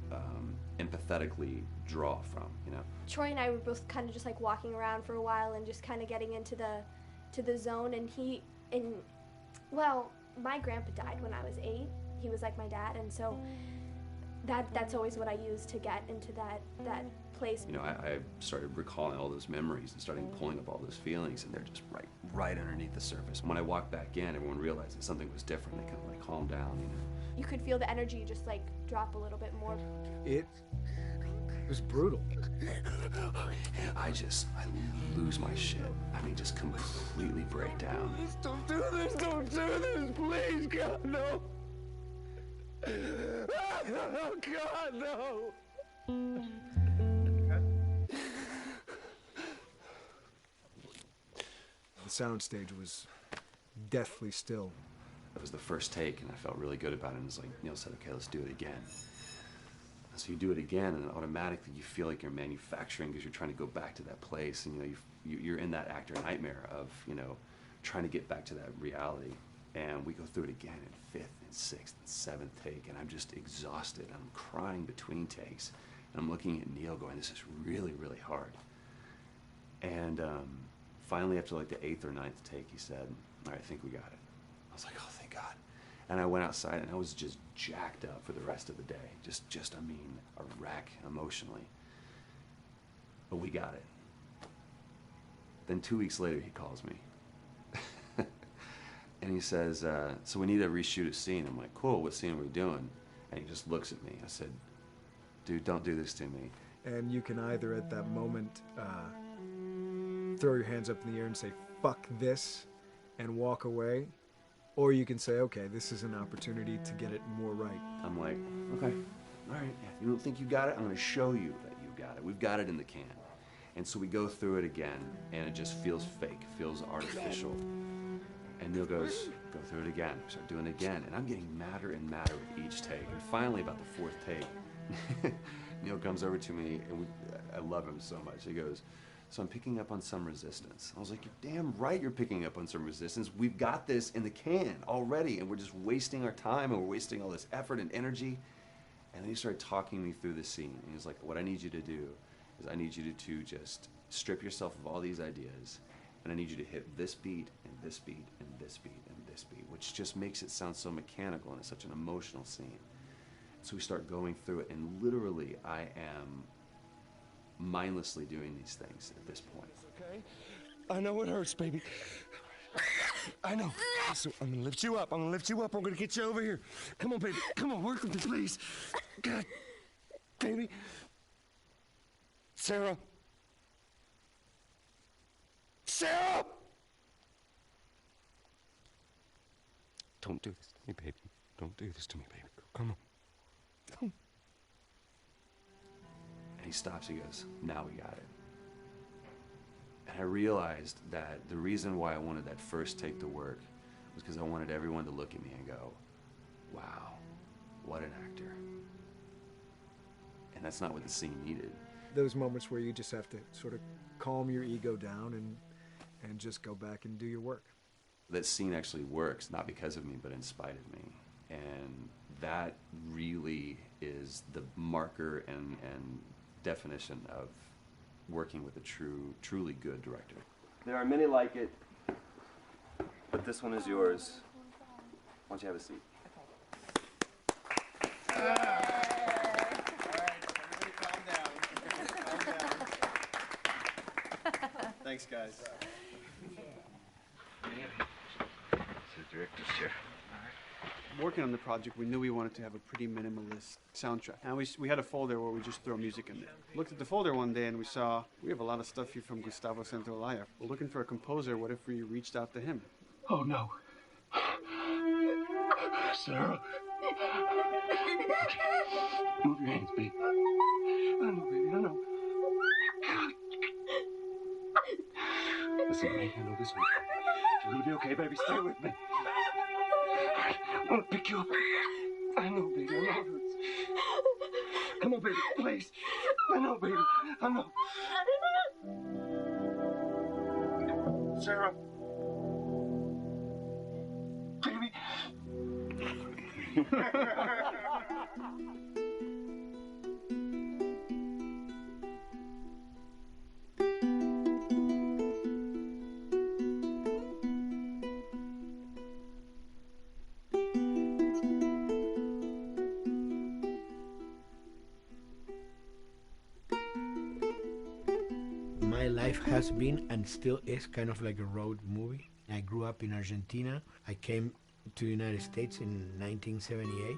empathetically draw from, you know? Troy and I were both kind of just like walking around for a while and just kind of getting into the zone. And well, my grandpa died when I was 8. He was like my dad, and so that's always what I use to get into that place. You know, I started recalling all those memories and starting pulling up all those feelings, and they're just right underneath the surface. When I walked back in, everyone realized that something was different. They kind of like calmed down, you know. You could feel the energy just like drop a little bit more. It was brutal. I lose my shit. I mean, just completely break down. Don't do this, please, God, no. Oh, God, no. The soundstage was deathly still. That was the first take, and I felt really good about it. And it was like, Neil said, okay, let's do it again. So you do it again, and automatically you feel like you're manufacturing because you're trying to go back to that place, and you know you're in that actor nightmare of, you know, trying to get back to that reality. And we go through it again in 5th and 6th and 7th take, and I'm just exhausted. I'm crying between takes. And I'm looking at Neil going, this is really, really hard. And finally, after like the 8th or 9th take, he said, all right, I think we got it. I was like, oh, thank God. And I went outside, and I was just jacked up for the rest of the day. Just I mean, a wreck emotionally. But we got it. Then 2 weeks later, he calls me. And he says, so we need to reshoot a scene. I'm like, cool, what scene are we doing? And he just looks at me. I said, dude, don't do this to me. And you can either at that moment throw your hands up in the air and say, fuck this, and walk away. Or you can say, okay, this is an opportunity to get it more right. I'm like, okay, all right. If you don't think you got it, I'm going to show you that you got it. We've got it in the can. And so we go through it again, and it just feels fake, feels artificial. And Neil goes, go through it again. We start doing it again. And I'm getting madder and madder with each take. And finally, about the 4th take, Neil comes over to me, and I love him so much. He goes, so I'm picking up on some resistance. I was like, you're damn right you're picking up on some resistance. We've got this in the can already, and we're just wasting our time, and we're wasting all this effort and energy. And then he started talking me through the scene. And he was like, what I need you to do is I need you to just strip yourself of all these ideas, and I need you to hit this beat, and this beat, and this beat, and this beat, which just makes it sound so mechanical, and it's such an emotional scene. So we start going through it, and literally I am mindlessly doing these things at this point. Okay? I know it hurts, baby. I know. So I'm gonna lift you up. I'm gonna lift you up. I'm gonna get you over here. Come on, baby. Come on, work with me, please. God, baby. Sarah. Sarah! Don't do this to me, baby. Don't do this to me, baby. Come on. And he stops, he goes, now we got it. And I realized that the reason why I wanted that first take to work was because I wanted everyone to look at me and go, wow, what an actor. And that's not what the scene needed. Those moments where you just have to sort of calm your ego down and just go back and do your work. That scene actually works, not because of me, but in spite of me. And that really is the marker and definition of working with a truly good director. There are many like it, but this one is yours. Why don't you have a seat? Thanks, guys. The director's chair. Working on the project, we knew we wanted to have a pretty minimalist soundtrack. And we had a folder where we just throw music in there. Looked at the folder one day and we saw, we have a lot of stuff here from Gustavo Santaolalla. We're looking for a composer. What if we reached out to him? Oh, no. Sarah. Move your hands, baby. I know, baby, I know. Listen to me, I know this one. You're gonna be okay, baby. Stay with me. I want to pick you up. I know, baby. I know it hurts. Come on, baby. Please. I know, baby. I know. Sarah. Baby. My life has been and still is kind of like a road movie. I grew up in Argentina. I came to the United States in 1978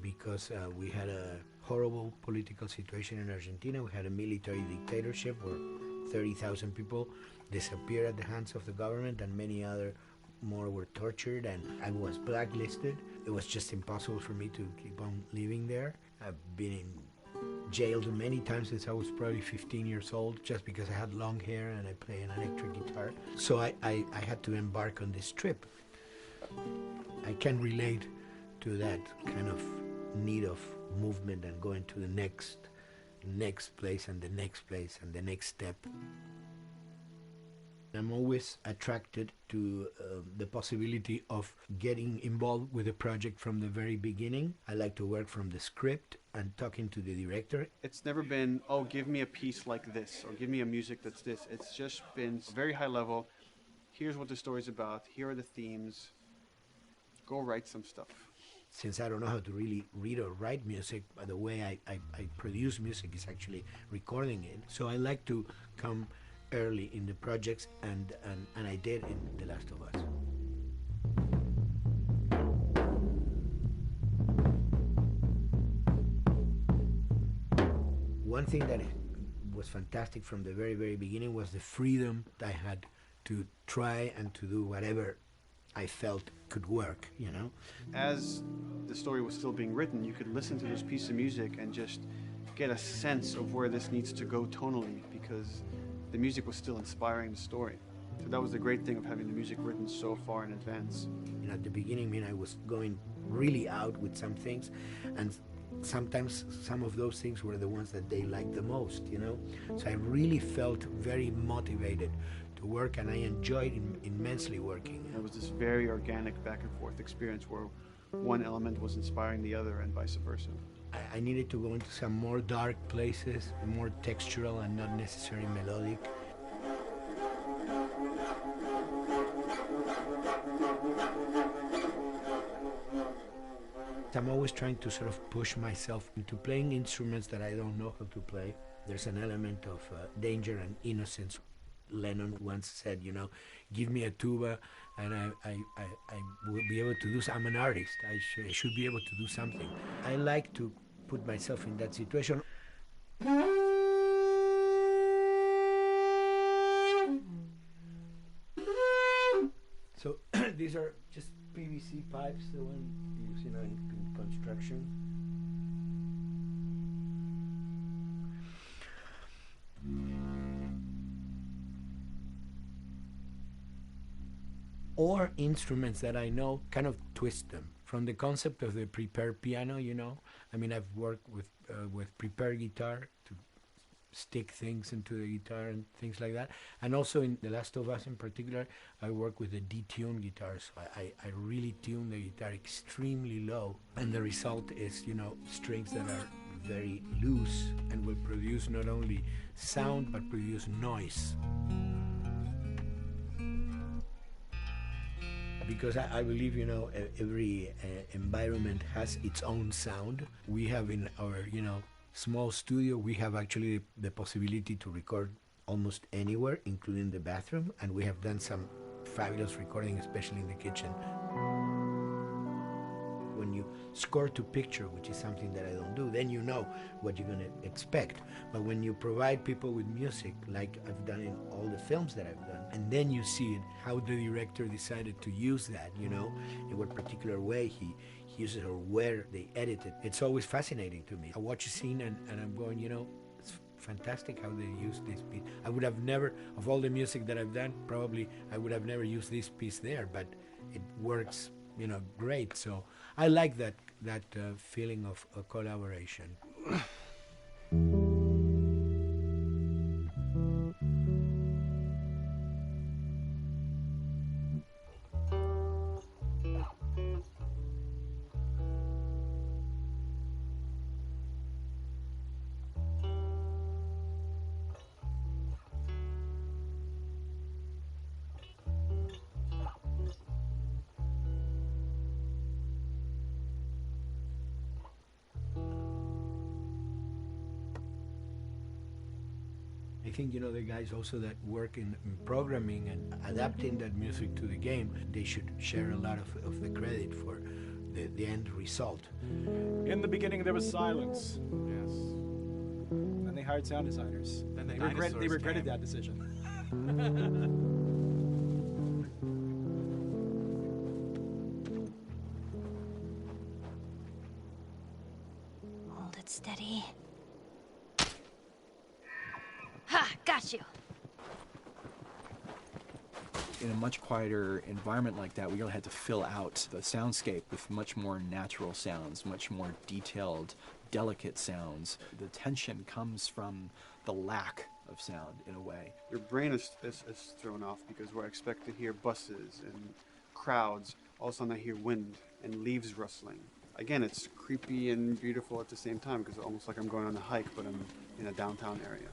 because we had a horrible political situation in Argentina. We had a military dictatorship where 30,000 people disappeared at the hands of the government and many other more were tortured, and I was blacklisted. It was just impossible for me to keep on living there. I've been in jailed many times since I was probably 15 years old just because I had long hair and I play an electric guitar. So I had to embark on this trip. I can relate to that kind of need of movement and going to the next place and the next place and the next step. I'm always attracted to the possibility of getting involved with a project from the very beginning. I like to work from the script and talking to the director. It's never been, oh, give me a piece like this, or give me a music that's this. It's just been very high level. Here's what the story's about. Here are the themes. Go write some stuff. Since I don't know how to really read or write music, the way I produce music is actually recording it. So I like to come early in the projects, and I did in The Last of Us. One thing that was fantastic from the very, very beginning was the freedom I had to try and to do whatever I felt could work, you know? As the story was still being written, you could listen to this piece of music and just get a sense of where this needs to go tonally, because the music was still inspiring the story. So that was the great thing of having the music written so far in advance. You know, at the beginning, I mean, I was going really out with some things, and sometimes some of those things were the ones that they liked the most, you know? So I really felt very motivated to work, and I enjoyed immensely working. It was this very organic back and forth experience where one element was inspiring the other and vice versa. I needed to go into some more dark places, more textural and not necessarily melodic. I'm always trying to sort of push myself into playing instruments that I don't know how to play. There's an element of danger and innocence. Lennon once said, you know, give me a tuba and I will be able to do I'm an artist. I should be able to do something. I like to put myself in that situation. So these are just PVC pipes, the one used, you know, in construction. Or instruments that I know, kind of twist them. From the concept of the prepared piano, you know, I mean, I've worked with prepared guitar to stick things into the guitar and things like that. And also in The Last of Us in particular, I work with a detuned guitar. So I really tune the guitar extremely low. And the result is, you know, strings that are very loose and will produce not only sound, but produce noise. Because I believe, you know, every environment has its own sound. We have in our, you know, small studio, we have actually the possibility to record almost anywhere, including the bathroom, and we have done some fabulous recording, especially in the kitchen. When you score to picture, which is something that I don't do, then you know what you're going to expect. But when you provide people with music, like I've done in all the films that I've done, and then you see it, how the director decided to use that, you know, in what particular way he uses it or where they edit it. It's always fascinating to me. I watch a scene and I'm going, you know, it's fantastic how they use this piece. I would have never, of all the music that I've done, probably I would have never used this piece there, but it works, you know, great. So I like that feeling of collaboration. I think, you know, the guys also that work in programming and adapting that music to the game, they should share a lot of the credit for the end result. In the beginning, there was silence. Yes. Then they hired sound designers. Then they regretted that decision. Hold it steady. Ha! Got you! In a much quieter environment like that, we really had to fill out the soundscape with much more natural sounds, much more detailed delicate sounds. The tension comes from the lack of sound, in a way. Your brain is thrown off because where I expect to hear buses and crowds, all of a sudden I hear wind and leaves rustling. Again, it's creepy and beautiful at the same time because it's almost like I'm going on a hike, but I'm in a downtown area.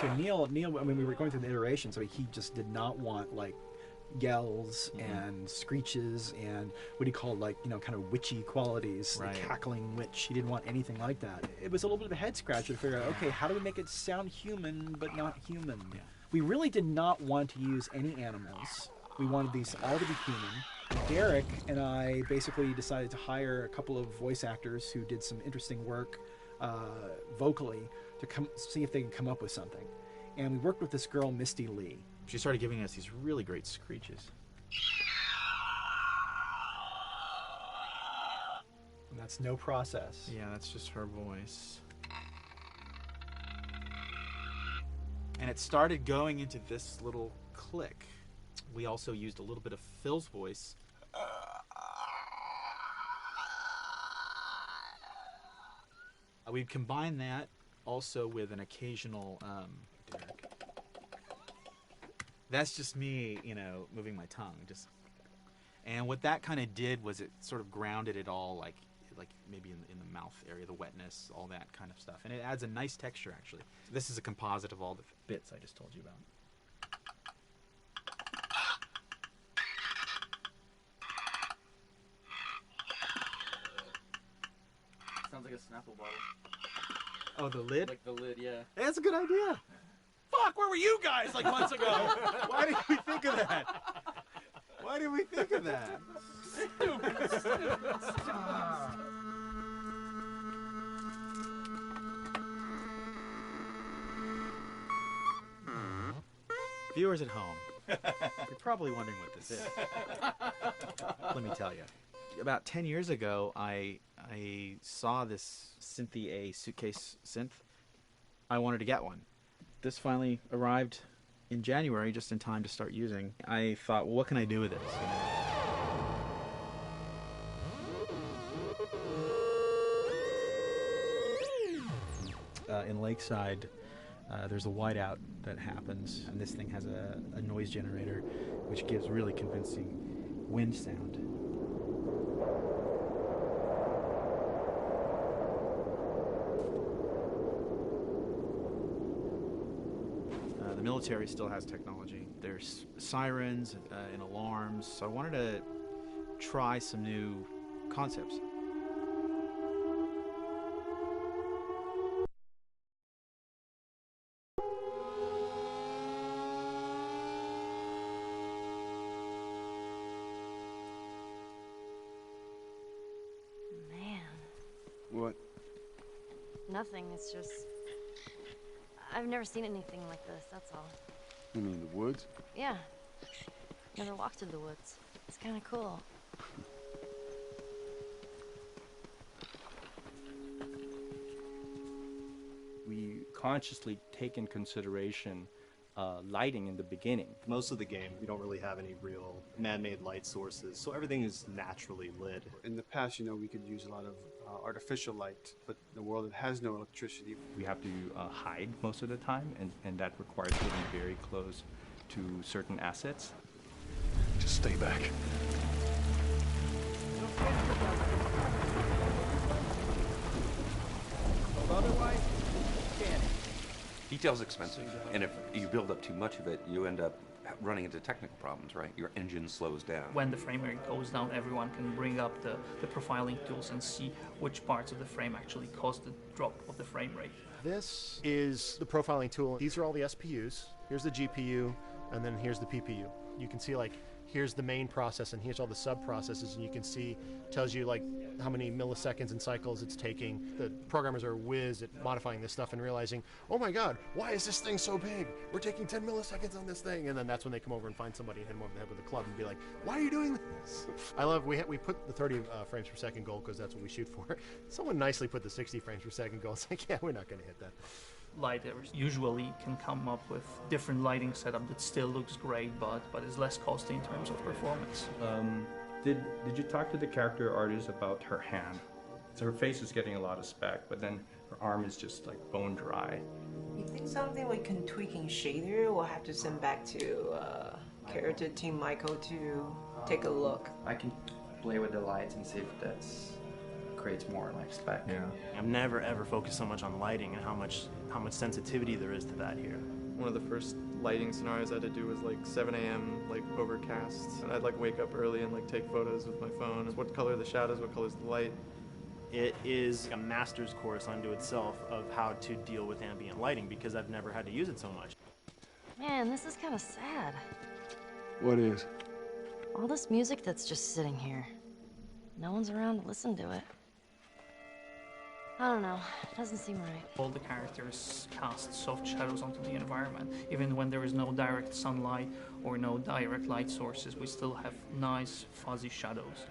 To Neil, I mean, we were going through the iteration, so he just did not want like yells and screeches and what he called like, you know, kind of witchy qualities, like cackling witch. He didn't want anything like that. It was a little bit of a head scratcher to figure out, okay, how do we make it sound human but not human? Yeah. We really did not want to use any animals. We wanted these all to be human. Derek and I basically decided to hire a couple of voice actors who did some interesting work vocally to see if they can come up with something. And we worked with this girl, Misty Lee. She started giving us these really great screeches. And that's no process. Yeah, that's just her voice. And it started going into this little click. We also used a little bit of Phil's voice. We'd combine that also with an occasional Derek. That's just me, you know, moving my tongue. And what that kind of did was it sort of grounded it all, like maybe in the mouth area, the wetness, all that kind of stuff. And it adds a nice texture, actually. This is a composite of all the bits I just told you about. Sounds like a Snapple bottle. Oh, the lid? Like the lid, yeah. Hey, that's a good idea. Fuck, where were you guys like months ago? Why didn't we think of that? Why did we think of that? Stupid. Viewers at home, you're probably wondering what this is. Let me tell you. About 10 years ago, I saw this Synthy A suitcase synth. I wanted to get one. This finally arrived in January, just in time to start using. I thought, well, what can I do with this? In Lakeside, there's a whiteout that happens, and this thing has a noise generator, which gives really convincing wind sound. The military still has technology. There's sirens and alarms, so I wanted to try some new concepts. Man. What? Nothing, it's just... I've never seen anything like this, that's all. You mean the woods? Yeah. Never walked through the woods. It's kind of cool. We consciously take in consideration lighting in the beginning. Most of the game, we don't really have any real man-made light sources, so everything is naturally lit. In the past, you know, we could use a lot of artificial light, but in a world that has no electricity, We have to hide most of the time, and that requires getting very close to certain assets. Just stay back. Otherwise, Detail's expensive, and if you build up too much of it, you end up running into technical problems, right? Your engine slows down. When the frame rate goes down, everyone can bring up the profiling tools and see which parts of the frame actually cause the drop of the frame rate. This is the profiling tool. These are all the SPUs. Here's the GPU, and then here's the PPU. You can see like here's the main process and here's all the sub-processes, and you can see, tells you like how many milliseconds and cycles it's taking. The programmers are whiz at modifying this stuff and realizing, oh my god, why is this thing so big? We're taking 10 milliseconds on this thing. And then that's when they come over and find somebody and hit them over the head with a club and be like, why are you doing this? I love, we put the 30 frames per second goal because that's what we shoot for. Someone nicely put the 60 frames per second goal. It's like, yeah, we're not going to hit that. Lighters usually can come up with different lighting setup that still looks great, but is less costly in terms of performance. Did you talk to the character artist about her hand? So her face is getting a lot of spec, but then her arm is just like bone dry. You think something we can tweak in shader? We'll have to send back to character team Michael to take a look. I can play with the lights and see if that's creates more like spec. Yeah. I've never ever focused so much on lighting and how much sensitivity there is to that here. One of the first lighting scenarios I had to do was like 7 a.m. like overcast, and I'd like wake up early and like take photos with my phone. What color are the shadows? What color is the light? It is a master's course unto itself of how to deal with ambient lighting because I've never had to use it so much. Man, this is kind of sad. What is? All this music that's just sitting here. No one's around to listen to it. I don't know. It doesn't seem right. All the characters cast soft shadows onto the environment. Even when there is no direct sunlight or no direct light sources, we still have nice fuzzy shadows.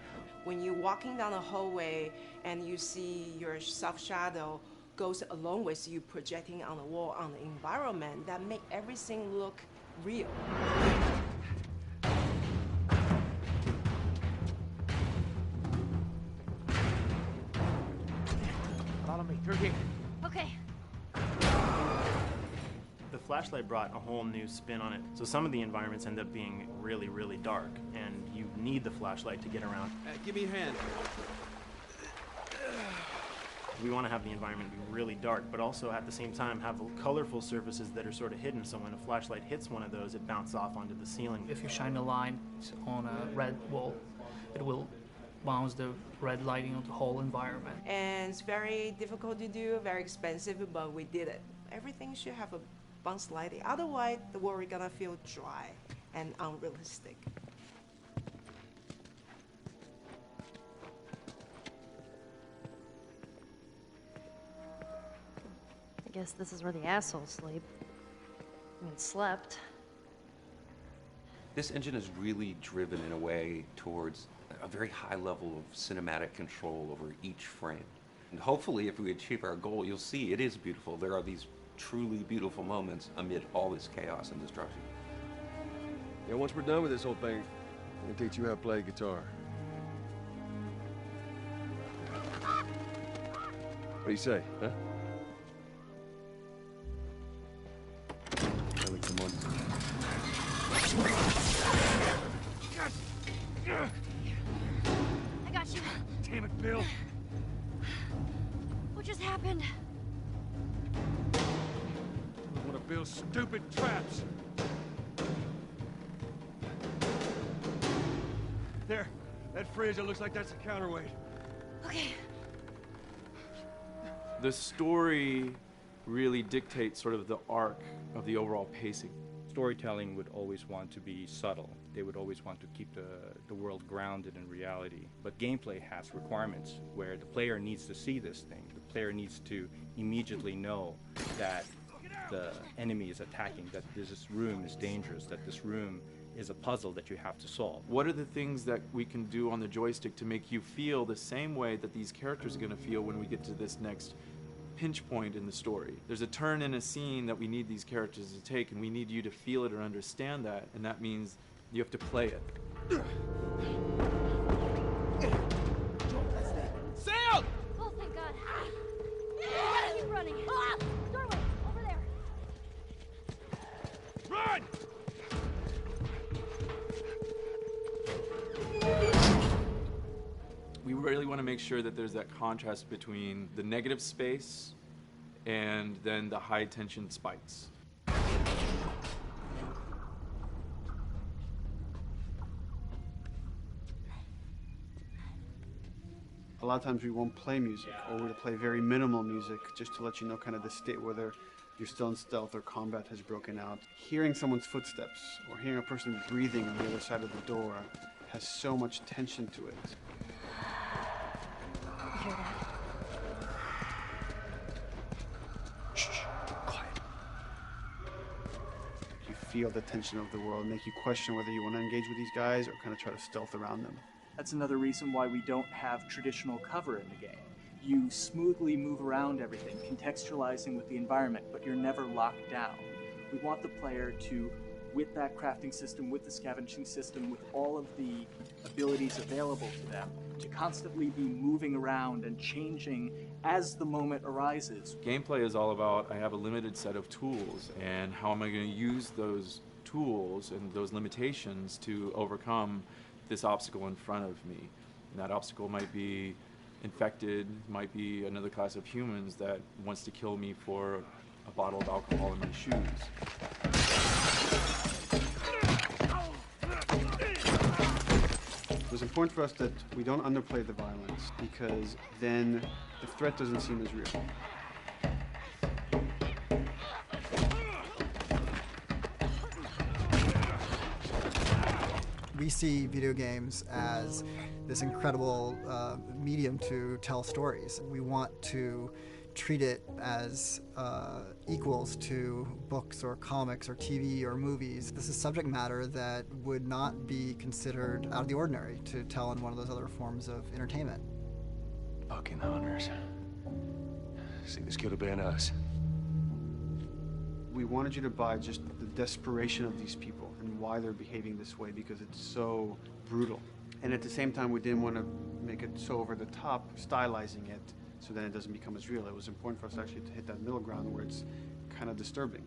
When you're walking down a hallway and you see your soft shadow goes along with you projecting on the wall on the environment, that make everything look real. Follow me through here. Okay. The flashlight brought a whole new spin on it. So some of the environments end up being really, really dark, and you need the flashlight to get around. Give me your hand. We want to have the environment be really dark, but also at the same time have colorful surfaces that are sort of hidden, so when a flashlight hits one of those, it bounces off onto the ceiling. If you shine a light on a red wall, it will bounce the red lighting on the whole environment. And it's very difficult to do, very expensive, but we did it. Everything should have a bounce lighting. Otherwise, the world is gonna feel dry and unrealistic. I guess this is where the assholes sleep. I mean, slept. This engine is really driven in a way towards a very high level of cinematic control over each frame. And hopefully, if we achieve our goal, you'll see it is beautiful. There are these truly beautiful moments amid all this chaos and destruction. Yeah, once we're done with this whole thing, I'm gonna teach you how to play guitar. What do you say, huh? Ellie, come on. I got you. Damn it, Bill. What just happened? One of Bill's stupid traps. There, that fridge, it looks like that's a counterweight. Okay. The story really dictates sort of the arc of the overall pacing. Storytelling would always want to be subtle. They would always want to keep the world grounded in reality. But gameplay has requirements where the player needs to see this thing. The player needs to immediately know that the enemy is attacking, that this room is dangerous, that this room is a puzzle that you have to solve. What are the things that we can do on the joystick to make you feel the same way that these characters are going to feel when we get to this next pinch point in the story? There's a turn in a scene that we need these characters to take, and we need you to feel it or understand that, and that means you have to play it. Sailed! Oh, thank God. Gotta keep running. Ah! Doorway, over there. Run! We really want to make sure that there's that contrast between the negative space and then the high tension spikes. A lot of times we won't play music, or we'll play very minimal music just to let you know kind of the state where they're You're still in stealth or combat has broken out. Hearing someone's footsteps or hearing a person breathing on the other side of the door has so much tension to it. You hear that? Shh, quiet. You feel the tension of the world, make you question whether you want to engage with these guys or kind of try to stealth around them. That's another reason why we don't have traditional cover in the game. You smoothly move around everything, contextualizing with the environment, but you're never locked down. We want the player to, with that crafting system, with the scavenging system, with all of the abilities available to them, to constantly be moving around and changing as the moment arises. Gameplay is all about, I have a limited set of tools, and how am I going to use those tools and those limitations to overcome this obstacle in front of me. And that obstacle might be infected, might be another class of humans that wants to kill me for a bottle of alcohol in my shoes. It was important for us that we don't underplay the violence, because then the threat doesn't seem as real. We see video games as this incredible medium to tell stories. We want to treat it as equals to books or comics or TV or movies. This is subject matter that would not be considered out of the ordinary to tell in one of those other forms of entertainment. Fucking hunters. See, this could have been us. We wanted you to buy just the desperation of these people and why they're behaving this way, because it's so brutal. And at the same time, we didn't want to make it so over the top, stylizing it, so then it doesn't become as real. It was important for us actually to hit that middle ground where it's kind of disturbing.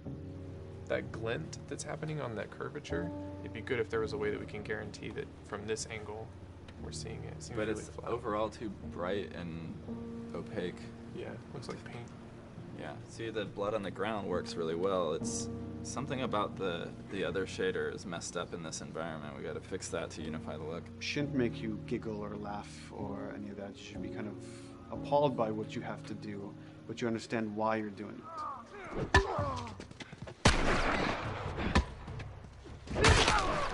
That glint that's happening on that curvature, it'd be good if there was a way that we can guarantee that from this angle, we're seeing it. It seems but really it's flat. Overall too bright and opaque. Yeah, looks like paint. Yeah, see, the blood on the ground works really well. It's something about the other shader is messed up in this environment. We got to fix that to unify the look. Shouldn't make you giggle or laugh or any of that. You should be kind of appalled by what you have to do, but you understand why you're doing it.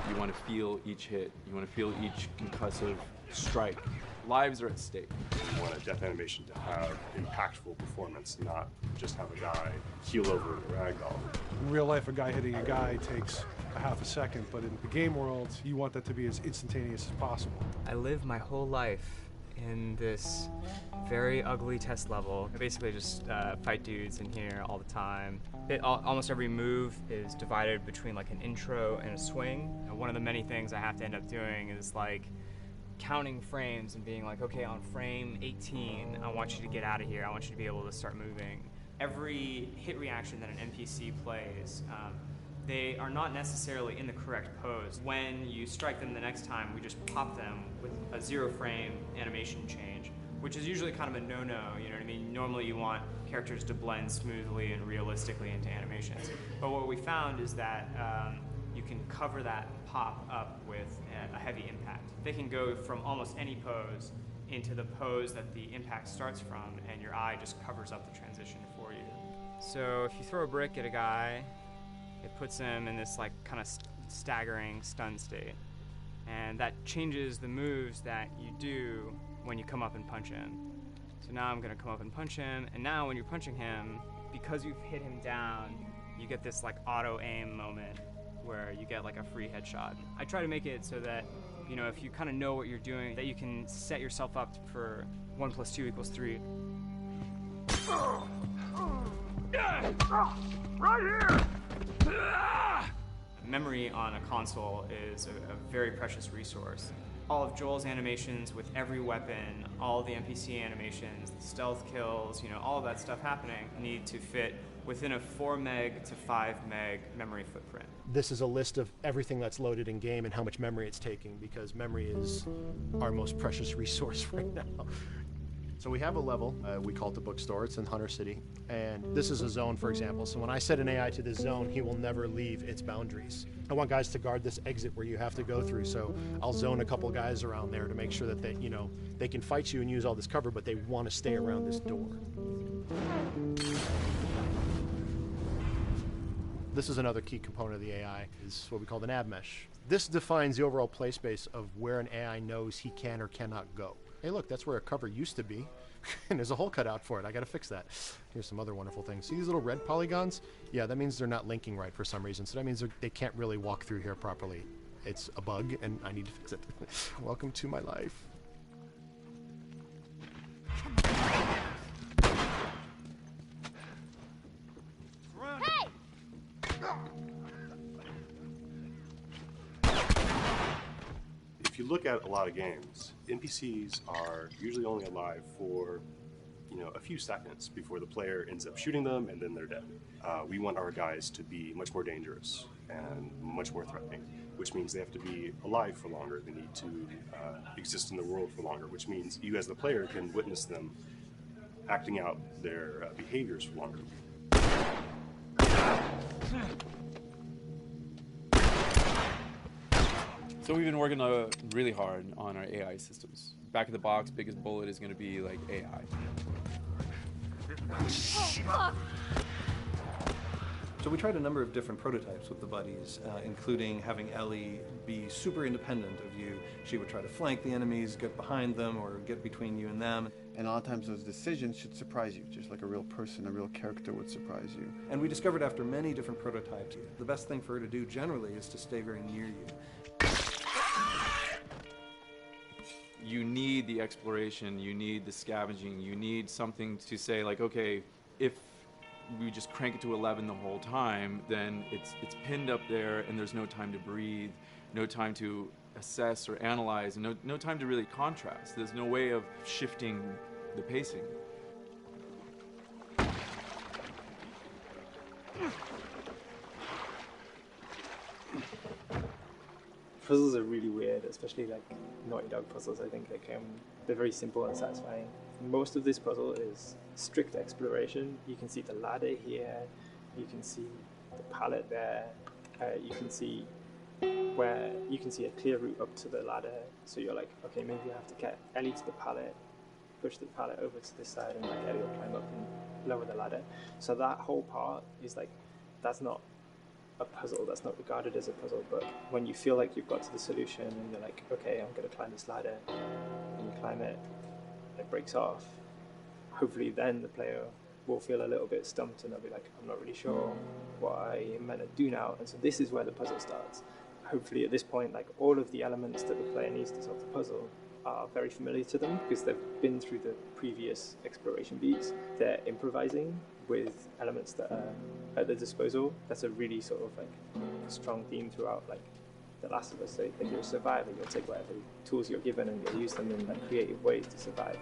You want to feel each hit. You want to feel each concussive strike. Lives are at stake. We want a death animation to have impactful performance, not just have a guy keel over in a ragdoll. In real life, a guy hitting a guy takes a half a second, but in the game world, you want that to be as instantaneous as possible. I lived my whole life in this very ugly test level. I basically just fight dudes in here all the time. Almost every move is divided between like an intro and a swing. And one of the many things I have to end up doing is like counting frames and being like, okay, on frame 18, I want you to get out of here. I want you to be able to start moving. Every hit reaction that an NPC plays, they are not necessarily in the correct pose. When you strike them the next time, we just pop them with a 0 frame animation change, which is usually kind of a no-no, you know what I mean? Normally you want characters to blend smoothly and realistically into animations. But what we found is that you can cover that pop up with a heavy impact. They can go from almost any pose into the pose that the impact starts from, and your eye just covers up the transition for you. So if you throw a brick at a guy, it puts him in this like kind of staggering stun state. And that changes the moves that you do when you come up and punch him. So now I'm gonna come up and punch him, and now when you're punching him, because you've hit him down, you get this like auto aim moment where you get like a free headshot. I try to make it so that, you know, if you kind of know what you're doing, that you can set yourself up for 1 + 2 = 3. Right here! Memory on a console is a very precious resource. All of Joel's animations with every weapon, all the NPC animations, the stealth kills, you know, all of that stuff happening need to fit within a 4 meg to 5 meg memory footprint. This is a list of everything that's loaded in game and how much memory it's taking, because memory is our most precious resource right now. So we have a level, we call it the bookstore, it's in Hunter City, and this is a zone, for example. So when I set an AI to this zone, he will never leave its boundaries. I want guys to guard this exit where you have to go through, so I'll zone a couple guys around there to make sure that they, you know, they can fight you and use all this cover, but they want to stay around this door. This is another key component of the AI, is what we call the nav mesh. This defines the overall play space of where an AI knows he can or cannot go. Hey look, that's where a cover used to be, and there's a hole cut out for it. I gotta fix that. Here's some other wonderful things. See these little red polygons? Yeah, that means they're not linking right for some reason, so that means they can't really walk through here properly. It's a bug, and I need to fix it. Welcome to my life. Hey! If you look at a lot of games, NPCs are usually only alive for, a few seconds before the player ends up shooting them and then they're dead. We want our guys to be much more dangerous and much more threatening, which means they have to be alive for longer. They need to exist in the world for longer, which means you as the player can witness them acting out their behaviors for longer. So we've been working really hard on our AI systems. Back of the box, biggest bullet is going to be like AI. So we tried a number of different prototypes with the buddies, including having Ellie be super independent of you. She would try to flank the enemies, get behind them, or get between you and them. And a lot of times those decisions should surprise you, just like a real person, a real character would surprise you. And we discovered after many different prototypes, the best thing for her to do generally is to stay very near you. You need the exploration, you need the scavenging, you need something to say like, okay, if we just crank it to 11 the whole time, then it's pinned up there and there's no time to breathe, no time to assess or analyze, and no time to really contrast. There's no way of shifting the pacing. Puzzles are really weird, especially like Naughty Dog puzzles. I think they're very simple and satisfying. Most of this puzzle is strict exploration. You can see the ladder here, you can see the pallet there, you can see a clear route up to the ladder. So you're like, okay, maybe I have to get Ellie to the pallet, push the pallet over to this side, and like Ellie will climb up and lower the ladder. So that whole part is like, that's not a puzzle, that's not regarded as a puzzle, but when you feel like you've got to the solution and you're like, okay, I'm going to climb this ladder, and you climb it, it breaks off, hopefully then the player will feel a little bit stumped and they'll be like, I'm not really sure what I am meant to do now. And so this is where the puzzle starts. Hopefully at this point, like all of the elements that the player needs to solve the puzzle are very familiar to them because they've been through the previous exploration beats. They're improvising with elements that are at their disposal. That's a really sort of like strong theme throughout like The Last of Us. So if you're a survivor, you'll take whatever tools you're given and you'll use them in like creative ways to survive.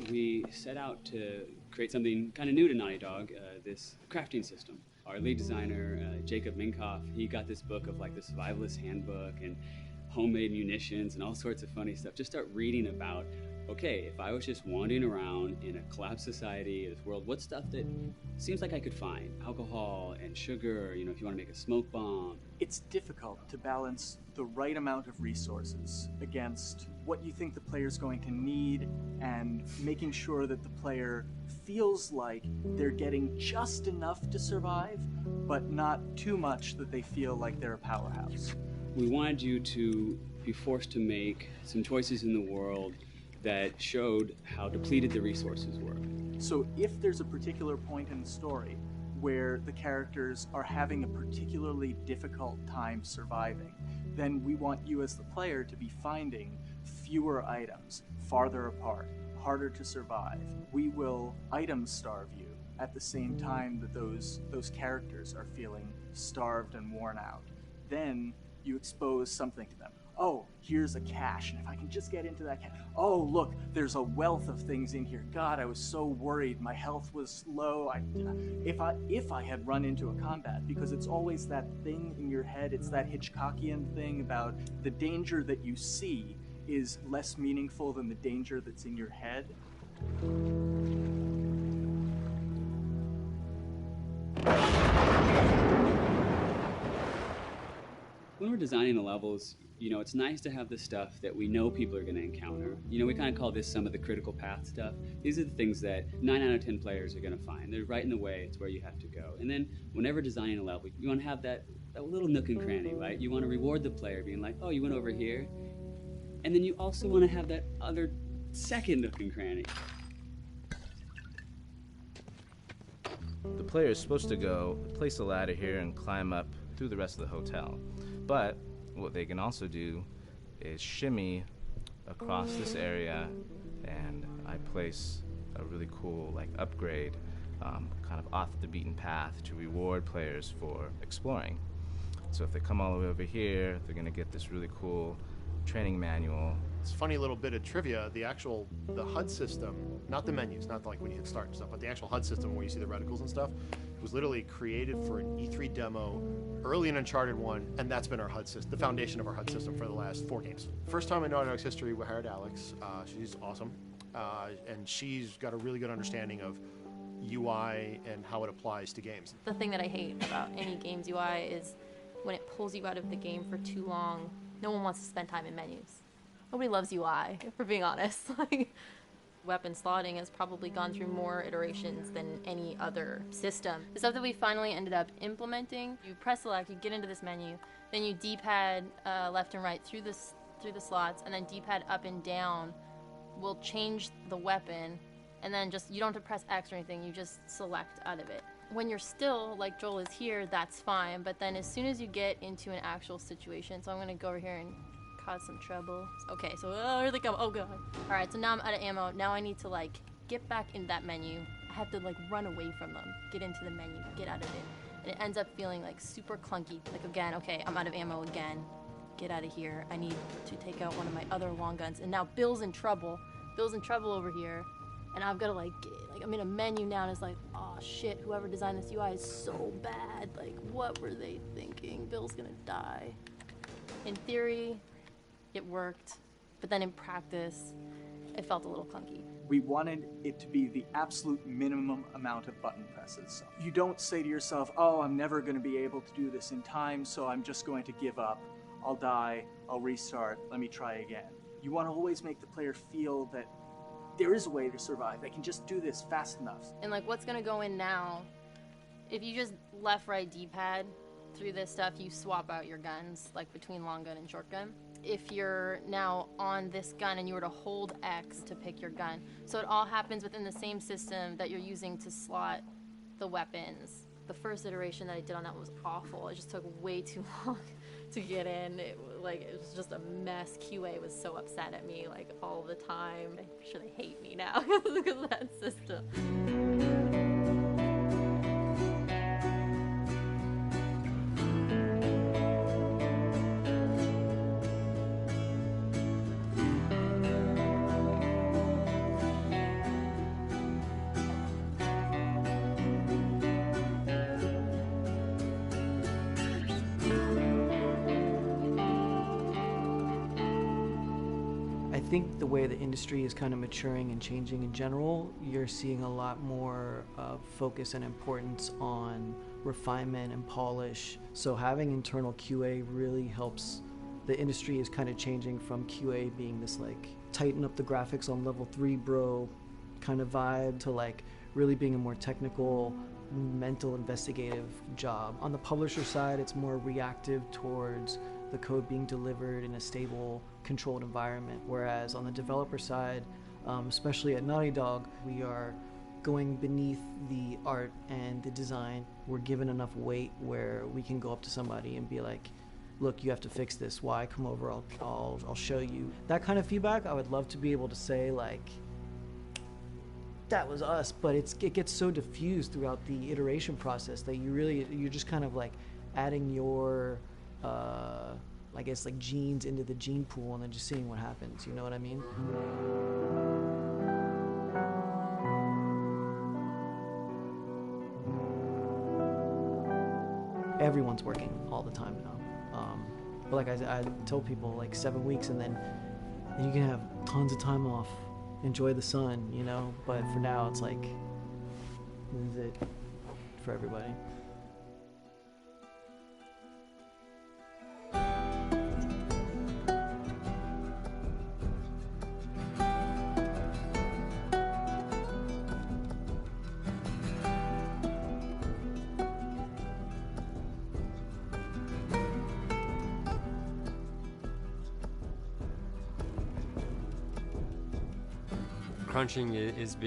We set out to create something kind of new to Naughty Dog, this crafting system. Our lead designer, Jacob Minkoff, he got this book of like the survivalist handbook and homemade munitions and all sorts of funny stuff. Just start reading about, okay, if I was just wandering around in a collapsed society, this world, what stuff that seems like I could find? Alcohol and sugar, if you want to make a smoke bomb. It's difficult to balance the right amount of resources against what you think the player's going to need and making sure that the player feels like they're getting just enough to survive, but not too much that they feel like they're a powerhouse. We wanted you to be forced to make some choices in the world that showed how depleted the resources were. So if there's a particular point in the story where the characters are having a particularly difficult time surviving, then we want you as the player to be finding fewer items, farther apart, harder to survive. We will item starve you at the same time that those characters are feeling starved and worn out. Then you expose something to them. Oh, here's a cache, and if I can just get into that cache. Oh, look, there's a wealth of things in here. God, I was so worried. My health was low. If I had run into a combat, because it's always that thing in your head, it's that Hitchcockian thing about the danger that you see is less meaningful than the danger that's in your head. When we're designing the levels, you know, it's nice to have the stuff that we know people are going to encounter. You know, we kind of call this some of the critical path stuff. These are the things that 9 out of 10 players are going to find. They're right in the way. It's where you have to go. And then whenever designing a level, you want to have that little nook and cranny, right? You want to reward the player being like, oh, you went over here. And then you also want to have that other second nook and cranny. The player is supposed to go place a ladder here and climb up through the rest of the hotel. But what they can also do is shimmy across this area, and I place a really cool like upgrade kind of off the beaten path to reward players for exploring. So if they come all the way over here, they're going to get this really cool training manual. It's a funny little bit of trivia. The HUD system, not the menus, not like when you hit start and stuff, but the actual HUD system where you see the reticles and stuff, was literally created for an E3 demo early in Uncharted 1, and that's been our HUD system, the foundation of our HUD system for the last 4 games. First time in Naughty Dog's history, we hired Alex. She's awesome, and she's got a really good understanding of UI and how it applies to games. The thing that I hate about any game's UI is when it pulls you out of the game for too long. No one wants to spend time in menus. Nobody loves UI, if we're being honest. Like, weapon slotting has probably gone through more iterations than any other system. The stuff that we finally ended up implementing, you press select, you get into this menu, then you D-pad left and right through the slots, and then D-pad up and down will change the weapon, and then just, you don't have to press X or anything, you just select out of it. When you're still, like Joel is here, that's fine, but then as soon as you get into an actual situation, so I'm gonna go over here and cause some trouble. Okay, so here they come. Oh god. Alright, so now I'm out of ammo. Now I need to like get back in that menu. I have to like run away from them, get into the menu, get out of it. And it ends up feeling like super clunky. Like again, okay, I'm out of ammo again. Get out of here. I need to take out one of my other long guns. And now Bill's in trouble. Bill's in trouble over here. And I've got to like I'm in a menu now and it's like, oh shit, whoever designed this UI is so bad. Like, what were they thinking? Bill's gonna die. In theory, it worked, but then in practice, it felt a little clunky. We wanted it to be the absolute minimum amount of button presses. You don't say to yourself, oh, I'm never going to be able to do this in time, so I'm just going to give up. I'll die, I'll restart, let me try again. You want to always make the player feel that there is a way to survive. They can just do this fast enough. And like what's going to go in now, if you just left, right, D-pad through this stuff, you swap out your guns, like between long gun and short gun. If you're now on this gun and you were to hold X to pick your gun. So it all happens within the same system that you're using to slot the weapons. The first iteration that I did on that was awful. It just took way too long to get in. It was just a mess. QA was so upset at me like all the time. I'm sure they hate me now because of that system. I think the way the industry is kind of maturing and changing in general, you're seeing a lot more focus and importance on refinement and polish. So having internal QA really helps. The industry is kind of changing from QA being this like tighten up the graphics on level 3 bro kind of vibe to like really being a more technical, mental investigative job. On the publisher side, it's more reactive towards the code being delivered in a stable, controlled environment. Whereas on the developer side, especially at Naughty Dog, we are going beneath the art and the design. We're given enough weight where we can go up to somebody and be like, look, you have to fix this. Why? Come over, I'll show you. That kind of feedback, I would love to be able to say like, that was us, but it gets so diffused throughout the iteration process that you're just kind of like adding your I guess like genes into the gene pool and then just seeing what happens, you know what I mean? Everyone's working all the time now. But like I tell people, like 7 weeks and then you can have tons of time off, enjoy the sun, you know? But for now it's like, this is it for everybody. crunching is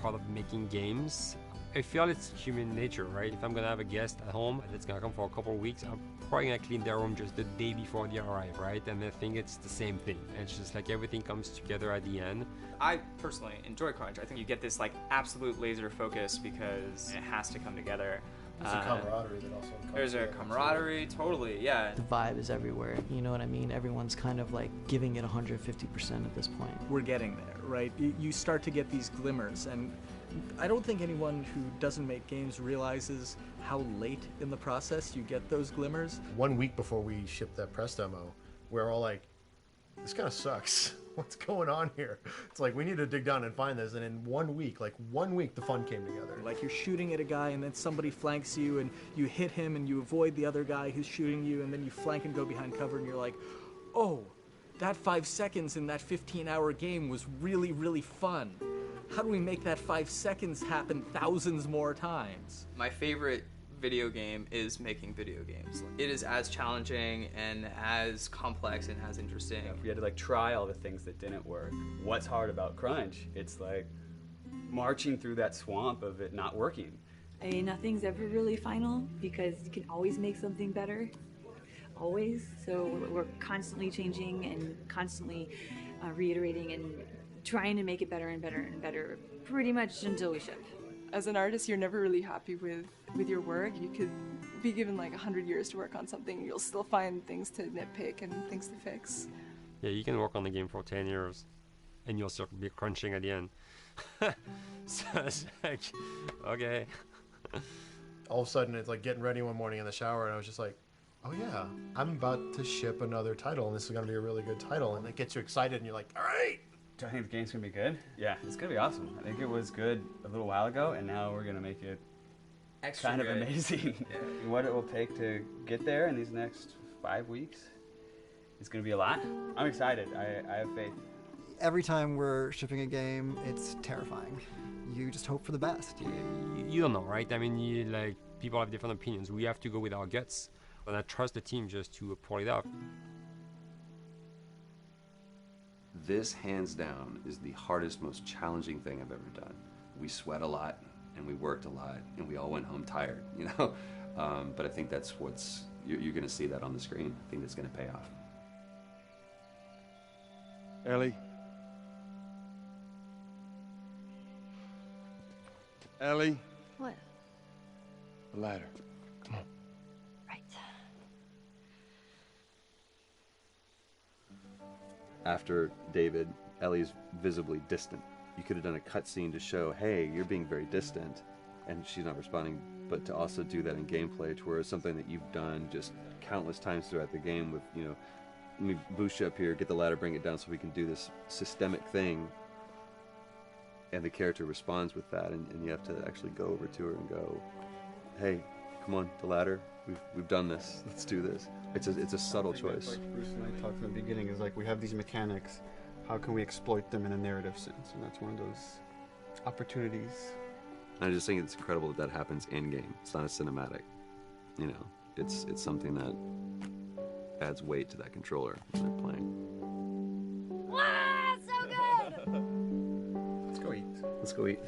part of making games. I feel it's human nature, right? If I'm gonna have a guest at home that's gonna come for a couple of weeks, I'm probably gonna clean their room just the day before they arrive, right? And I think it's the same thing. It's just like everything comes together at the end. I personally enjoy crunch. I think you get this like absolute laser focus because it has to come together. There's a camaraderie that also comes There's a together, camaraderie, totally, yeah. The vibe is everywhere, you know what I mean? Everyone's kind of like giving it 150% at this point. We're getting there, right? You start to get these glimmers, and I don't think anyone who doesn't make games realizes how late in the process you get those glimmers. 1 week before we shipped that press demo, we're all like, this kind of sucks. What's going on here? It's like, we need to dig down and find this. And in 1 week, the fun came together. Like you're shooting at a guy and then somebody flanks you and you hit him and you avoid the other guy who's shooting you, and then you flank and go behind cover and you're like, oh, that 5 seconds in that 15-hour game was really, really fun. How do we make that 5 seconds happen thousands more times? My favorite video game is making video games. It is as challenging and as complex and as interesting. If we had to like try all the things that didn't work, what's hard about crunch? It's like marching through that swamp of it not working. I mean, nothing's ever really final because you can always make something better, always. So we're constantly changing and constantly reiterating and trying to make it better and better and better pretty much until we ship. As an artist, you're never really happy with your work. You could be given like 100 years to work on something, you'll still find things to nitpick and things to fix. Yeah, you can work on the game for 10 years and you'll still be crunching at the end. So it's like, okay. All of a sudden, it's like getting ready one morning in the shower, and I was just like, oh yeah, I'm about to ship another title, and this is going to be a really good title, and it gets you excited, and you're like, all right. Do I think the game's gonna be good? Yeah, it's gonna be awesome. I think it was good a little while ago, and now we're gonna make it extra kind of good. amazing. Yeah. What it will take to get there in these next 5 weeks is gonna be a lot. I'm excited. I have faith. Every time we're shipping a game, it's terrifying. You just hope for the best. You don't know, right? I mean, people have different opinions. We have to go with our guts, and I trust the team just to pull it out. This, hands down, is the hardest, most challenging thing I've ever done. We sweat a lot, and we worked a lot, and we all went home tired, you know? But I think that's you're gonna see that on the screen. I think that's gonna pay off. Ellie? Ellie? What? The ladder. Come on. Right. After David, Ellie's visibly distant. You could have done a cutscene to show, hey, you're being very distant, and she's not responding, but to also do that in gameplay, to where it's something that you've done just countless times throughout the game with, you know, let me boost you up here, get the ladder, bring it down so we can do this systemic thing, and the character responds with that, and you have to actually go over to her and go, hey, come on, the ladder, we've done this, let's do this. It's a subtle choice. Like Bruce and I talked from the beginning, is like, we have these mechanics, how can we exploit them in a narrative sense? And that's one of those opportunities. I just think it's incredible that happens in-game. It's not a cinematic, you know, it's something that adds weight to that controller when they're playing. Wow, so good! Let's go eat. Let's go eat.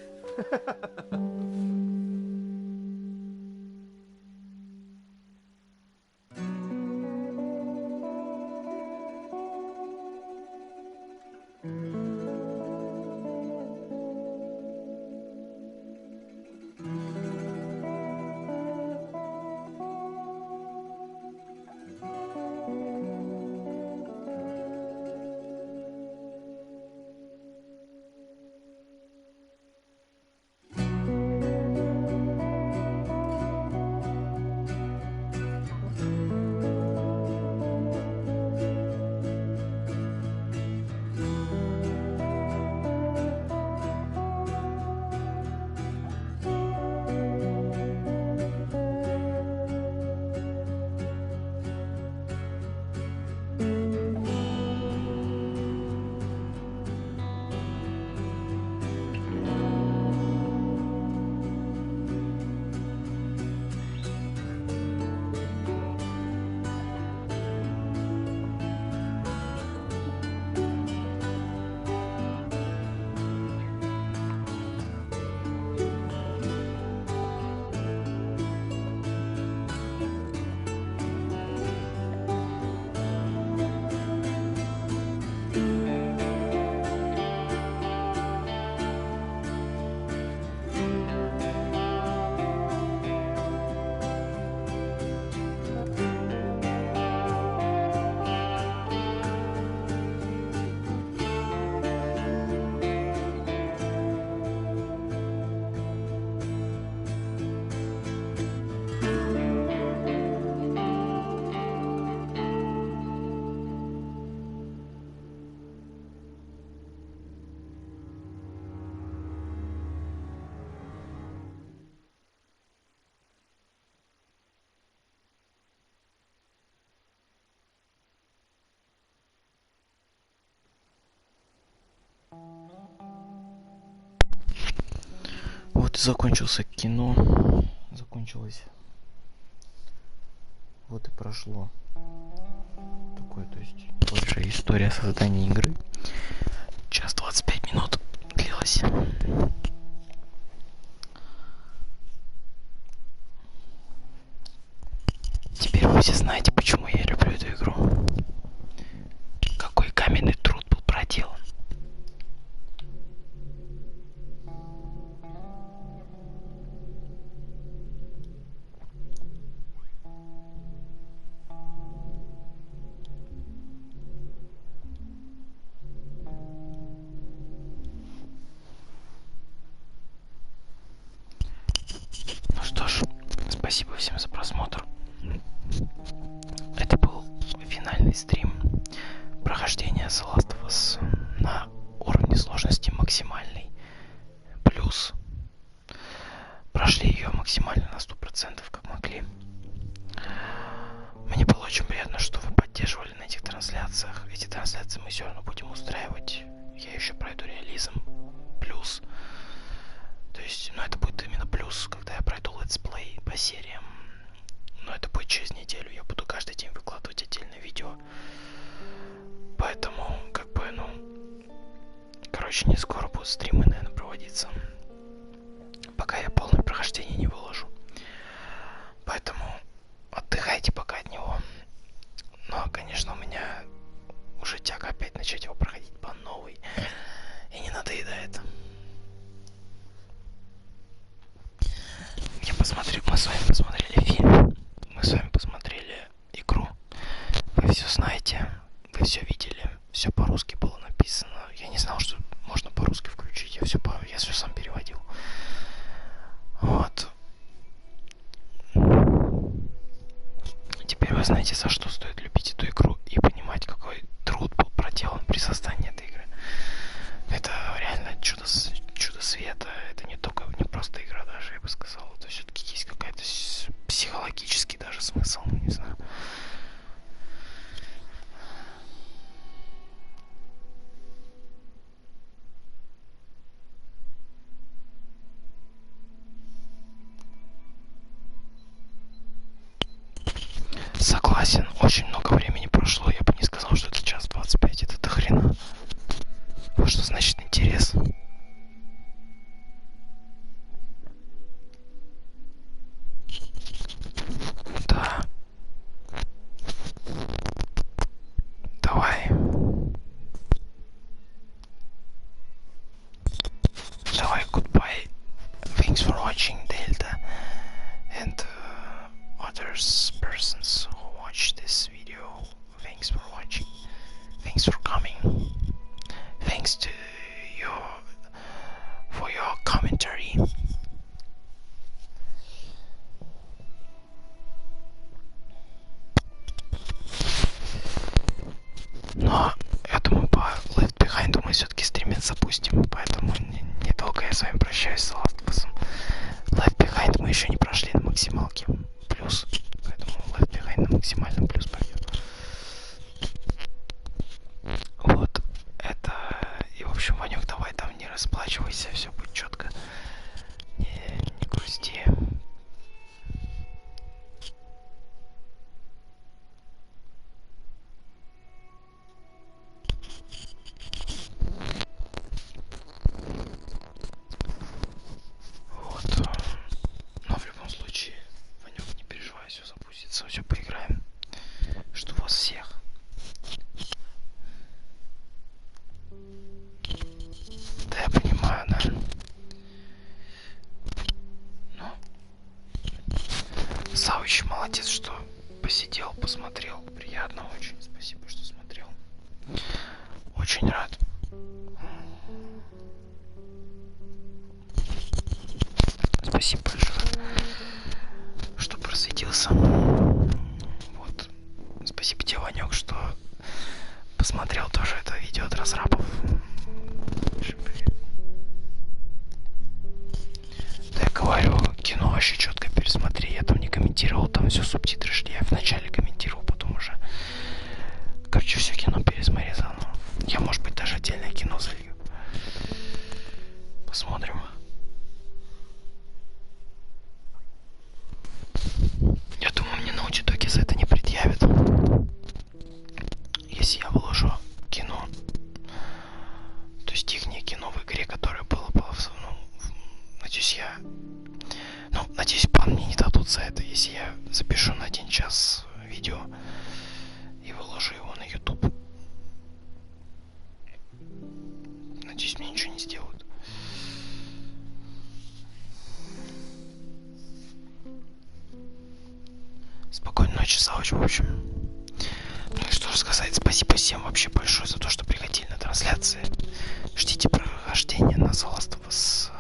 закончился кино. Закончилось. Вот и прошло. Такое, то есть, большая история создания игры. Час 25 минут длилась. Теперь вы все знаете, почему я люблю эту игру. Какой каменный труд был проделан. Ну что ж, спасибо всем за просмотр. Это был финальный стрим прохождения The Last of Us на уровне сложности максимальный. Плюс. Прошли ее максимально на 100%, как могли. Мне было очень приятно, что вы поддерживали на этих трансляциях. Эти трансляции мы все равно будем устраивать. Я еще пройду реализм. Плюс. То есть, это будет именно плюс, когда я пройду летсплей по сериям. Но это будет через неделю. Я буду каждый день выкладывать отдельное видео. Поэтому, не скоро будут стримы, наверное, проводиться. Пока я полное прохождение не выложу. Поэтому отдыхайте пока от него. Но, конечно, у меня уже тяга опять начать его проходить по новой. И не надоедает. Мы с вами посмотрели фильм. Мы с вами посмотрели игру. Вы все знаете. Вы все видели. Все по-русски было написано. Я не знал, что можно по-русски включить. Я все сам переводил. Вот. Теперь вы знаете, за что стоит любить эту игру и понимать, какой труд был проделан при создании этой игры. Это реально чудо света. Это не просто игра даже, я бы сказал. Это все-таки есть какая-то психологический даже смысл, не знаю. Согласен, очень много времени прошло, я бы не сказал, что это час 25, это до хрена. Вот что значит интерес. Да. Давай. Давай, goodbye. Thanks for watching, Delta. And others persons who watch this video, thanks for watching, thanks for coming, thanks to for your commentary. Но я думаю, по Left Behind мы все-таки стримец запустим, поэтому недолго я с вами прощаюсь с Last of Us. Left Behind мы еще не прошли на максималке. Плюс. Поэтому Left Behind на максимальном плюс пойдет. Вот. Это... И, в общем, Ванек, давай там не расплачивайся, все будет четко. Не грусти. Все поиграем. Что вас всех. Да, я понимаю, да. Ну, Савыч молодец, что посидел, посмотрел. Приятно очень. Спасибо, что смотрел. Очень рад. Спасибо большое, что просветился. Вот. Спасибо тебе, Ванек, что посмотрел тоже это видео от разрабов. Да, я говорю, кино вообще четко пересмотри. Я там не комментировал, там все субтитры шли. Я вначале комментировал, потом уже. Короче, все кино пересмотри заново. Я, может быть, даже отдельное кино залью. Посмотрим. если я выложу кино, то есть ихнее кино в игре, которое было, надеюсь, бан мне не дадут за это, если я запишу на 1 час видео и выложу его на YouTube. Надеюсь, мне ничего не сделают. Спокойной ночи, Савыч, в общем. Ну и что же сказать, спасибо всем вообще большое за то, что приходили на трансляции. Ждите прохождения на The Last of Us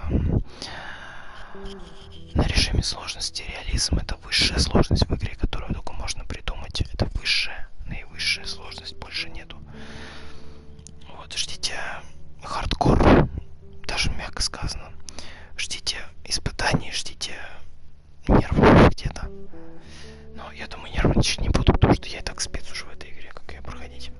на режиме сложности. Реализм — это высшая сложность в игре, которую только можно придумать. Это высшая, наивысшая сложность, больше нету. Вот, ждите хардкор, даже мягко сказано. Ждите испытаний, ждите нервов где-то. Но я думаю, нервничать не буду, потому что я и так спец уже в этой игре, как ее проходить.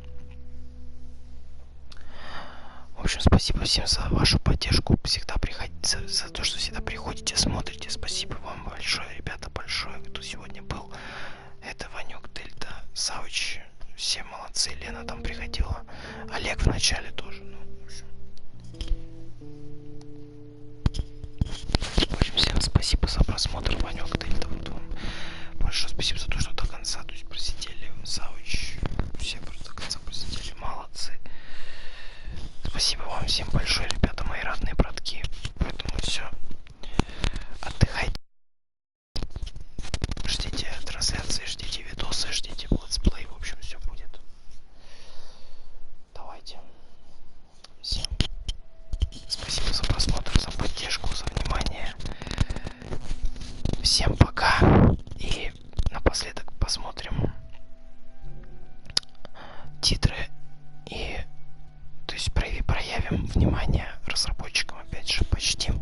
В общем, спасибо всем за вашу поддержку. Всегда приходите, за то, что всегда приходите, смотрите. Спасибо вам большое, ребята, большое, кто сегодня был. Это Ванек, Дельта, Савыч. Все молодцы. Лена там приходила. Олег в начале тоже. В общем, всем спасибо за просмотр. Ванек, Дельта, вот вам. Большое спасибо за то, что до конца, то есть просидели. Савыч, все просто до конца просидели. Молодцы. Спасибо вам всем большое, ребята, мои родные братки. Поэтому все. Отдыхайте. Ждите трансляции, ждите видосы, ждите летсплей. В общем, все будет. Давайте. Всем спасибо за просмотр, за поддержку, за внимание. Всем пока. И напоследок посмотрим титры и, то есть, проявим внимание разработчикам, опять же, почтим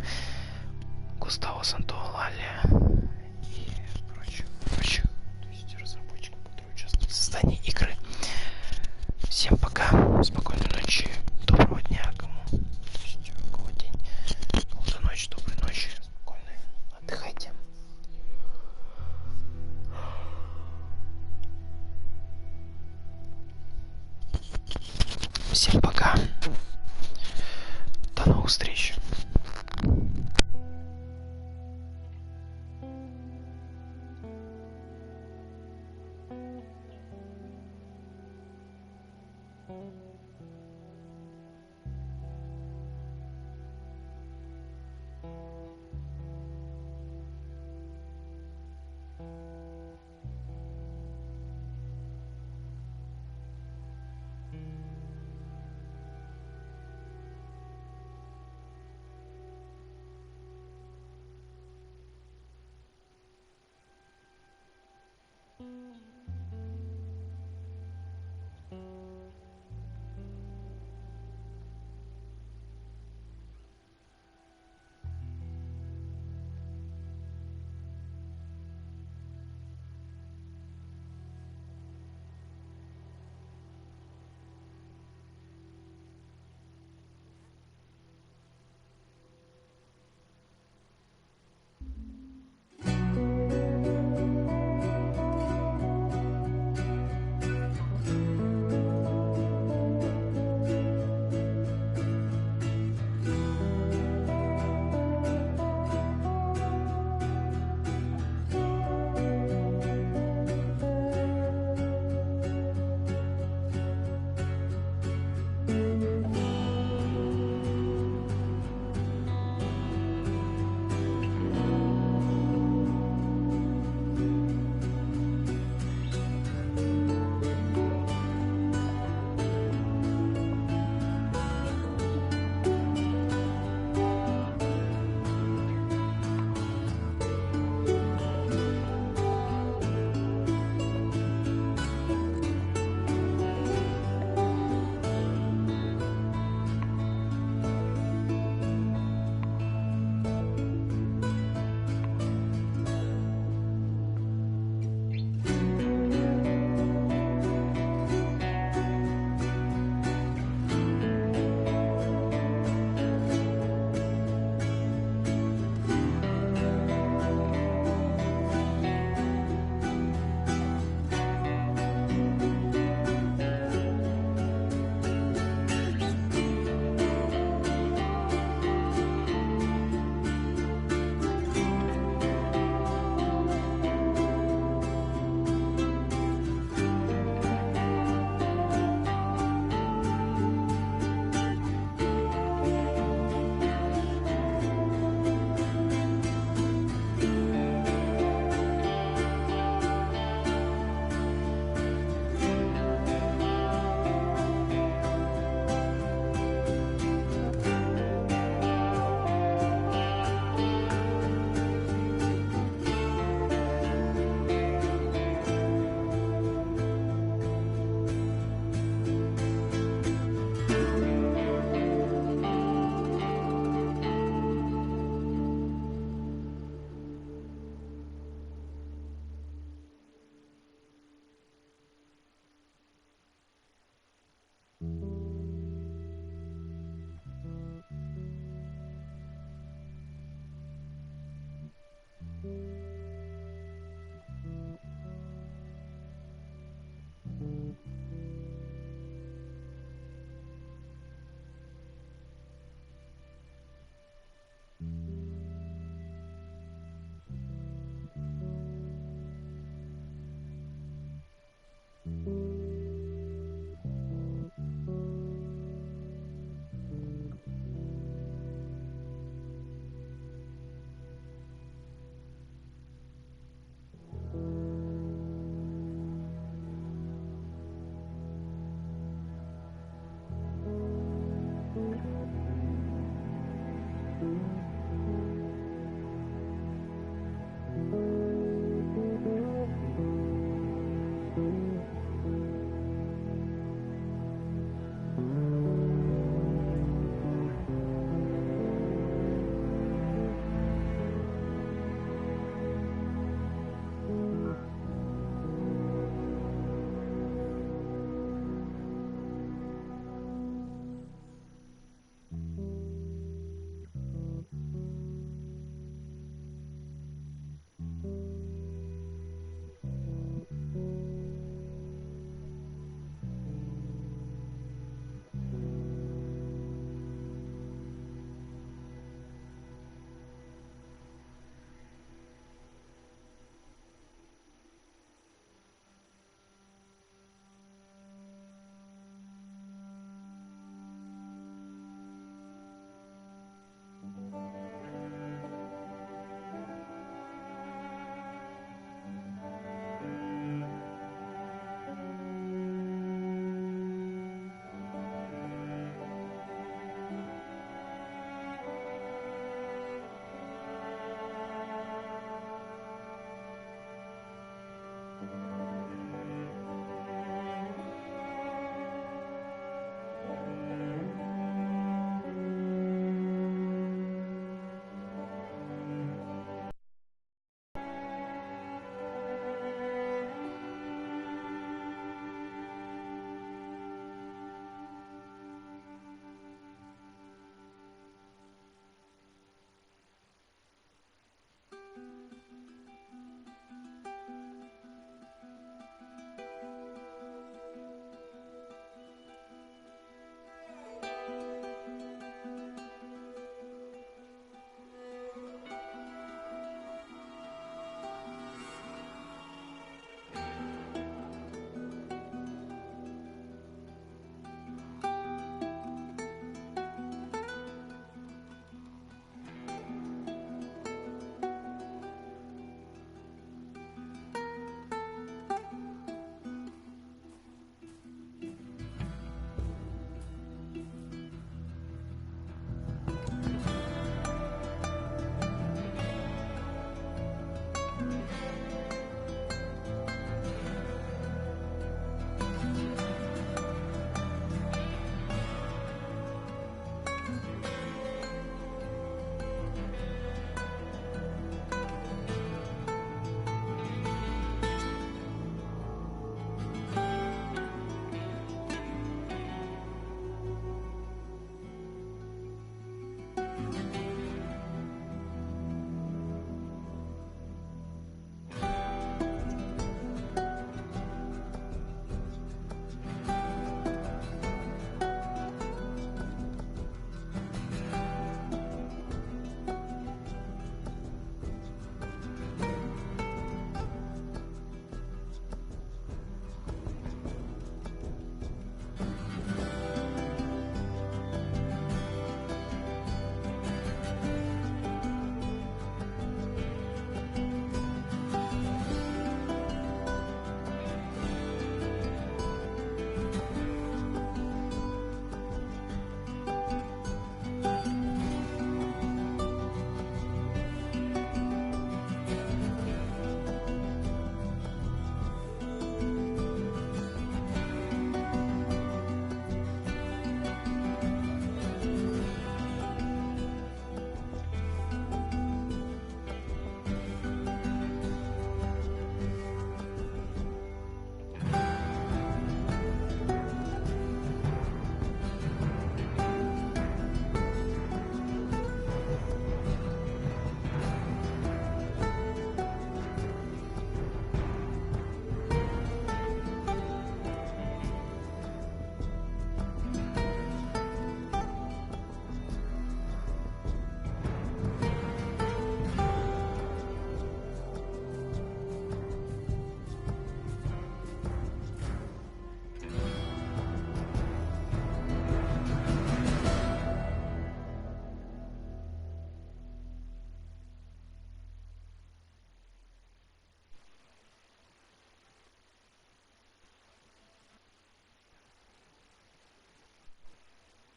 Густаво Сантоалале и прочих, то есть разработчикам, которые участвуют в создании игры. Всем пока, спокойной ночи, доброго дня, кому, то есть, у кого день, кому-то ночь, доброй ночи, спокойной, отдыхайте. Всем пока. До новых встреч.